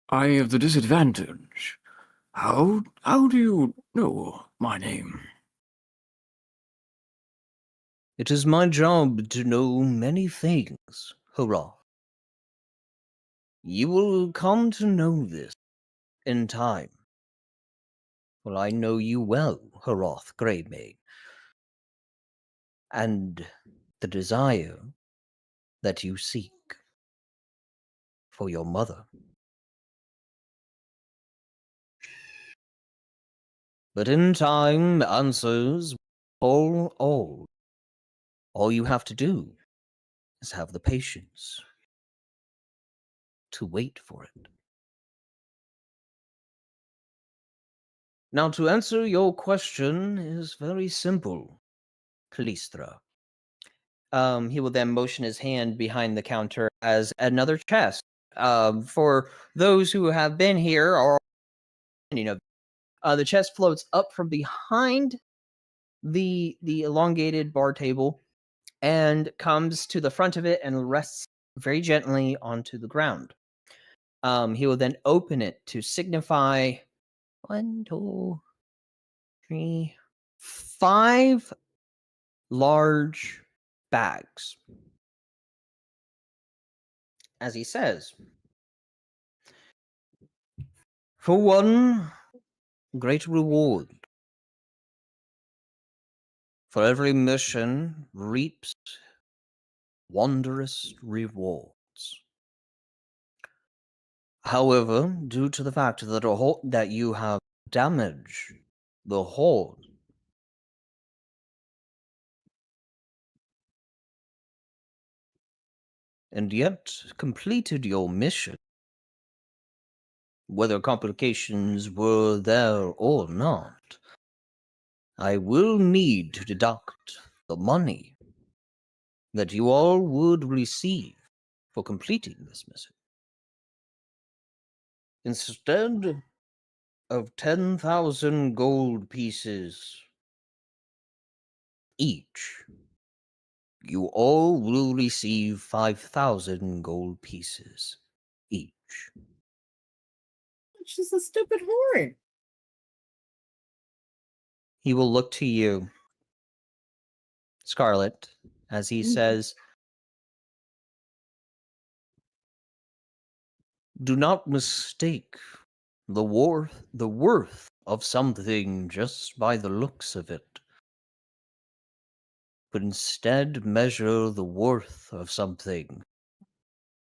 I have the disadvantage. How do you know my name? It is my job to know many things, hurrah. You will come to know this in time. For I know you well, Haroth Greymane, and the desire that you seek for your mother. But in time, answers all you have to do is have the patience to wait for it. Now, to answer your question is very simple, Calistra. He will then motion his hand behind the counter as another chest. For those who have been here or the chest floats up from behind the elongated bar table and comes to the front of it and rests very gently onto the ground. He will then open it to signify 1, 2, 3, 5 large bags. As he says, for one great reward, for every mission reaps wondrous rewards. However, due to the fact that you have damaged the hold, and yet completed your mission, whether complications were there or not, I will need to deduct the money that you all would receive for completing this mission. Instead of 10,000 gold pieces each, you all will receive 5,000 gold pieces each. It's just a stupid horn. He will look to you, Scarlet, as he says, "Do not mistake the worth of something just by the looks of it, but instead measure the worth of something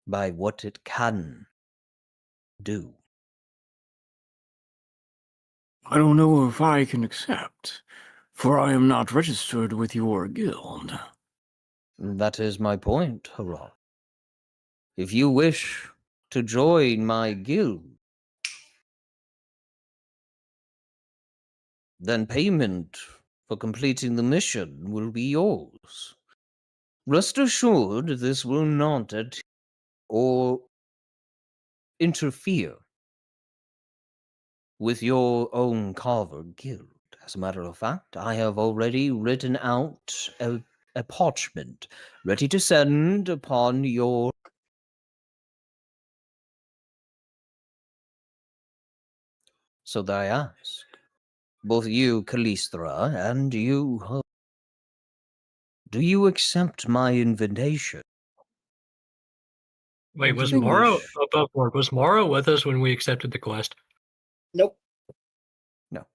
by what it can do." I don't know if I can accept, for I am not registered with your guild. That is my point, Hurrah. If you wish to join my guild, then payment for completing the mission will be yours. Rest assured, this will not or interfere with your own Carver guild. As a matter of fact, I have already written out a parchment ready to send upon your. So that I ask, both you, Callistra, and you, do you accept my invitation? Wait, Or do was you Morrow wish- above board? Was Morrow with us when we accepted the quest? Nope. No.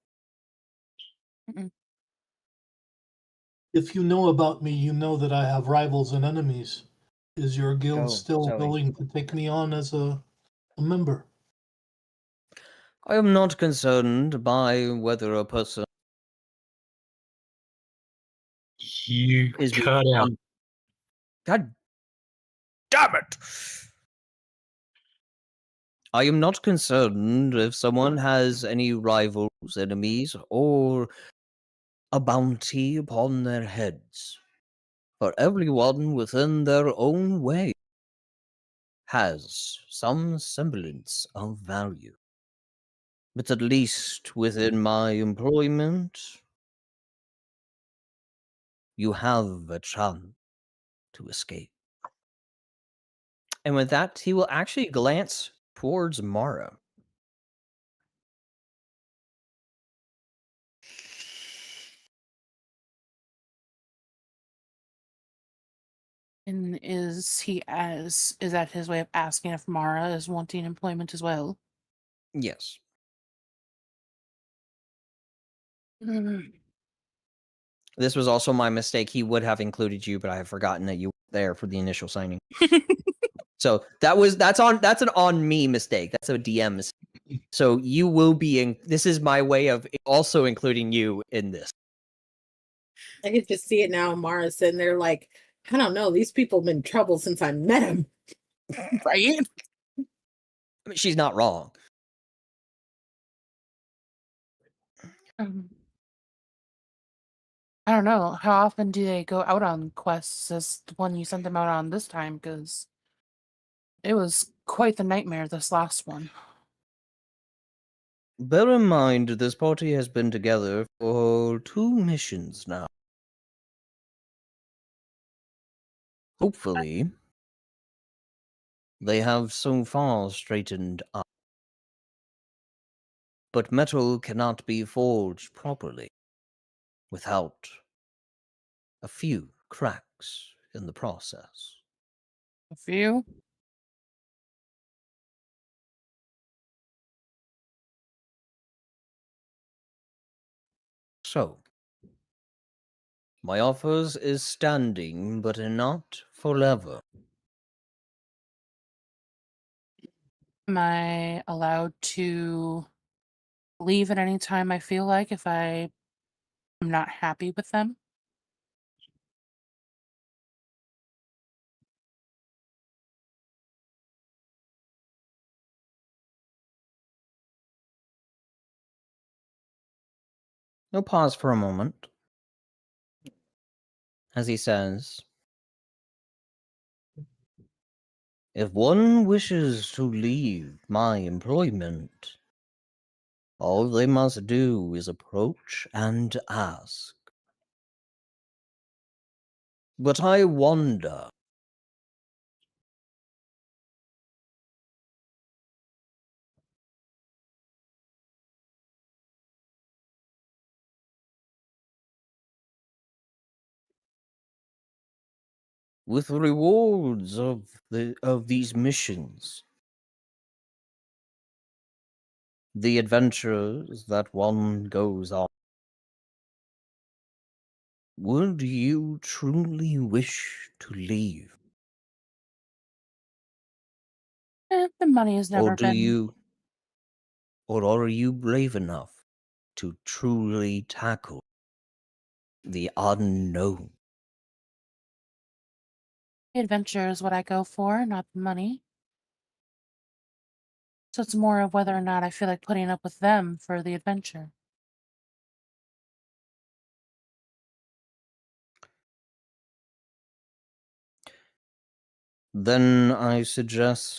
If you know about me, you know that I have rivals and enemies. Is your guild Oh, still sorry. willing to take me on as a member? I am not concerned by whether a person You is being cut out. God damn it! I am not concerned if someone has any rivals, enemies, or a bounty upon their heads. For everyone within their own way has some semblance of value. But at least within my employment, you have a chance to escape. And with that, he will actually glance towards Mara. And is that his way of asking if Mara is wanting employment as well? Yes. Mm. This was also my mistake. He would have included you, but I have forgotten that you were there for the initial signing. So that's an on me mistake. That's a DM mistake. So you will be in. This is my way of also including you in this. I can just see it now. Mara's sitting there like, I don't know. These people have been in trouble since I met them. Right? I mean, she's not wrong. Um, I don't know. How often do they go out on quests as the one you sent them out on this time? Because it was quite the nightmare, this last one. Bear in mind, this party has been together for 2 missions now. Hopefully, they have so far straightened up. But metal cannot be forged properly without a few cracks in the process. A few? So, my offers is standing, but not forever. Am I allowed to leave at any time I feel like if I am not happy with them? He'll pause for a moment as he says, "If one wishes to leave my employment, all they must do is approach and ask. But I wonder, with the rewards of these missions, the adventures that one goes on, would you truly wish to leave? The money has Or never do been. you, or are you brave enough to truly tackle the unknown?" The adventure is what I go for, not the money. So it's more of whether or not I feel like putting up with them for the adventure. Then I suggest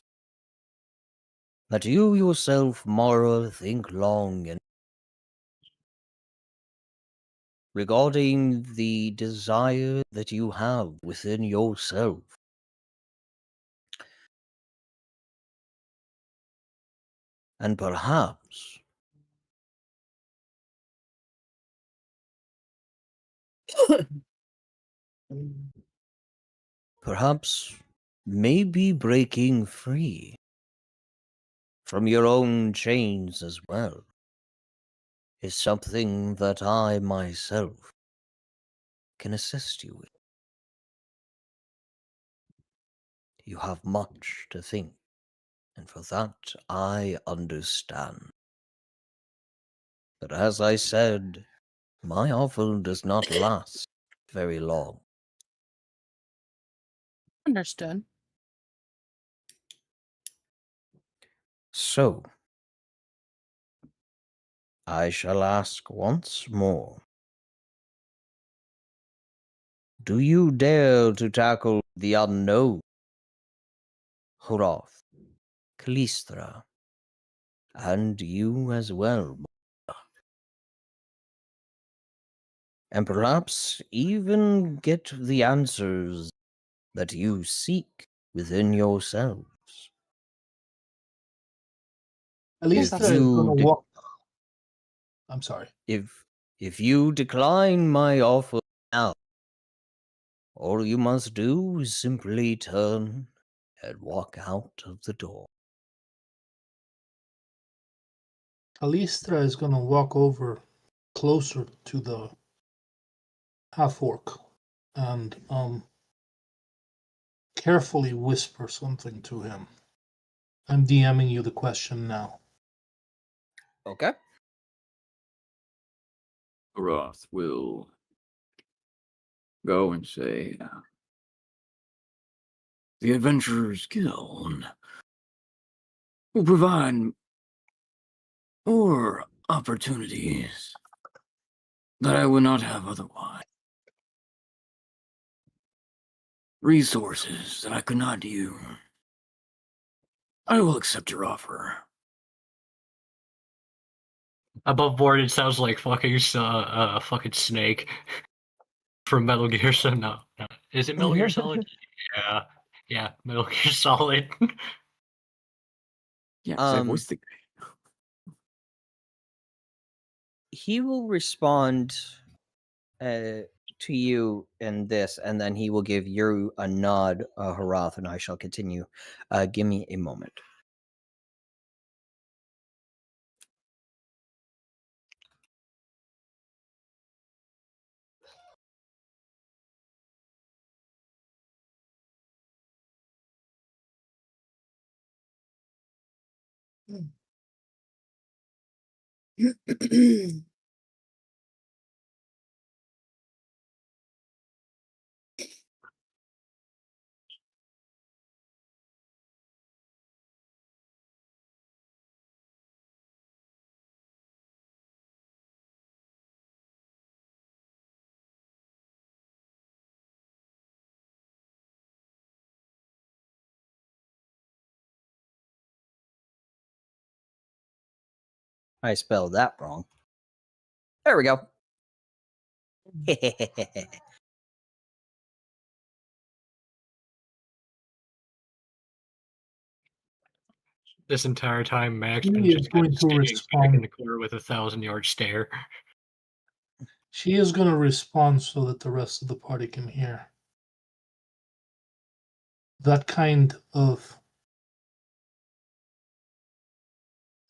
that you yourself, Mara, think long and regarding the desire that you have within yourself. And perhaps maybe breaking free from your own chains as well is something that I myself can assist you with. You have much to think, and for that I understand. But as I said, my offer does not last very long. Understood. So, I shall ask once more. Do you dare to tackle the unknown, Hroth, Callistra, and you as well, and perhaps even get the answers that you seek within yourselves? Yes, If that's Alistra is you gonna de- walk. I'm sorry. if you decline my offer now, all you must do is simply turn and walk out of the door. Alistra is gonna walk over closer to the half orc and carefully whisper something to him. I'm DMing you the question now. Okay. Roth will go and say, "The Adventurers Guild will provide more opportunities that I would not have otherwise. Resources that I could not use. I will accept your offer." Above board, it sounds like fucking Snake from Metal Gear. So no. Is it Metal Gear Solid? Yeah, yeah, Metal Gear Solid. Yeah, 'cause I Um, voiced the he will respond to you in this, and then he will give you a nod, Harath, and I shall continue. Give me a moment. I spelled that wrong. There we go. This entire time, Max She been is just kind going of to standing back in respond. the corner with a 1,000-yard stare. She is going to respond so that the rest of the party can hear. That kind of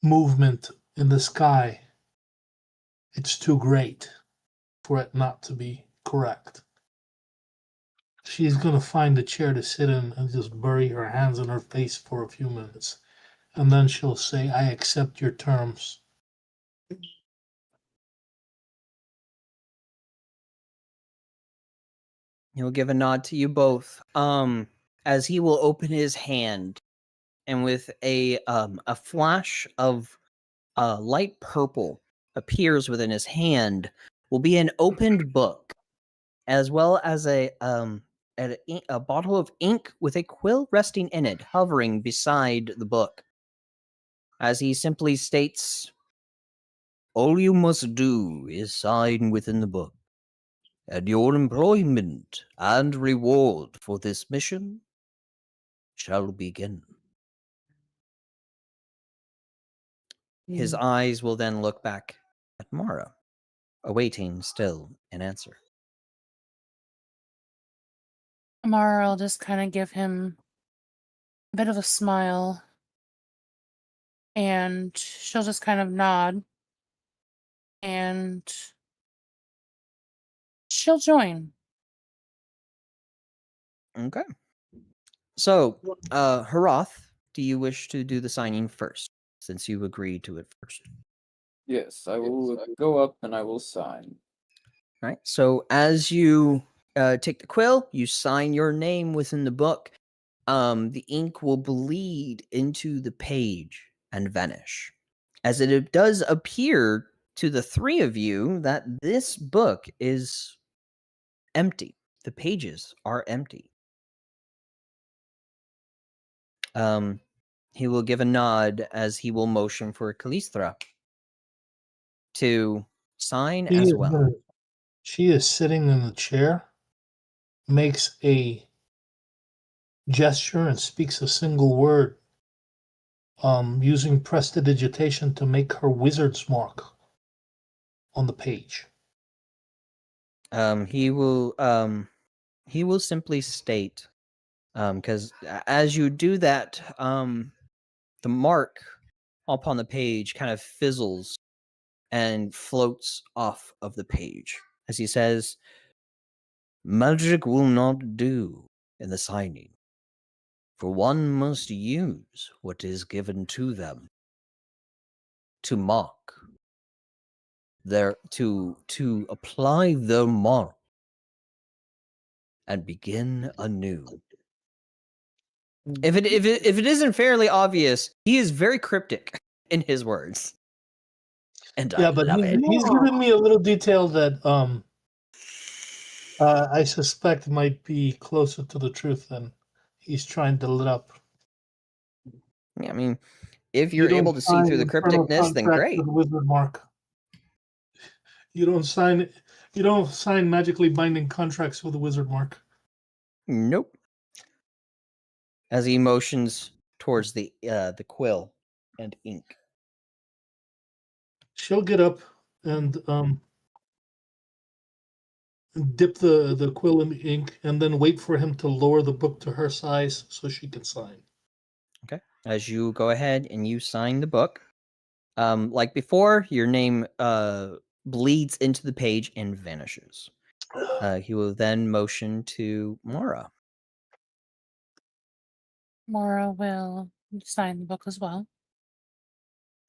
movement in the sky, it's too great for it not to be correct. She's going to find a chair to sit in and just bury her hands in her face for a few minutes. And then she'll say, I accept your terms. He'll give a nod to you both. As he will open his hand, and with a flash of light purple appears within his hand, will be an opened book, as well as a bottle of ink with a quill resting in it, hovering beside the book. As he simply states, "All you must do is sign within the book, and your employment and reward for this mission shall begin." His eyes will then look back at Mara, awaiting still an answer. Amara will just kind of give him a bit of a smile, and she'll just kind of nod, and she'll join. Okay. So, Harath, do you wish to do the signing first, since you agreed to it first? Yes, I will go up and I will sign. All right. So, as you take the quill, you sign your name within the book. The ink will bleed into the page and vanish, as it does appear to the three of you that this book is empty. The pages are empty. He will give a nod as he will motion for Kalisthra to sign as well. She is sitting in the chair, makes a gesture and speaks a single word, using prestidigitation to make her wizard's mark on the page. He will simply state, because as you do that, the mark upon the page kind of fizzles and floats off of the page as he says, "Magic will not do in the signing, for one must use what is given to them to mark their to apply their mark and begin anew." If it isn't fairly obvious, he is very cryptic in his words, and I Yeah, but love it. he's given me a little detail that I suspect might be closer to the truth than he's trying to lit up. Yeah, I mean, if You you're don't able to see sign through the internal crypticness, then contracts great. with wizard mark. You don't sign magically binding contracts with a wizard mark. Nope. As he motions towards the quill and ink. She'll get up and dip the quill in the ink and then wait for him to lower the book to her size so she can sign. Okay. As you go ahead and you sign the book, like before, your name bleeds into the page and vanishes. He will then motion to Mara. Mara will sign the book as well.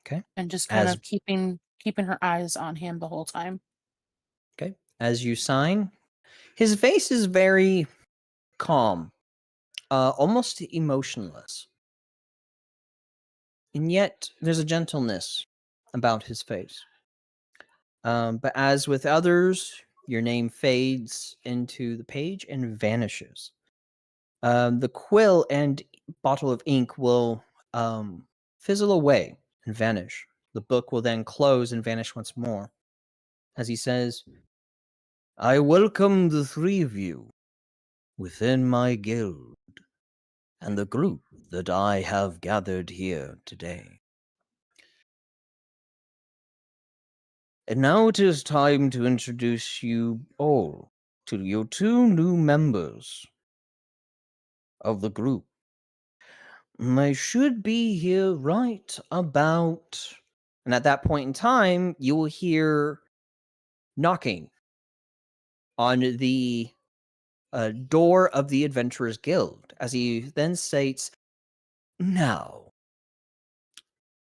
Okay. And just kind As of keeping her eyes on him the whole time. okay, as you sign, his face is very calm, almost emotionless. And yet there's a gentleness about his face. But as with others, your name fades into the page and vanishes. The quill and bottle of ink will fizzle away and vanish. The book will then close and vanish once more. As he says, I welcome the three of you within my guild and the group that I have gathered here today. And now it is time to introduce you all to your two new members of the group. They should be here right about. And at that point in time, you will hear knocking on the door of the Adventurers Guild, as he then states, now.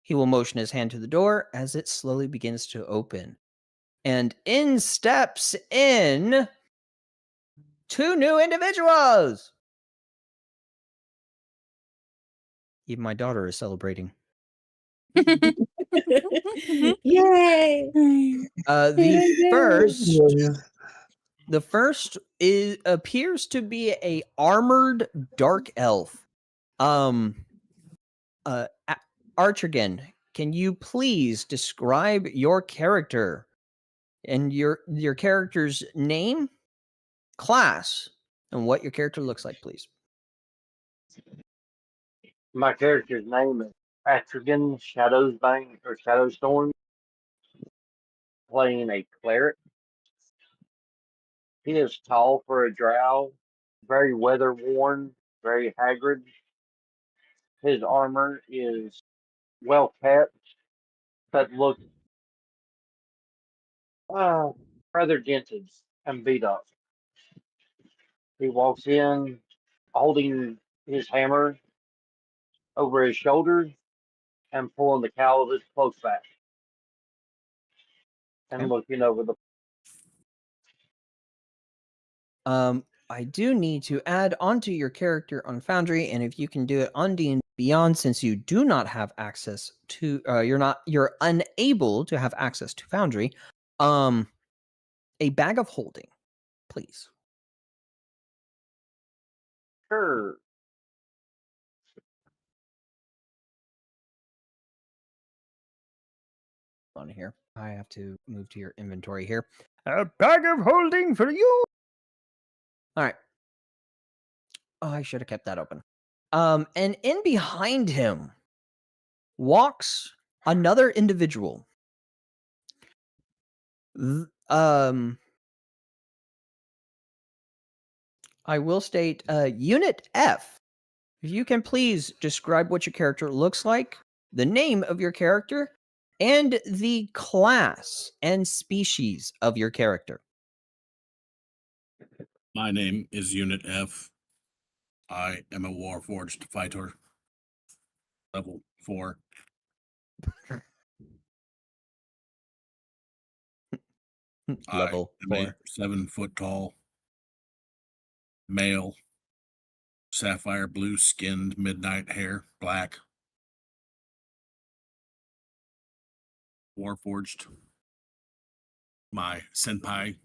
He will motion his hand to the door as it slowly begins to open. And in steps in two new individuals. Even my daughter is celebrating. Yay! The first is appears to be a armored dark elf. Archergan, can you please describe your character and your character's name, class, and what your character looks like, please? My character's name is Atrigan Shadowsbane or Shadowstorm, playing a cleric. He is tall for a drow, very weather worn, very haggard. His armor is well kept, but looks rather dented and beat up. He walks in holding his hammer over his shoulder and pulling the cowl of his cloak back and Okay. looking over the. I do need to add onto your character on Foundry, and if you can do it on D&D Beyond, since you do not have access to, you're unable to have access to Foundry, a bag of holding, please. Sure. On here, I have to move to your inventory here. A bag of holding for you. All right. Oh, I should have kept that open. And in behind him walks another individual. I will state Unit F. If you can please describe what your character looks like, the name of your character, and the class and species of your character. My name is Unit F. I am a Warforged fighter. Level 4. Level I am 4. 7 foot tall. Male. Sapphire blue skinned, midnight hair, black. Warforged. My senpai,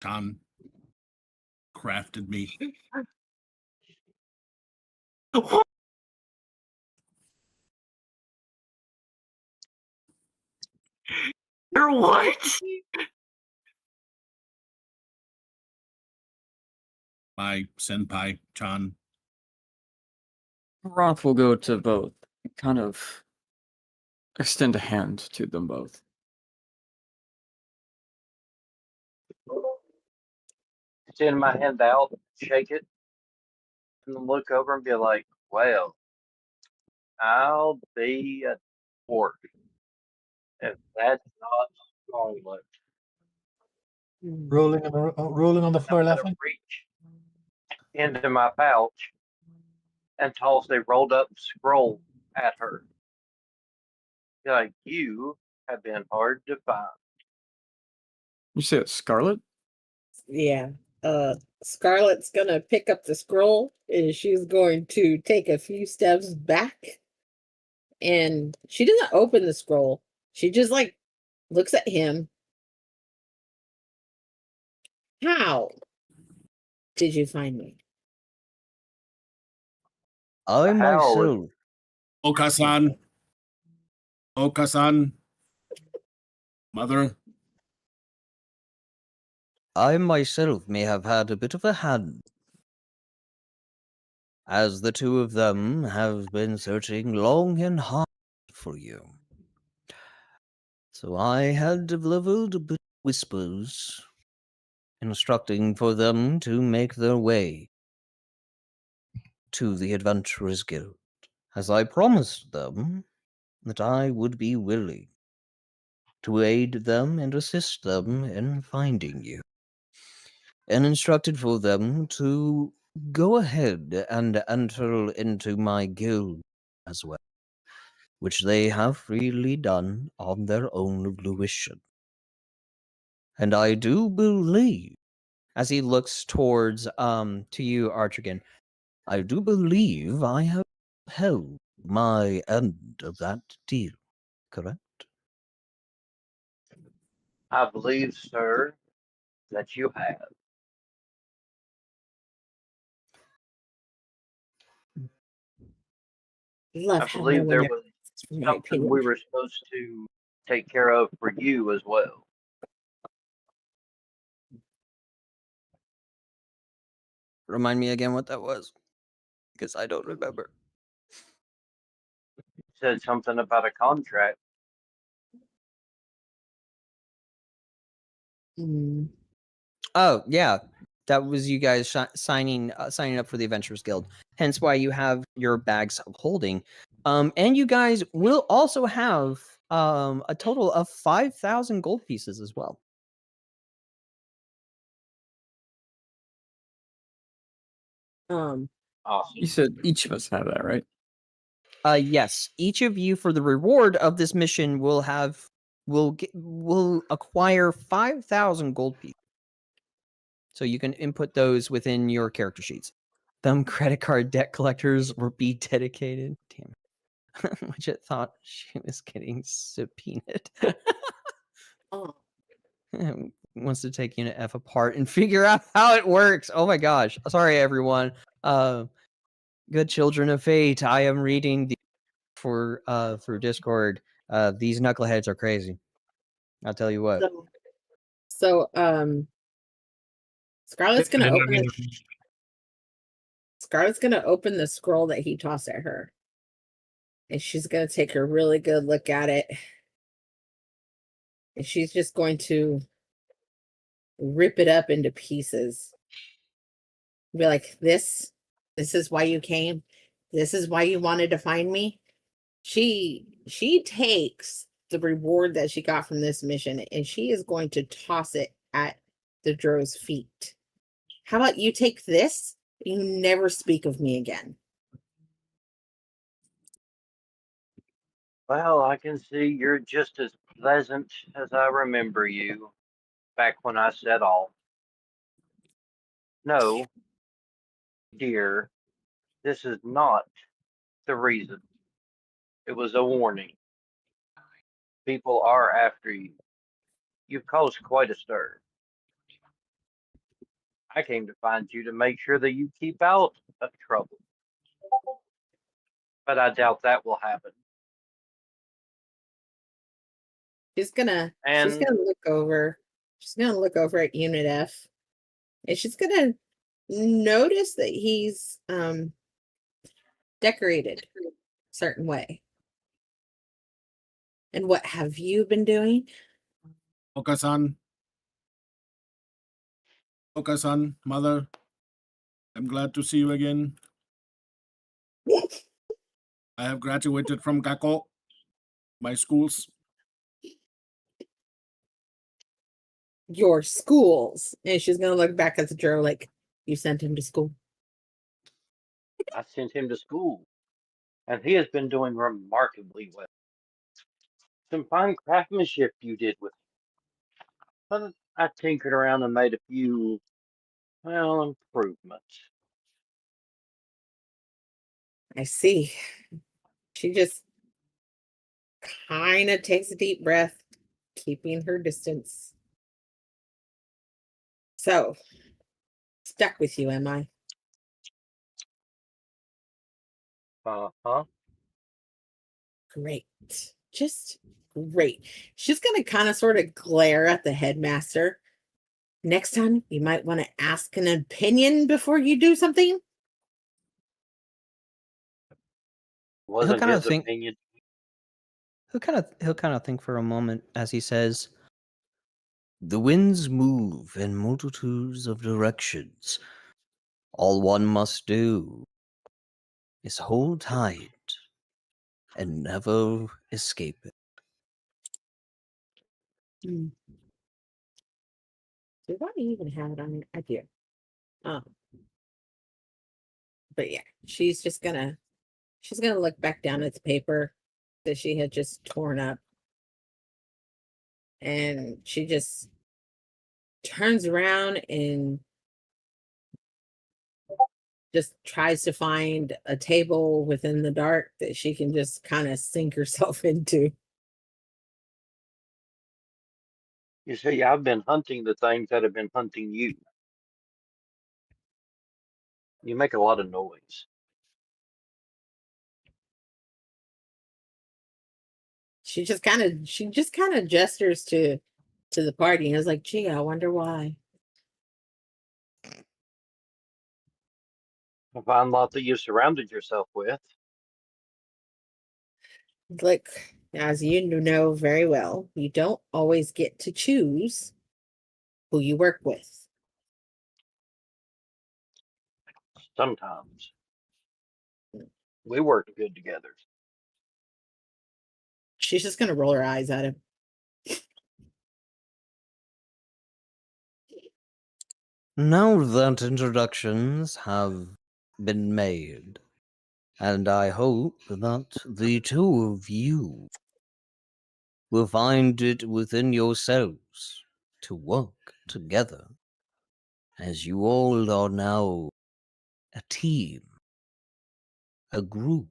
Tan, crafted me. You're what? My senpai, Chan. Roth will go to both, kind of extend a hand to them both. Extend my hand out, shake it, and look over and be like, well, I'll be a orc. If that's not strong enough. Rolling on the floor I'm gonna laughing. reach into my pouch and toss a rolled up scroll at her. Like you have been hard to find. You said Scarlet? Yeah. Scarlett's gonna pick up the scroll and she's going to take a few steps back. And she doesn't open the scroll. She just like looks at him. How did you find me? I How myself, Okasan. Okasan. Mother. I myself may have had a bit of a hand, as the two of them have been searching long and hard for you. So I had delivered a bit of whispers, instructing for them to make their way to the Adventurers Guild, as I promised them that I would be willing to aid them and assist them in finding you, and instructed for them to go ahead and enter into my guild as well, which they have freely done on their own volition. And I do believe, as he looks towards to you, Archigan, I do believe I have held my end of that deal, correct? I believe, sir, that you have. Love I how believe no there one was asks for my something we opinion. were supposed to take care of for you as well. Remind me again what that was, because I don't remember. You said something about a contract. Mm. Oh yeah, that was you guys signing up for the Adventurers Guild. Hence why you have your bags of holding. And you guys will also have a total of 5,000 gold pieces as well. Um, Awesome. You said each of us have that, right? Yes, each of you for the reward of this mission will acquire 5,000 gold pieces. So you can input those within your character sheets. Them credit card debt collectors will be dedicated. Damn it. Widget thought she was getting subpoenaed. oh, Wants to take Unit F apart and figure out how it works. Oh my gosh. Sorry, everyone. Good children of fate. I am reading through Discord. These knuckleheads are crazy. I'll tell you what. so Scarlett's I gonna did not open mean it. to- Scarlett's gonna open the scroll that he tossed at her. And she's gonna take a really good look at it. And she's just going to rip it up into pieces. Be like, this is why you came. This is why you wanted to find me. She takes the reward that she got from this mission and she is going to toss it at the Dro's feet. How about you take this? You never speak of me again. Well, I can see you're just as pleasant as I remember you back when I said all. No, dear, this is not the reason. It was a warning. People are after you. You've caused quite a stir. I came to find you to make sure that you keep out of trouble. But I doubt that will happen. She's gonna And look over. She's gonna look over at Unit F. And she's gonna notice that he's decorated a certain way. And what have you been doing? Okasan. Okasan, mother. I'm glad to see you again. I have graduated from Kako, my schools. Your schools. And she's gonna look back at the Dro like, you sent him to school. I sent him to school. And he has been doing remarkably well. some fine craftsmanship you did with it. But I tinkered around and made a few, well, improvements. I see. She just kind of takes a deep breath, keeping her distance. So, stuck with you, am I? Uh-huh. Great. Just great. She's going to kind of sort of glare at the headmaster. Next time, you might want to ask an opinion before you do something. Wasn't kind of his think- opinion. He'll kind of think for a moment as he says, "The winds move in multitudes of directions. All one must do is hold tight and never escape it." Do I even have it on here? I do. But yeah, she's gonna look back down at the paper that she had just torn up. And she just turns around and just tries to find a table within the dark that she can just kind of sink herself into. You see, I've been hunting the things that have been hunting you. You make a lot of noise. She just kind of gestures to the party and is like, "Gee, I wonder why." A fine lot that you surrounded yourself with. Look, as you know very well, you don't always get to choose who you work with. Sometimes. We worked good together. She's just gonna roll her eyes at him. Now that introductions have been made, and I hope that the two of you will find it within yourselves to work together, as you all are now a team, a group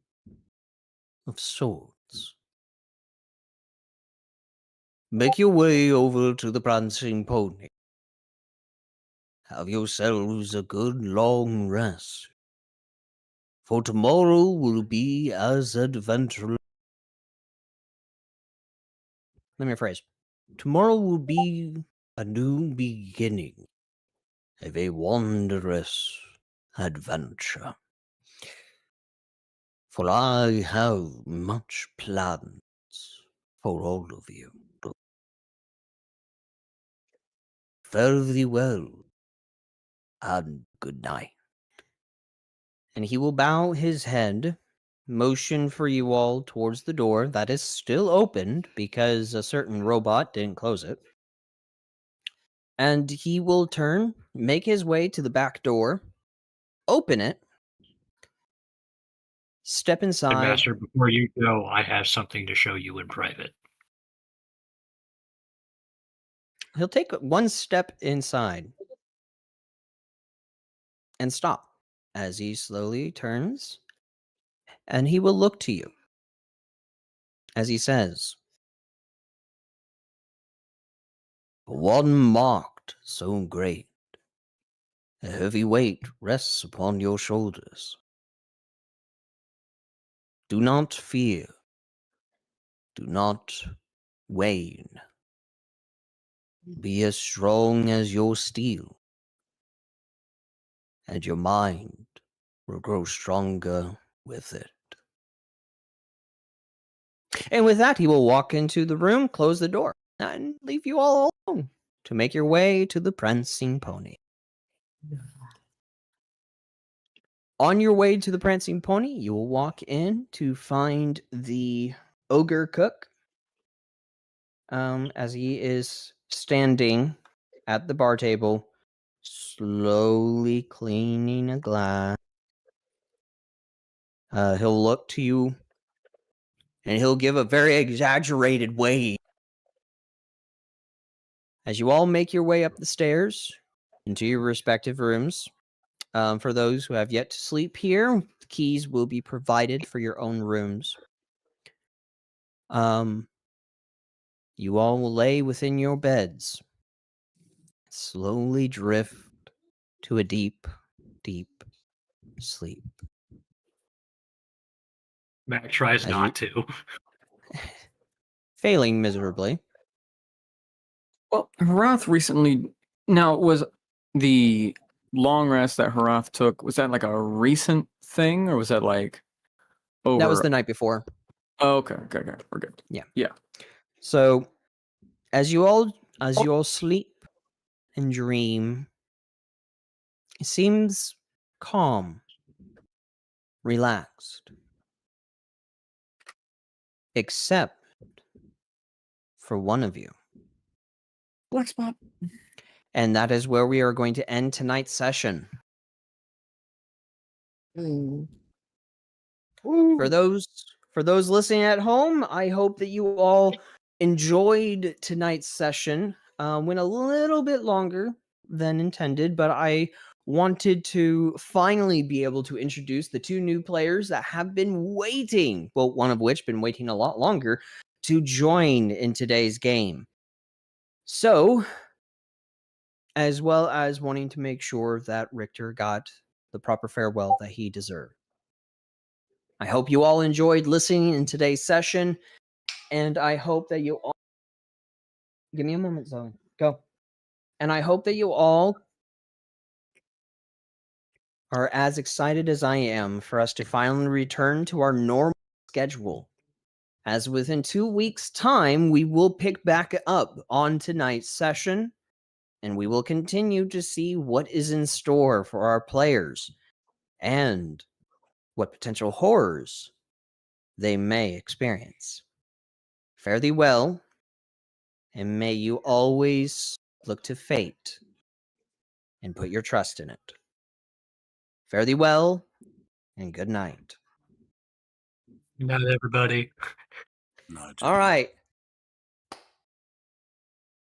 of sorts. Make your way over to the Prancing Pony. Have yourselves a good long rest, for tomorrow will be as adventurous. Let me rephrase. Tomorrow will be a new beginning of a wondrous adventure. For I have much plans for all of you. Fare thee well, and good night. And he will bow his head, motion for you all towards the door that is still opened because a certain robot didn't close it. And he will turn, make his way to the back door, open it, step inside. Master, before you go, I have something to show you in private. He'll take one step inside and stop as he slowly turns, and he will look to you as he says, "One marked so great, a heavy weight rests upon your shoulders. Do not fear. Do not wane. Be as strong as your steel, and your mind will grow stronger with it." And with that, he will walk into the room, close the door, and leave you all alone to make your way to the Prancing Pony. On your way to the Prancing Pony, you will walk in to find the ogre cook, as he is standing at the bar table, slowly cleaning a glass. He'll look to you and he'll give a very exaggerated wave. As you all make your way up the stairs into your respective rooms, for those who have yet to sleep here, the keys will be provided for your own rooms. You all will lay within your beds, slowly drift to a deep, deep sleep. Mac tries As not to. Failing miserably. Well, Harath recently. Now, was the long rest that Harath took, was that like a recent thing, or was that like over? That was the night before. Oh, okay. We're good. Yeah. So, as you all sleep and dream, it seems calm, relaxed, except for one of you. Black spot. And that is where we are going to end tonight's session. Mm. For those listening at home, I hope that you all enjoyed tonight's session. Went a little bit longer than intended, but I wanted to finally be able to introduce the two new players that have been waiting, well, one of which been waiting a lot longer, to join in today's game. So, as well as wanting to make sure that Richter got the proper farewell that he deserved. I hope you all enjoyed listening in today's session, and I hope that you all... Give me a moment, Zoe. Go. And I hope that you all are as excited as I am for us to finally return to our normal schedule. As within 2 weeks' time, we will pick back up on tonight's session, and we will continue to see what is in store for our players and what potential horrors they may experience. Fare thee well, and may you always look to fate and put your trust in it. Fare thee well, and good night. Good night, everybody. No, All right.